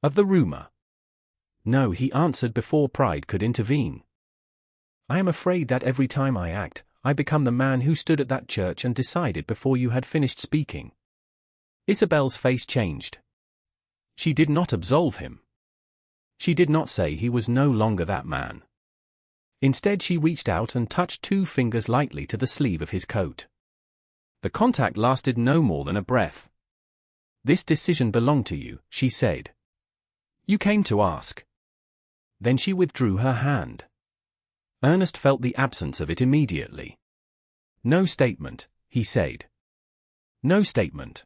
Of the rumor. No, he answered before pride could intervene. I am afraid that every time I act, I become the man who stood at that church and decided before you had finished speaking." Isobel's face changed. She did not absolve him. She did not say he was no longer that man. Instead, she reached out and touched 2 fingers lightly to the sleeve of his coat. The contact lasted no more than a breath. "This decision belonged to you," she said. "You came to ask." Then she withdrew her hand. Ernest felt the absence of it immediately. "No statement," he said. "No statement."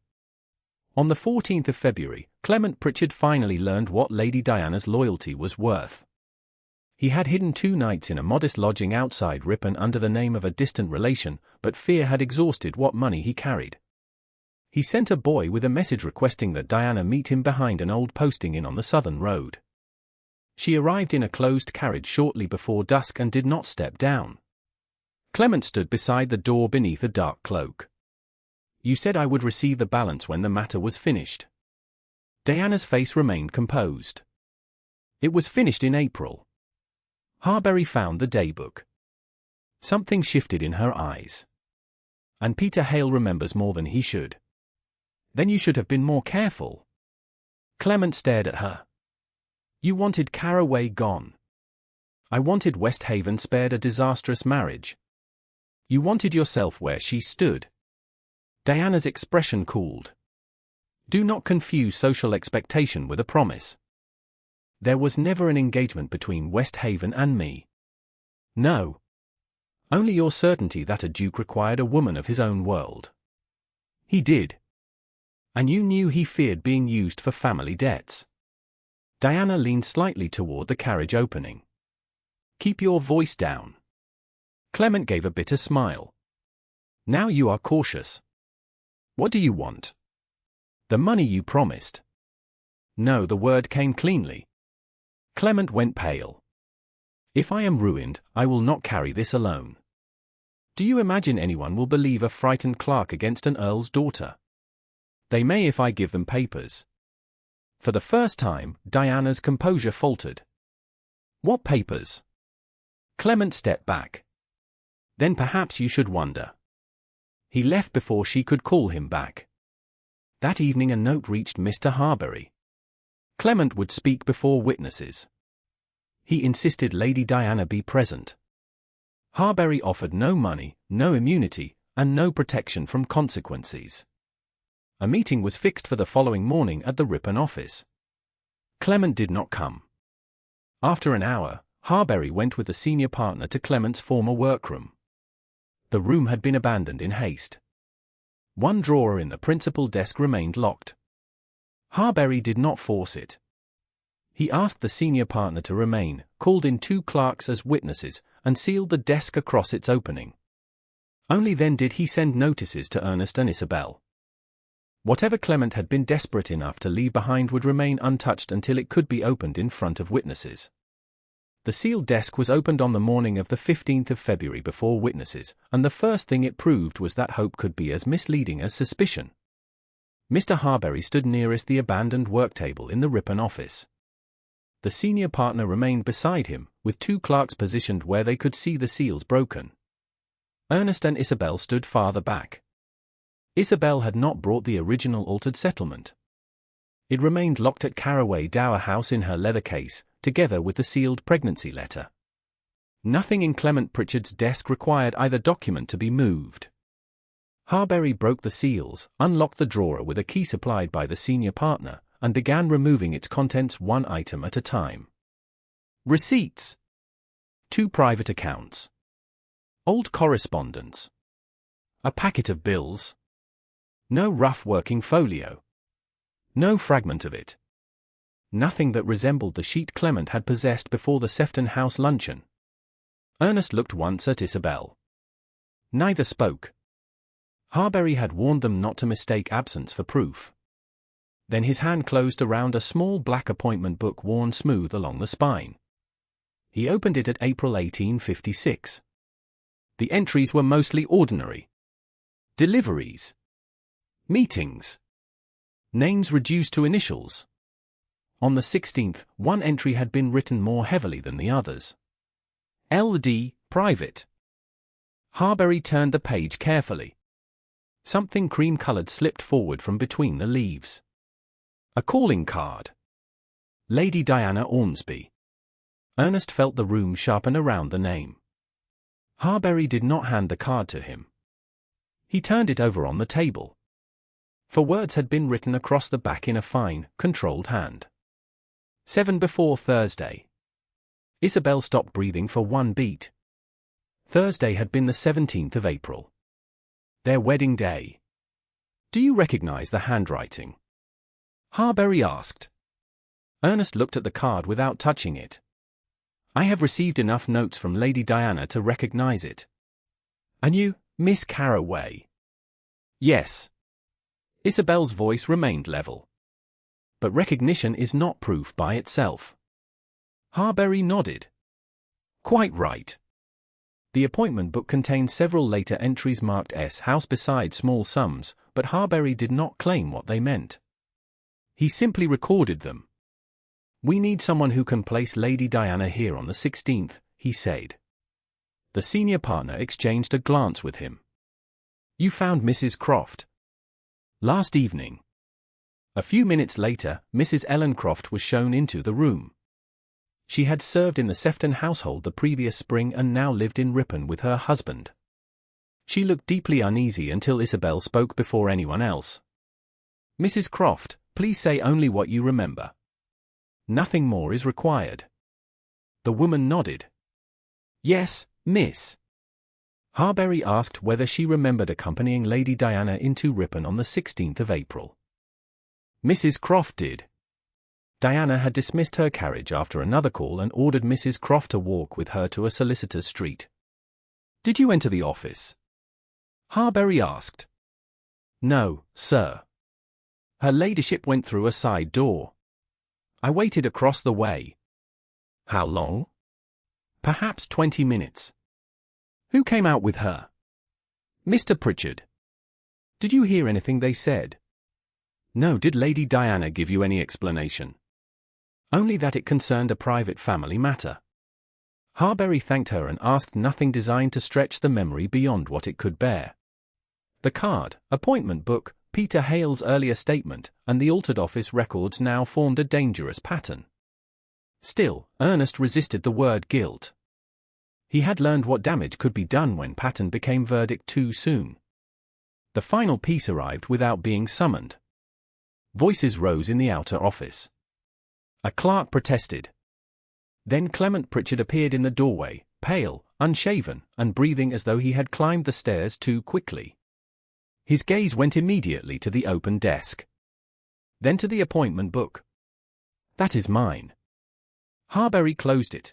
On the 14th of February, Clement Pritchard finally learned what Lady Diana's loyalty was worth. He had hidden 2 nights in a modest lodging outside Ripon under the name of a distant relation, but fear had exhausted what money he carried. He sent a boy with a message requesting that Diana meet him behind an old posting inn on the southern road. She arrived in a closed carriage shortly before dusk and did not step down. Clement stood beside the door beneath a dark cloak. "You said I would receive the balance when the matter was finished." Diana's face remained composed. "It was finished in April." Harbury found the daybook. Something shifted in her eyes. "And Peter Hale remembers more than he should." "Then you should have been more careful." Clement stared at her. "You wanted Carroway gone. I wanted Westhaven spared a disastrous marriage. You wanted yourself where she stood." Diana's expression cooled. "Do not confuse social expectation with a promise. There was never an engagement between Westhaven and me." "No. Only your certainty that a duke required a woman of his own world." "He did. And you knew he feared being used for family debts." Diana leaned slightly toward the carriage opening. "Keep your voice down." Clement gave a bitter smile. "Now you are cautious. What do you want?" "The money you promised." "No," the word came cleanly. Clement went pale. "If I am ruined, I will not carry this alone. Do you imagine anyone will believe a frightened clerk against an earl's daughter?" "They may if I give them papers." For the first time, Diana's composure faltered. "What papers?" Clement stepped back. "Then perhaps you should wonder." He left before she could call him back. That evening a note reached Mr. Harbury. Clement would speak before witnesses. He insisted Lady Diana be present. Harbury offered no money, no immunity, and no protection from consequences. A meeting was fixed for the following morning at the Ripon office. Clement did not come. After an hour, Harbury went with the senior partner to Clement's former workroom. The room had been abandoned in haste. One drawer in the principal desk remained locked. Harbury did not force it. He asked the senior partner to remain, called in 2 clerks as witnesses, and sealed the desk across its opening. Only then did he send notices to Ernest and Isobel. Whatever Clement had been desperate enough to leave behind would remain untouched until it could be opened in front of witnesses. The sealed desk was opened on the morning of the 15th of February before witnesses, and the first thing it proved was that hope could be as misleading as suspicion. Mr. Harbury stood nearest the abandoned work table in the Ripon office. The senior partner remained beside him, with 2 clerks positioned where they could see the seals broken. Ernest and Isobel stood farther back. Isobel had not brought the original altered settlement. It remained locked at Carroway Dower House in her leather case, together with the sealed pregnancy letter. Nothing in Clement Pritchard's desk required either document to be moved. Harbury broke the seals, unlocked the drawer with a key supplied by the senior partner, and began removing its contents one item at a time. Receipts. 2 private accounts. Old correspondence. A packet of bills. No rough working folio. No fragment of it. Nothing that resembled the sheet Clement had possessed before the Sefton House luncheon. Ernest looked once at Isobel. Neither spoke. Harbury had warned them not to mistake absence for proof. Then his hand closed around a small black appointment book worn smooth along the spine. He opened it at April 1856. The entries were mostly ordinary. Deliveries. Meetings. Names reduced to initials. On the 16th, one entry had been written more heavily than the others. L.D. Private. Harbury turned the page carefully. Something cream-coloured slipped forward from between the leaves. A calling card. Lady Diana Ormsby. Ernest felt the room sharpen around the name. Harbury did not hand the card to him. He turned it over on the table. For words had been written across the back in a fine, controlled hand. 7 before Thursday. Isobel stopped breathing for one beat. Thursday had been the 17th of April. Their wedding day. Do you recognize the handwriting? Harbury asked. Ernest looked at the card without touching it. I have received enough notes from Lady Diana to recognize it. And you, Miss Carroway? Yes. Isobel's voice remained level. But recognition is not proof by itself. Harbury nodded. Quite right. The appointment book contained several later entries marked S. House beside small sums, but Harbury did not claim what they meant. He simply recorded them. We need someone who can place Lady Diana here on the 16th, he said. The senior partner exchanged a glance with him. You found Mrs. Croft? Last evening. A few minutes later, Mrs. Ellen Croft was shown into the room. She had served in the Sefton household the previous spring and now lived in Ripon with her husband. She looked deeply uneasy until Isobel spoke before anyone else. Mrs. Croft, please say only what you remember. Nothing more is required. The woman nodded. Yes, miss. Harbury asked whether she remembered accompanying Lady Diana into Ripon on the 16th of April. Mrs. Croft did. Diana had dismissed her carriage after another call and ordered Mrs. Croft to walk with her to a solicitor's street. Did you enter the office? Harbury asked. No, sir. Her ladyship went through a side door. I waited across the way. How long? Perhaps 20 minutes. Who came out with her? Mr. Pritchard. Did you hear anything they said? No. Did Lady Diana give you any explanation? Only that it concerned a private family matter. Harbury thanked her and asked nothing designed to stretch the memory beyond what it could bear. The card, appointment book, Peter Hale's earlier statement, and the altered office records now formed a dangerous pattern. Still, Ernest resisted the word guilt. He had learned what damage could be done when pattern became verdict too soon. The final piece arrived without being summoned. Voices rose in the outer office. A clerk protested. Then Clement Pritchard appeared in the doorway, pale, unshaven, and breathing as though he had climbed the stairs too quickly. His gaze went immediately to the open desk. Then to the appointment book. That is mine. Harbury closed it.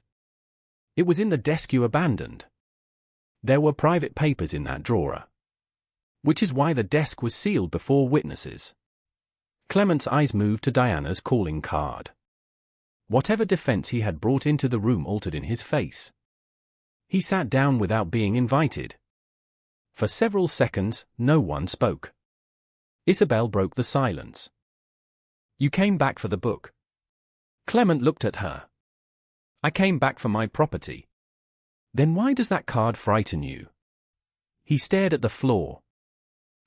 It was in the desk you abandoned. There were private papers in that drawer. Which is why the desk was sealed before witnesses. Clement's eyes moved to Diana's calling card. Whatever defense he had brought into the room altered in his face. He sat down without being invited. For several seconds, no one spoke. Isobel broke the silence. You came back for the book. Clement looked at her. I came back for my property. Then why does that card frighten you? He stared at the floor.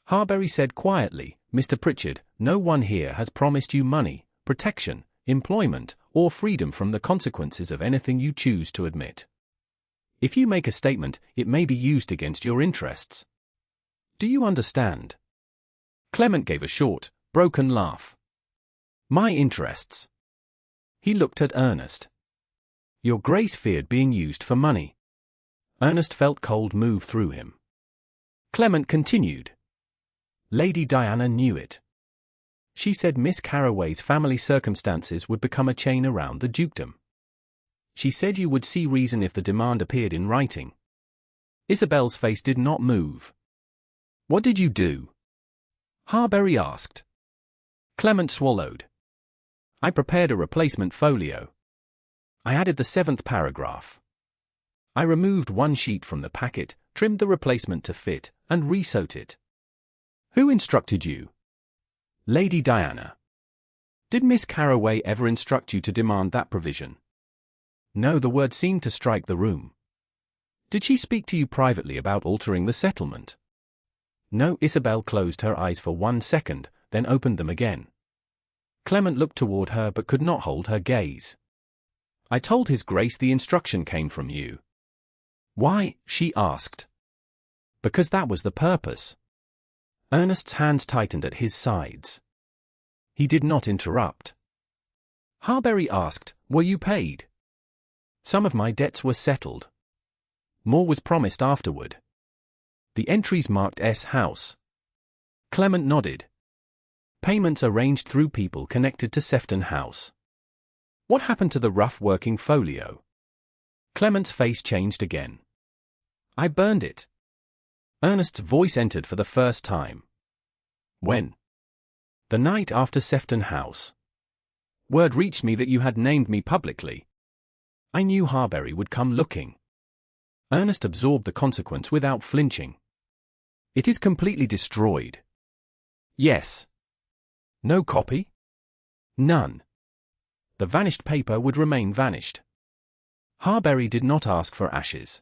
Harbury said quietly, Mr. Pritchard, no one here has promised you money, protection, employment, or freedom from the consequences of anything you choose to admit. If you make a statement, it may be used against your interests. Do you understand? Clement gave a short, broken laugh. My interests. He looked at Ernest. Your Grace feared being used for money. Ernest felt cold move through him. Clement continued. Lady Diana knew it. She said Miss Carroway's family circumstances would become a chain around the dukedom. She said you would see reason if the demand appeared in writing. Isobel's face did not move. What did you do? Harbury asked. Clement swallowed. I prepared a replacement folio. I added the 7th paragraph. I removed one sheet from the packet, trimmed the replacement to fit, and resewed it. Who instructed you? Lady Diana. Did Miss Carroway ever instruct you to demand that provision? No, the word seemed to strike the room. Did she speak to you privately about altering the settlement? No. Isobel closed her eyes for 1 second, then opened them again. Clement looked toward her but could not hold her gaze. I told His Grace the instruction came from you. Why? She asked. Because that was the purpose. Ernest's hands tightened at his sides. He did not interrupt. Harbury asked, were you paid? Some of my debts were settled. More was promised afterward. The entries marked S. House. Clement nodded. Payments arranged through people connected to Sefton House. What happened to the rough working folio? Clement's face changed again. I burned it. Ernest's voice entered for the first time. When? The night after Sefton House. Word reached me that you had named me publicly. I knew Harbury would come looking. Ernest absorbed the consequence without flinching. It is completely destroyed. Yes. No copy? None. The vanished paper would remain vanished. Harbury did not ask for ashes.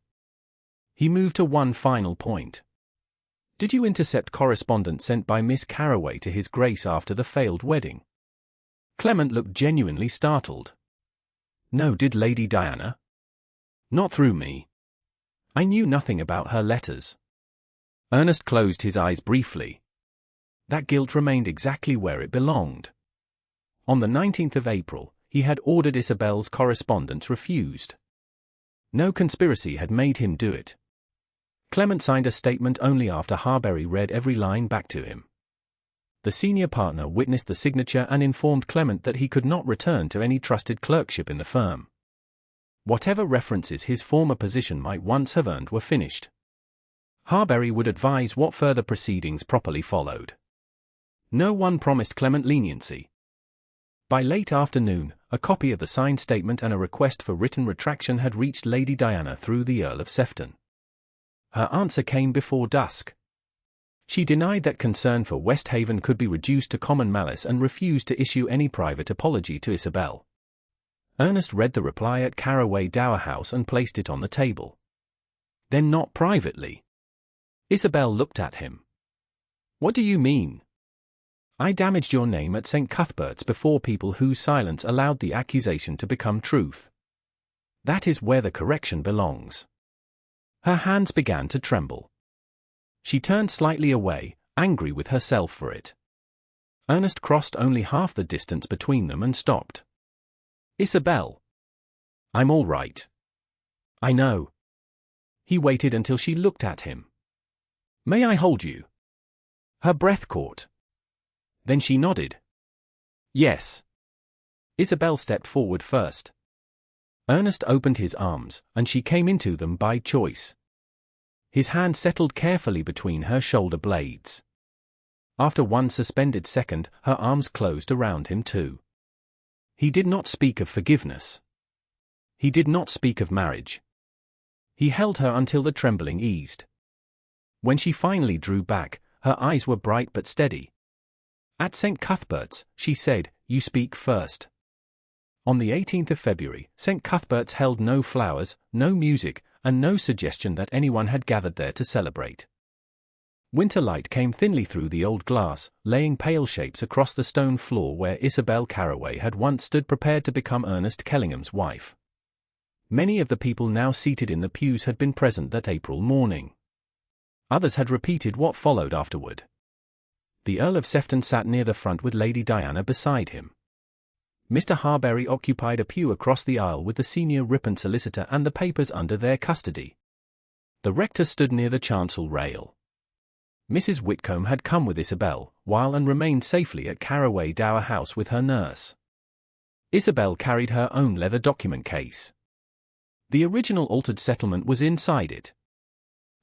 He moved to one final point. Did you intercept correspondence sent by Miss Carroway to His Grace after the failed wedding? Clement looked genuinely startled. No. Did Lady Diana? Not through me. I knew nothing about her letters. Ernest closed his eyes briefly. That guilt remained exactly where it belonged. On the 19th of April, he had ordered Isobel's correspondence refused. No conspiracy had made him do it. Clement signed a statement only after Harbury read every line back to him. The senior partner witnessed the signature and informed Clement that he could not return to any trusted clerkship in the firm. Whatever references his former position might once have earned were finished. Harbury would advise what further proceedings properly followed. No one promised Clement leniency. By late afternoon, a copy of the signed statement and a request for written retraction had reached Lady Diana through the Earl of Sefton. Her answer came before dusk. She denied that concern for Westhaven could be reduced to common malice and refused to issue any private apology to Isobel. Ernest read the reply at Carroway Dower House and placed it on the table. Then not privately. Isobel looked at him. What do you mean? I damaged your name at St. Cuthbert's before people whose silence allowed the accusation to become truth. That is where the correction belongs. Her hands began to tremble. She turned slightly away, angry with herself for it. Ernest crossed only half the distance between them and stopped. Isobel. I'm all right. I know. He waited until she looked at him. May I hold you? Her breath caught. Then she nodded. Yes. Isobel stepped forward first. Ernest opened his arms, and she came into them by choice. His hand settled carefully between her shoulder blades. After one suspended second, her arms closed around him too. He did not speak of forgiveness. He did not speak of marriage. He held her until the trembling eased. When she finally drew back, her eyes were bright but steady. At St. Cuthbert's, she said, you speak first. On the 18th of February, St. Cuthbert's held no flowers, no music, and no suggestion that anyone had gathered there to celebrate. Winter light came thinly through the old glass, laying pale shapes across the stone floor where Isobel Carroway had once stood prepared to become Ernest Kellingham's wife. Many of the people now seated in the pews had been present that April morning. Others had repeated what followed afterward. The Earl of Sefton sat near the front with Lady Diana beside him. Mr. Harbury occupied a pew across the aisle with the senior Ripon solicitor and the papers under their custody. The rector stood near the chancel rail. Mrs. Whitcomb had come with Isobel, while and remained safely at Carroway Dower House with her nurse. Isobel carried her own leather document case. The original altered settlement was inside it.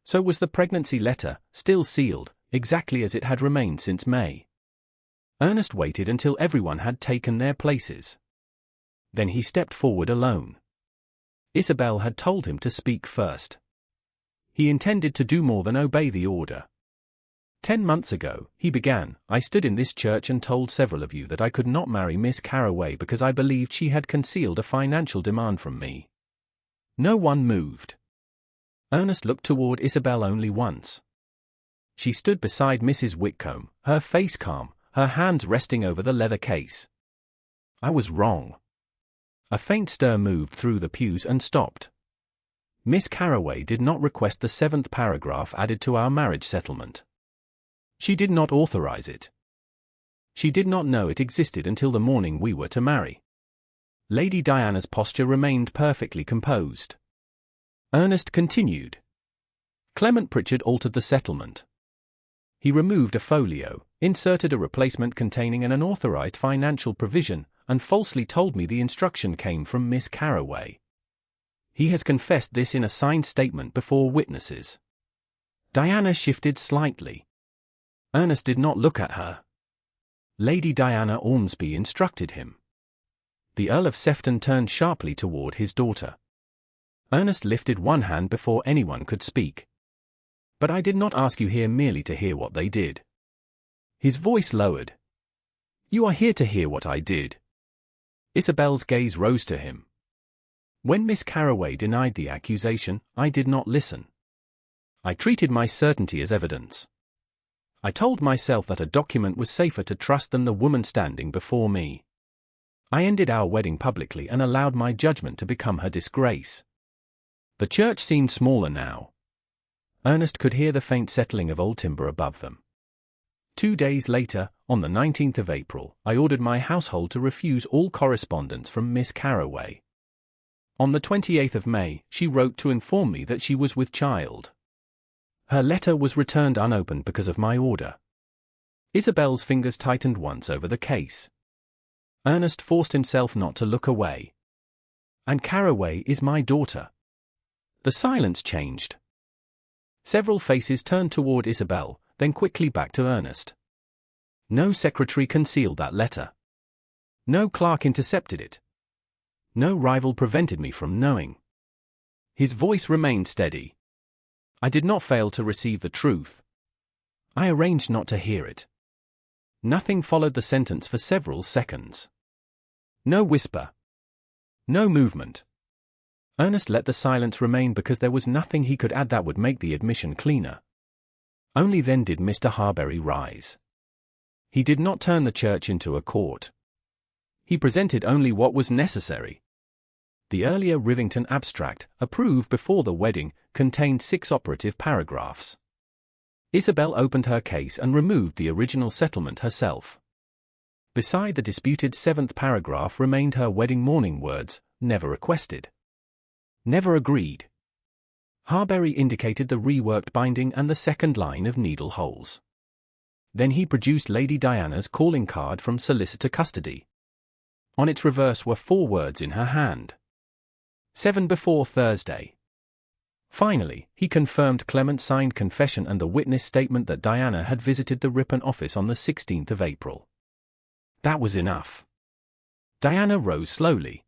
So was the pregnancy letter, still sealed, exactly as it had remained since May. Ernest waited until everyone had taken their places. Then he stepped forward alone. Isobel had told him to speak first. He intended to do more than obey the order. 10 months ago, he began, I stood in this church and told several of you that I could not marry Miss Carroway because I believed she had concealed a financial demand from me. No one moved. Ernest looked toward Isobel only once. She stood beside Mrs. Whitcomb, her face calm, her hands resting over the leather case. I was wrong. A faint stir moved through the pews and stopped. Miss Carroway did not request the 7th paragraph added to our marriage settlement. She did not authorize it. She did not know it existed until the morning we were to marry. Lady Diana's posture remained perfectly composed. Ernest continued. Clement Pritchard altered the settlement. He removed a folio, inserted a replacement containing an unauthorized financial provision, and falsely told me the instruction came from Miss Carroway. He has confessed this in a signed statement before witnesses. Diana shifted slightly. Ernest did not look at her. Lady Diana Ormsby instructed him. The Earl of Sefton turned sharply toward his daughter. Ernest lifted one hand before anyone could speak. But I did not ask you here merely to hear what they did. His voice lowered. You are here to hear what I did. Isobel's gaze rose to him. When Miss Carroway denied the accusation, I did not listen. I treated my certainty as evidence. I told myself that a document was safer to trust than the woman standing before me. I ended our wedding publicly and allowed my judgment to become her disgrace. The church seemed smaller now. Ernest could hear the faint settling of old timber above them. 2 days later, on the 19th of April, I ordered my household to refuse all correspondence from Miss Carroway. On the 28th of May, she wrote to inform me that she was with child. Her letter was returned unopened because of my order. Isobel's fingers tightened once over the case. Ernest forced himself not to look away. And Carroway is my daughter. The silence changed. Several faces turned toward Isobel, then quickly back to Ernest. No secretary concealed that letter. No clerk intercepted it. No rival prevented me from knowing. His voice remained steady. I did not fail to receive the truth. I arranged not to hear it. Nothing followed the sentence for several seconds. No whisper. No movement. Ernest let the silence remain because there was nothing he could add that would make the admission cleaner. Only then did Mr. Harbury rise. He did not turn the church into a court. He presented only what was necessary. The earlier Rivington abstract, approved before the wedding, contained 6 operative paragraphs. Isobel opened her case and removed the original settlement herself. Beside the disputed 7th paragraph remained her wedding morning words, never requested. Never agreed. Harbury indicated the reworked binding and the second line of needle holes. Then he produced Lady Diana's calling card from solicitor custody. On its reverse were 4 words in her hand. 7 before Thursday. Finally, he confirmed Clement's signed confession and the witness statement that Diana had visited the Ripon office on the 16th of April. That was enough. Diana rose slowly.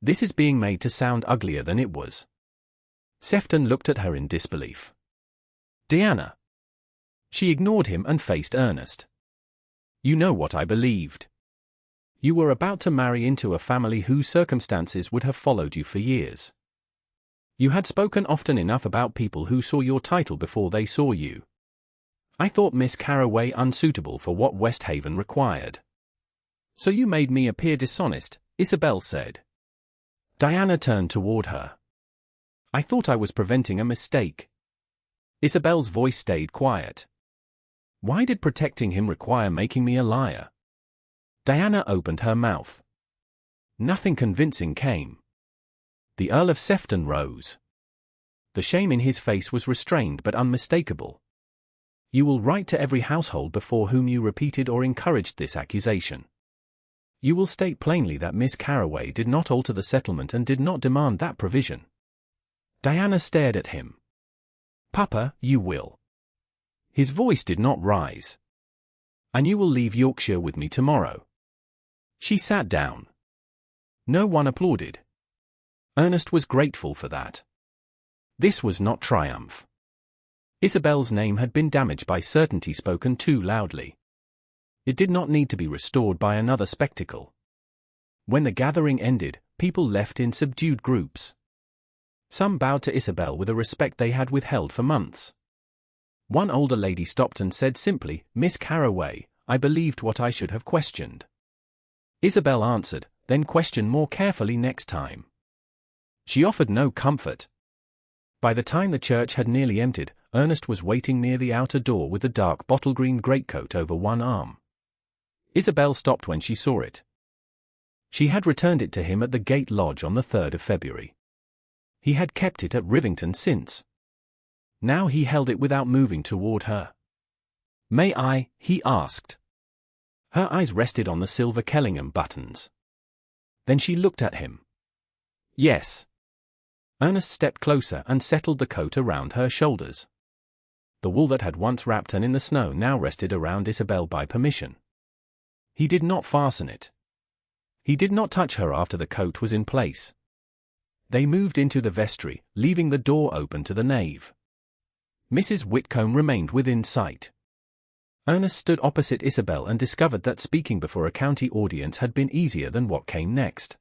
This is being made to sound uglier than it was. Sefton looked at her in disbelief. Diana. She ignored him and faced Ernest. You know what I believed. You were about to marry into a family whose circumstances would have followed you for years. You had spoken often enough about people who saw your title before they saw you. I thought Miss Carroway unsuitable for what Westhaven required. So you made me appear dishonest, Isobel said. Diana turned toward her. I thought I was preventing a mistake. Isobel's voice stayed quiet. Why did protecting him require making me a liar? Diana opened her mouth. Nothing convincing came. The Earl of Sefton rose. The shame in his face was restrained but unmistakable. You will write to every household before whom you repeated or encouraged this accusation. You will state plainly that Miss Carroway did not alter the settlement and did not demand that provision. Diana stared at him. Papa, you will. His voice did not rise. And you will leave Yorkshire with me tomorrow. She sat down. No one applauded. Ernest was grateful for that. This was not triumph. Isobel's name had been damaged by certainty spoken too loudly. It did not need to be restored by another spectacle. When the gathering ended, people left in subdued groups. Some bowed to Isobel with a respect they had withheld for months. One older lady stopped and said simply, "Miss Carroway, I believed what I should have questioned." Isobel answered, "Then question more carefully next time." She offered no comfort. By the time the church had nearly emptied, Ernest was waiting near the outer door with the dark bottle-green greatcoat over one arm. Isobel stopped when she saw it. She had returned it to him at the Gate Lodge on the 3rd of February. He had kept it at Rivington since. Now he held it without moving toward her. "May I?" he asked. Her eyes rested on the silver Kellingham buttons. Then she looked at him. "Yes." Ernest stepped closer and settled the coat around her shoulders. The wool that had once wrapped her in the snow now rested around Isobel by permission. He did not fasten it. He did not touch her after the coat was in place. They moved into the vestry, leaving the door open to the nave. Mrs. Whitcomb remained within sight. Ernest stood opposite Isobel and discovered that speaking before a county audience had been easier than what came next.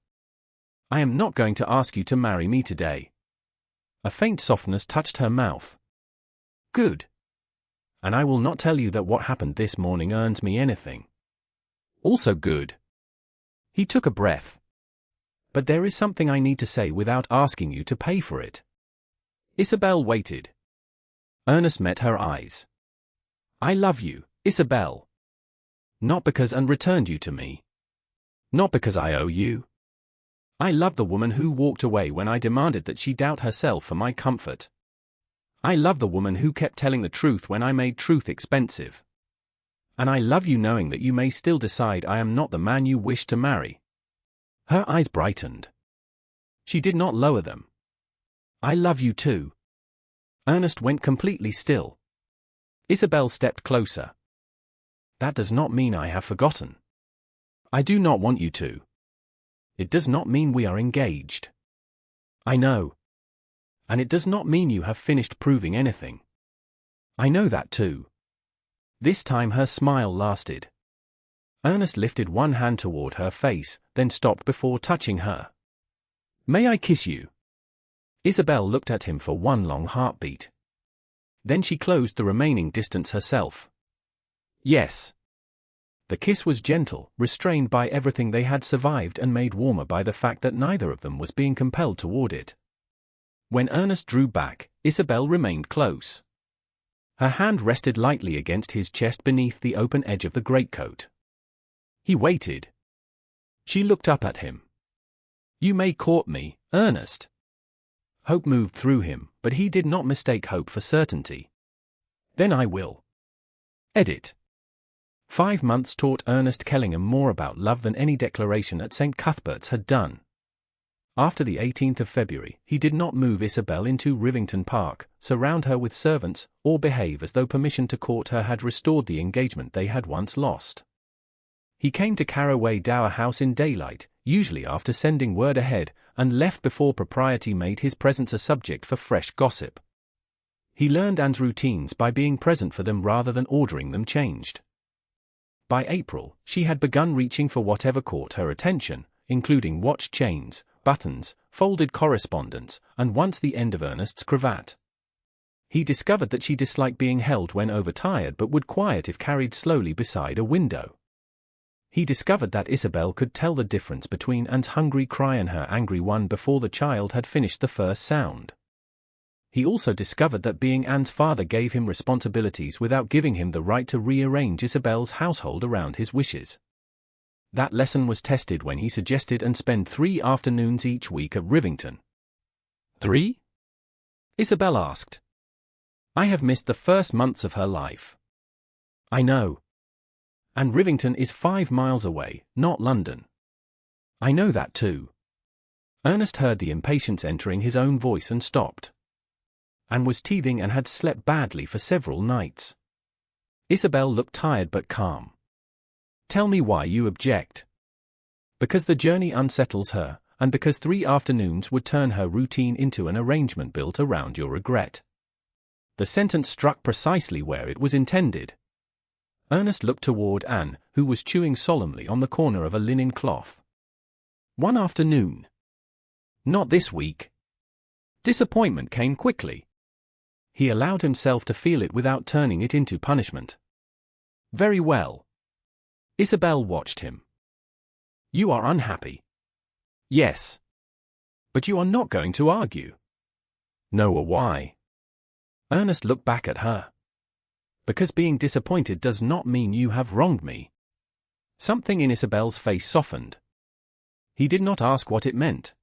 "I am not going to ask you to marry me today." A faint softness touched her mouth. "Good. And I will not tell you that what happened this morning earns me anything." "Also good." He took a breath. "But there is something I need to say without asking you to pay for it." Isobel waited. Ernest met her eyes. "I love you, Isobel. Not because and returned you to me. Not because I owe you. I love the woman who walked away when I demanded that she doubt herself for my comfort. I love the woman who kept telling the truth when I made truth expensive. And I love you knowing that you may still decide I am not the man you wish to marry." Her eyes brightened. She did not lower them. "I love you too." Ernest went completely still. Isobel stepped closer. "That does not mean I have forgotten. I do not want you to. It does not mean we are engaged. I know. And it does not mean you have finished proving anything. I know that too." This time her smile lasted. Ernest lifted one hand toward her face, then stopped before touching her. "May I kiss you?" Isobel looked at him for one long heartbeat. Then she closed the remaining distance herself. "Yes." The kiss was gentle, restrained by everything they had survived and made warmer by the fact that neither of them was being compelled toward it. When Ernest drew back, Isobel remained close. Her hand rested lightly against his chest beneath the open edge of the greatcoat. He waited. She looked up at him. "You may court me, Ernest." Hope moved through him, but he did not mistake hope for certainty. "Then I will." Edit. 5 months taught Ernest Kellingham more about love than any declaration at St. Cuthbert's had done. After the 18th of February, he did not move Isobel into Rivington Park, surround her with servants, or behave as though permission to court her had restored the engagement they had once lost. He came to Carroway Dower House in daylight, usually after sending word ahead, and left before propriety made his presence a subject for fresh gossip. He learned Anne's routines by being present for them rather than ordering them changed. By April, she had begun reaching for whatever caught her attention, including watch chains, buttons, folded correspondence, and once the end of Ernest's cravat. He discovered that she disliked being held when overtired but would quiet if carried slowly beside a window. He discovered that Isobel could tell the difference between Anne's hungry cry and her angry one before the child had finished the first sound. He also discovered that being Anne's father gave him responsibilities without giving him the right to rearrange Isobel's household around his wishes. That lesson was tested when he suggested and spend 3 afternoons each week at Rivington. 3? Isobel asked. "I have missed the first months of her life." "I know. And Rivington is 5 miles away, not London." "I know that too." Ernest heard the impatience entering his own voice and stopped. Anne was teething and had slept badly for several nights. Isobel looked tired but calm. "Tell me why you object." "Because the journey unsettles her, and because 3 afternoons would turn her routine into an arrangement built around your regret." The sentence struck precisely where it was intended. Ernest looked toward Anne, who was chewing solemnly on the corner of a linen cloth. "1 afternoon. Not this week." Disappointment came quickly. He allowed himself to feel it without turning it into punishment. Very well. Isobel watched him. You are unhappy. Yes. But you are not going to argue. No, or why? Ernest looked back at her. Because being disappointed does not mean you have wronged me. Something in Isobel's face softened. He did not ask what it meant.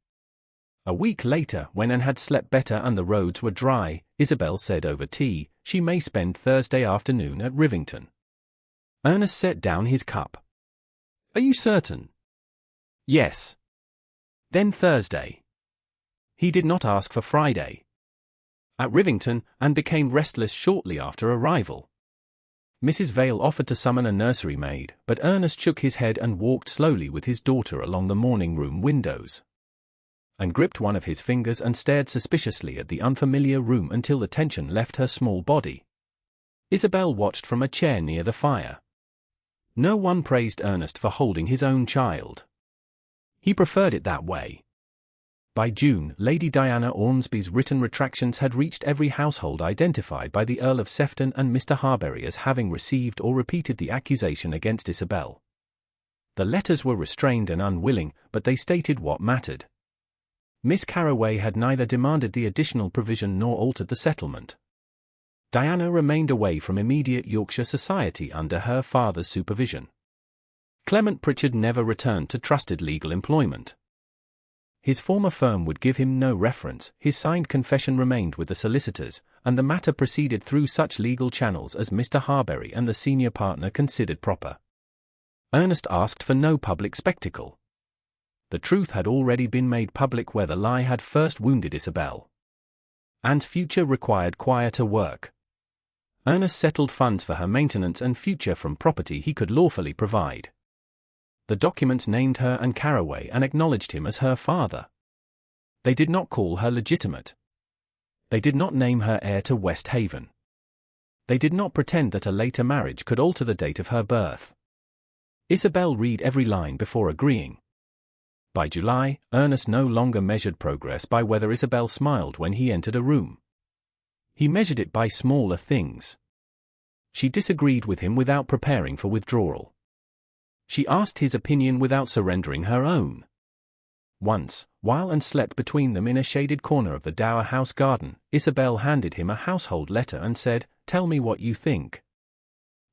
A week later, when Anne had slept better and the roads were dry, Isobel said over tea, she may spend Thursday afternoon at Rivington. Ernest set down his cup. Are you certain? Yes. Then Thursday. He did not ask for Friday. At Rivington, Anne became restless shortly after arrival. Mrs. Vale offered to summon a nursery maid, but Ernest shook his head and walked slowly with his daughter along the morning-room windows. And gripped one of his fingers and stared suspiciously at the unfamiliar room until the tension left her small body. Isobel watched from a chair near the fire. No one praised Ernest for holding his own child. He preferred it that way. By June, Lady Diana Ormsby's written retractions had reached every household identified by the Earl of Sefton and Mr. Harbury as having received or repeated the accusation against Isobel. The letters were restrained and unwilling, but they stated what mattered. Miss Carroway had neither demanded the additional provision nor altered the settlement. Diana remained away from immediate Yorkshire society under her father's supervision. Clement Pritchard never returned to trusted legal employment. His former firm would give him no reference, his signed confession remained with the solicitors, and the matter proceeded through such legal channels as Mr. Harbury and the senior partner considered proper. Ernest asked for no public spectacle. The truth had already been made public where the lie had first wounded Isobel. Anne's future required quieter work. Ernest settled funds for her maintenance and future from property he could lawfully provide. The documents named her and Carroway and acknowledged him as her father. They did not call her legitimate. They did not name her heir to Westhaven. They did not pretend that a later marriage could alter the date of her birth. Isobel read every line before agreeing. By July, Ernest no longer measured progress by whether Isobel smiled when he entered a room. He measured it by smaller things. She disagreed with him without preparing for withdrawal. She asked his opinion without surrendering her own. Once, while Anne slept between them in a shaded corner of the Dower House garden, Isobel handed him a household letter and said, "Tell me what you think."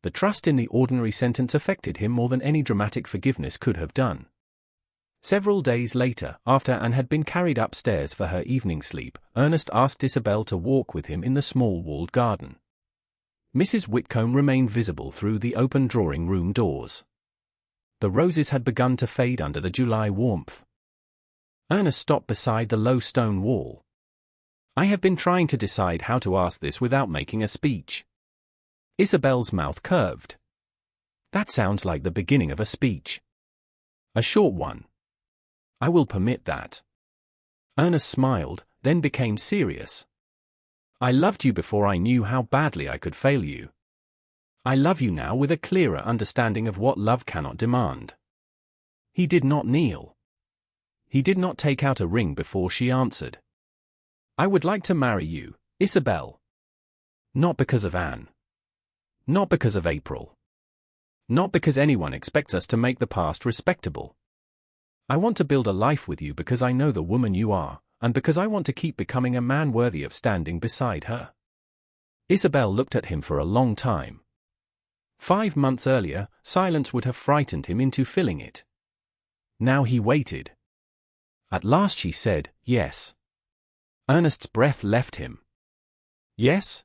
The trust in the ordinary sentence affected him more than any dramatic forgiveness could have done. Several days later, after Anne had been carried upstairs for her evening sleep, Ernest asked Isobel to walk with him in the small walled garden. Mrs. Whitcomb remained visible through the open drawing-room doors. The roses had begun to fade under the July warmth. Ernest stopped beside the low stone wall. I have been trying to decide how to ask this without making a speech. Isobel's mouth curved. That sounds like the beginning of a speech. A short one. I will permit that. Ernest smiled, then became serious. I loved you before I knew how badly I could fail you. I love you now with a clearer understanding of what love cannot demand. He did not kneel. He did not take out a ring before she answered. I would like to marry you, Isobel. Not because of Anne. Not because of April. Not because anyone expects us to make the past respectable. I want to build a life with you because I know the woman you are, and because I want to keep becoming a man worthy of standing beside her. Isobel looked at him for a long time. 5 months earlier, silence would have frightened him into filling it. Now he waited. At last she said, yes. Ernest's breath left him. Yes?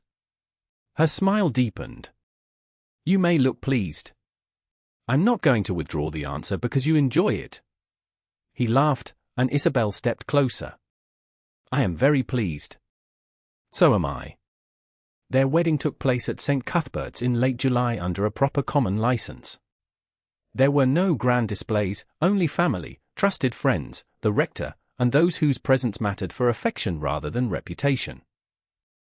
Her smile deepened. You may look pleased. I'm not going to withdraw the answer because you enjoy it. He laughed, and Isobel stepped closer. I am very pleased. So am I. Their wedding took place at St. Cuthbert's in late July under a proper common license. There were no grand displays, only family, trusted friends, the rector, and those whose presence mattered for affection rather than reputation.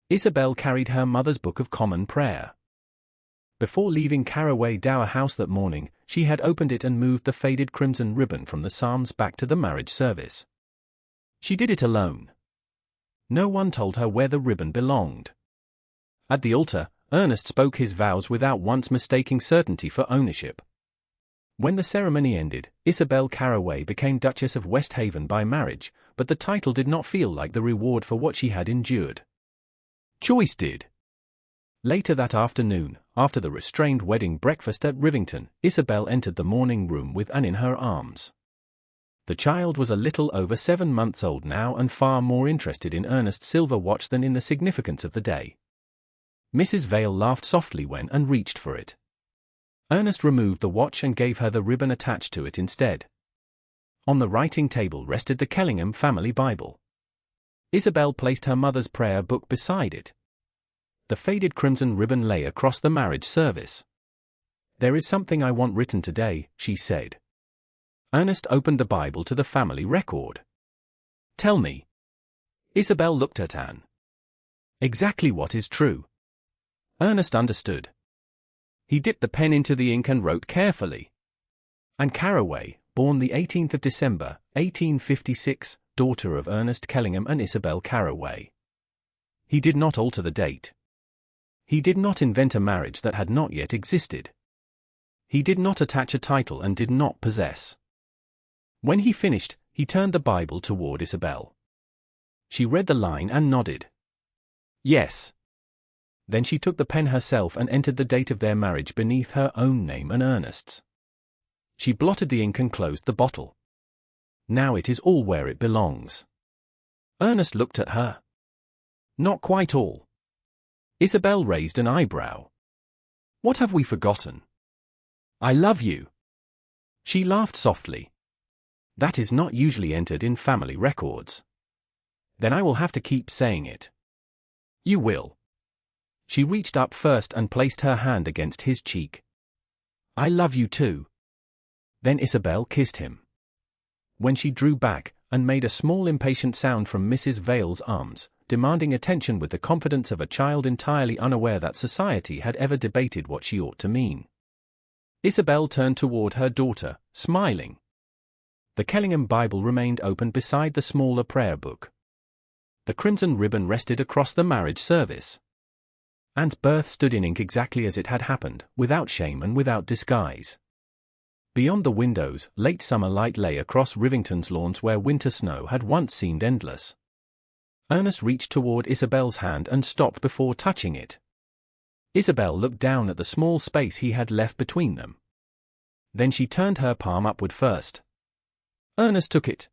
Isobel carried her mother's Book of Common Prayer. Before leaving Carroway Dower House that morning, she had opened it and moved the faded crimson ribbon from the Psalms back to the marriage service. She did it alone. No one told her where the ribbon belonged. At the altar, Ernest spoke his vows without once mistaking certainty for ownership. When the ceremony ended, Isobel Carroway became Duchess of Westhaven by marriage, but the title did not feel like the reward for what she had endured. Choice did. Later that afternoon, after the restrained wedding breakfast at Rivington, Isobel entered the morning room with Anne in her arms. The child was a little over 7 months old now and far more interested in Ernest's silver watch than in the significance of the day. Mrs. Vale laughed softly when Anne reached for it. Ernest removed the watch and gave her the ribbon attached to it instead. On the writing table rested the Kellingham family Bible. Isobel placed her mother's prayer book beside it. The faded crimson ribbon lay across the marriage service. "There is something I want written today," she said. Ernest opened the Bible to the family record. "Tell me." Isobel looked at Anne. "Exactly what is true." Ernest understood. He dipped the pen into the ink and wrote carefully. "Anne Carroway, born the 18th of December, 1856, daughter of Ernest Kellingham and Isobel Carroway." He did not alter the date. He did not invent a marriage that had not yet existed. He did not attach a title and did not possess. When he finished, he turned the Bible toward Isobel. She read the line and nodded. "Yes." Then she took the pen herself and entered the date of their marriage beneath her own name and Ernest's. She blotted the ink and closed the bottle. "Now it is all where it belongs." Ernest looked at her. "Not quite all." Isobel raised an eyebrow. "What have we forgotten?" "I love you." She laughed softly. "That is not usually entered in family records." "Then I will have to keep saying it." "You will." She reached up first and placed her hand against his cheek. "I love you too." Then Isobel kissed him. When she drew back, and made a small impatient sound from Mrs. Vale's arms, demanding attention with the confidence of a child entirely unaware that society had ever debated what she ought to mean. Isobel turned toward her daughter, smiling. The Kellingham Bible remained open beside the smaller prayer book. The crimson ribbon rested across the marriage service. Anne's birth stood in ink exactly as it had happened, without shame and without disguise. Beyond the windows, late summer light lay across Rivington's lawns where winter snow had once seemed endless. Ernest reached toward Isobel's hand and stopped before touching it. Isobel looked down at the small space he had left between them. Then she turned her palm upward first. Ernest took it.